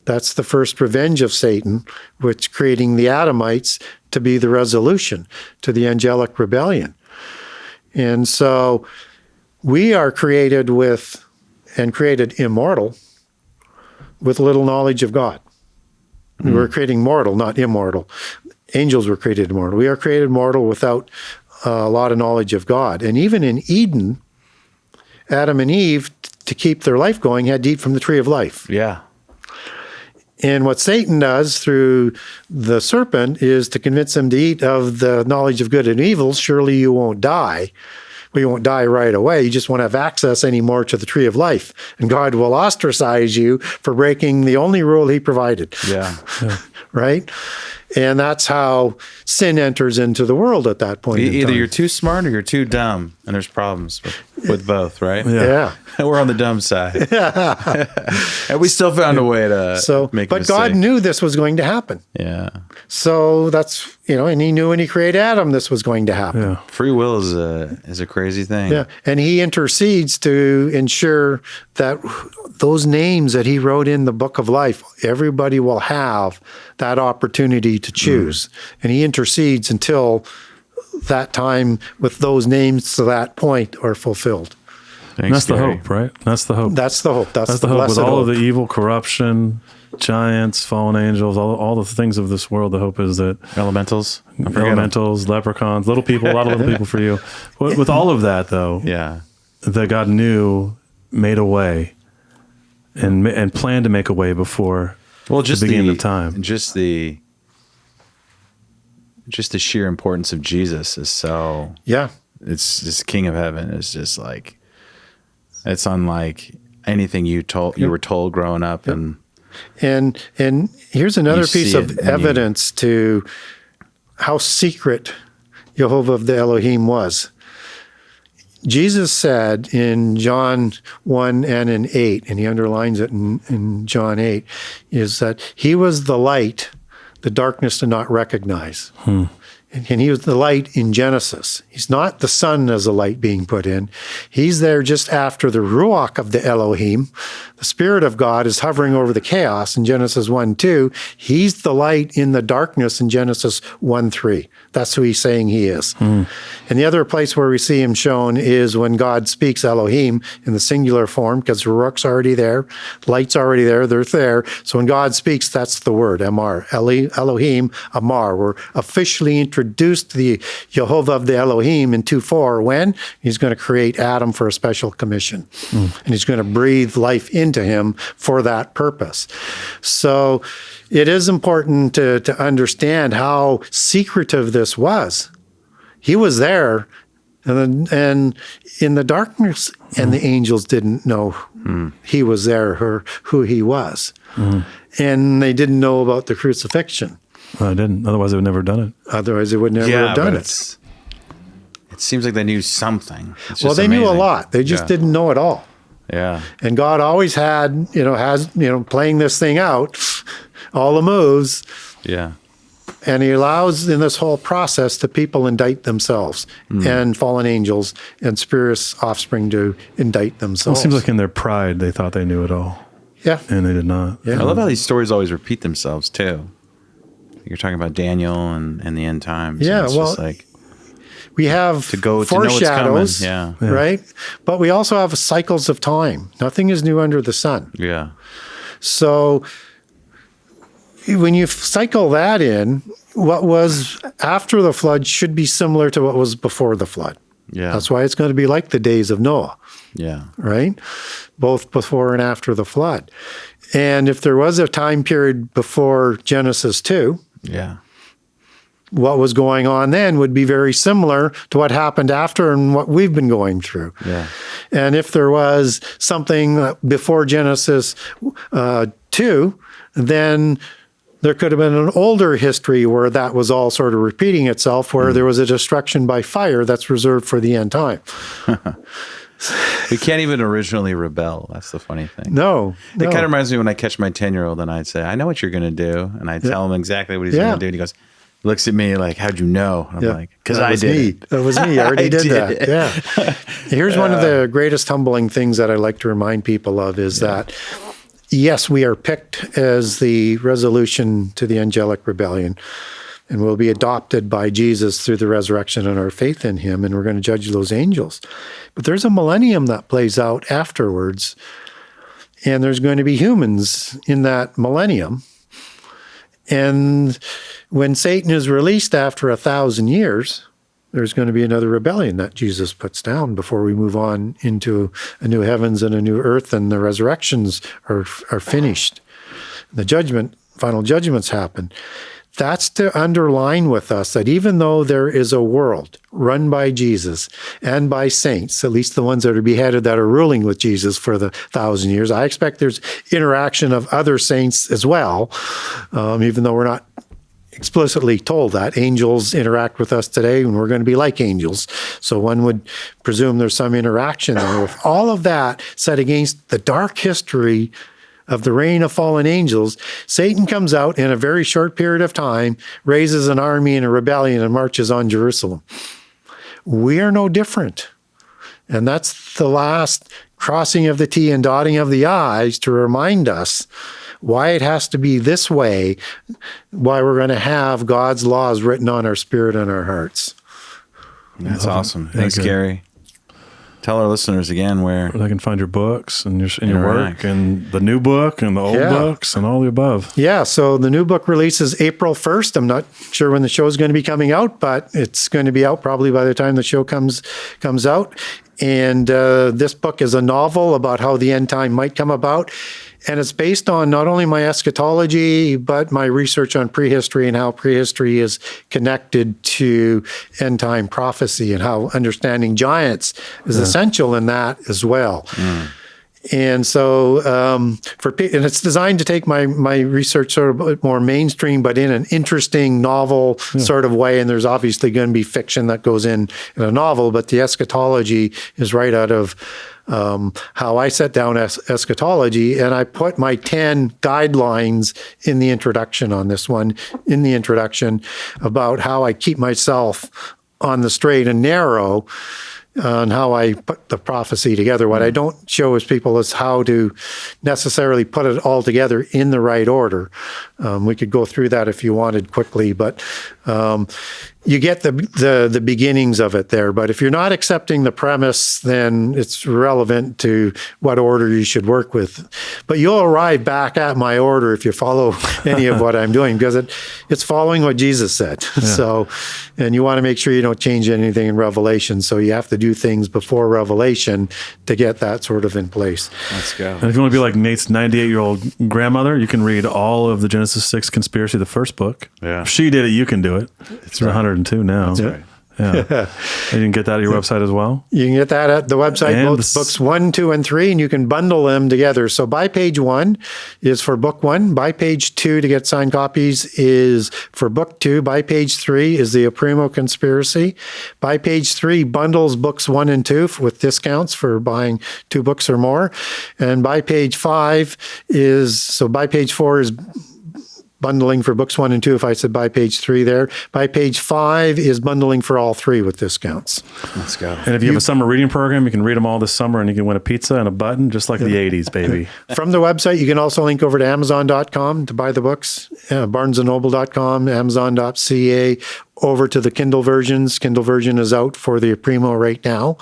That's the first revenge of Satan, which creating the Adamites to be the resolution to the angelic rebellion. And so we are created created immortal with little knowledge of God. We were created mortal, not immortal. Angels were created immortal. We are created mortal without a lot of knowledge of God. And even in Eden, Adam and Eve, to keep their life going, had to eat from the tree of life. Yeah. And what Satan does through the serpent is to convince them to eat of the knowledge of good and evil. Surely you won't die. Well, you won't die right away. You just won't have access anymore to the tree of life. And God will ostracize you for breaking the only rule he provided. Yeah. Right? And that's how sin enters into the world at that point in time. Either you're too smart or you're too dumb, and there's problems with both, right? Yeah. We're on the dumb side. And we still found a way to make a mistake. But God knew this was going to happen. Yeah. So that's, and he knew when he created Adam this was going to happen. Yeah. Free will is a crazy thing. Yeah. And he intercedes to ensure that those names that he wrote in the book of life, everybody will have that opportunity to choose. And he intercedes until that time with those names to that point are fulfilled. That's the hope, right? That's the hope. That's the hope. That's the hope. With all hope. of the evil, corruption, giants, fallen angels, all the things of this world, the hope is that elementals, leprechauns, little people, a lot of little people for you. With all of that, though, that God knew, made a way, and planned to make a way before the beginning of time. Just the sheer importance of Jesus is so. Yeah, it's just King of Heaven. It's just like. It's unlike anything you were told growing up, and here's another piece of evidence to how secret Jehovah of the Elohim was. Jesus said in John 1 and in 8, and he underlines it in John 8, is that he was the light the darkness did not recognize. And he was the light in Genesis. He's not the sun as a light being put in. He's there just after the Ruach of the Elohim. The Spirit of God is hovering over the chaos in Genesis 1:2. He's the light in the darkness in Genesis 1:3. That's who he's saying he is. And the other place where we see him shown is when God speaks Elohim in the singular form, because Ruach's already there, light's already there, they're there. So when God speaks, that's the word, Amar. Elohim, Amar. We're officially introduced to the Jehovah of the Elohim in 2:4 when he's going to create Adam for a special commission. And he's going to breathe life into him for that purpose. So it is important to understand how secretive this was. He was there, and in the darkness, and the angels didn't know he was there or who he was. And they didn't know about the crucifixion. I didn't. Otherwise, they would never have done it. Otherwise, they would never have done it. It seems like they knew something. Well, they knew a lot. They just didn't know it all. Yeah. And God always had, playing this thing out, all the moves. Yeah. And he allows in this whole process the people indict themselves and fallen angels and spirits offspring to indict themselves. Well, it seems like in their pride, they thought they knew it all. Yeah. And they did not. Yeah. I love how these stories always repeat themselves too. You're talking about Daniel and the end times. Yeah, it's well, just like we have to know what's foreshadows, coming. right? But we also have cycles of time. Nothing is new under the sun. Yeah. So when you cycle that in, what was after the flood should be similar to what was before the flood. Yeah. That's why it's going to be like the days of Noah. Yeah. Right? Both before and after the flood. And if there was a time period before Genesis 2, yeah, what was going on then would be very similar to what happened after and what we've been going through. Yeah. And if there was something before Genesis 2, then there could have been an older history where that was all sort of repeating itself, where there was a destruction by fire that's reserved for the end time. We can't even originally rebel. That's the funny thing. No. It kind of reminds me when I catch my 10-year-old and I'd say, I know what you're going to do. And I tell him exactly what he's going to do. And he goes, looks at me like, how'd you know? And I'm like, because I did. That was me. I already did that. Yeah. Here's one of the greatest humbling things that I like to remind people of is that, yes, we are picked as the resolution to the angelic rebellion. And we'll be adopted by Jesus through the resurrection and our faith in him, and we're going to judge those angels. But there's a millennium that plays out afterwards, and there's going to be humans in that millennium. And when Satan is released after 1,000 years, there's going to be another rebellion that Jesus puts down before we move on into a new heavens and a new earth, and the resurrections are finished. The final judgments happen. That's to underline with us that even though there is a world run by Jesus and by saints, at least the ones that are beheaded that are ruling with Jesus for the 1,000 years, I expect there's interaction of other saints as well, even though we're not explicitly told that. Angels interact with us today, and we're going to be like angels. So one would presume there's some interaction there. With all of that set against the dark history of the reign of fallen angels, Satan comes out in a very short period of time, raises an army and a rebellion, and marches on Jerusalem. We are no different. And that's the last crossing of the T and dotting of the I's to remind us why it has to be this way, why we're going to have God's laws written on our spirit and our hearts. That's awesome. Thanks, Gary. Tell our listeners again where they can find your books and your work and the new book and the old books and all the above. Yeah, so the new book releases April 1st. I'm not sure when the show is going to be coming out, but it's going to be out probably by the time the show comes out. And this book is a novel about how the end time might come about. And it's based on not only my eschatology, but my research on prehistory and how prehistory is connected to end time prophecy and how understanding giants is essential in that as well. And so and it's designed to take my research sort of a bit more mainstream, but in an interesting novel sort of way. And there's obviously going to be fiction that goes in a novel, but the eschatology is right out of how I set down eschatology, and I put my 10 guidelines in the introduction on this one, about how I keep myself on the straight and narrow on how I put the prophecy together. What I don't show is people is how to necessarily put it all together in the right order. We could go through that if you wanted quickly, but you get the beginnings of it there. But if you're not accepting the premise, then it's relevant to what order you should work with. But you'll arrive back at my order if you follow any of what I'm doing, because it's following what Jesus said. Yeah. So, and you want to make sure you don't change anything in Revelation. So you have to do things before Revelation to get that sort of in place. Let's go. And if you want to be like Nate's 98-year-old grandmother, you can read all of the Genesis 6 conspiracy, the first book. Yeah. If she did it, you can do it. It's 102 now. That's right. Yeah. And you can get that at your website as well? You can get that at the website, and both books 1, 2, and 3, and you can bundle them together. So by page 1 is for book 1. By page 2 to get signed copies is for book 2. By page 3 is the Primo Conspiracy. By page 3 bundles books 1 and 2 with discounts for buying 2 books or more. And by page 5 by page 4 is bundling for books 1 and 2, if I said by page 3 there. By page 5 is bundling for all 3 with discounts. Let's go. And if you have a summer reading program, you can read them all this summer, and you can win a pizza and a button, just like the 80s, baby. From the website, you can also link over to Amazon.com to buy the books, BarnesandNoble.com, Amazon.ca, over to the Kindle versions. Kindle version is out for the Primo right now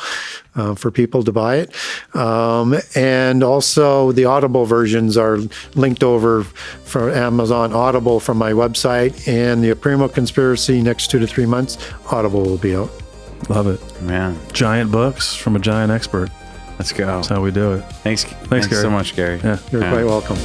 for people to buy it. And also the Audible versions are linked over for Amazon Audible from my website. And the Primo Conspiracy, next 2 to 3 months, Audible will be out. Love it. Man. Giant books from a giant expert. Let's go. That's how we do it. Thanks Gary. so much, Gary. Yeah. You're quite welcome.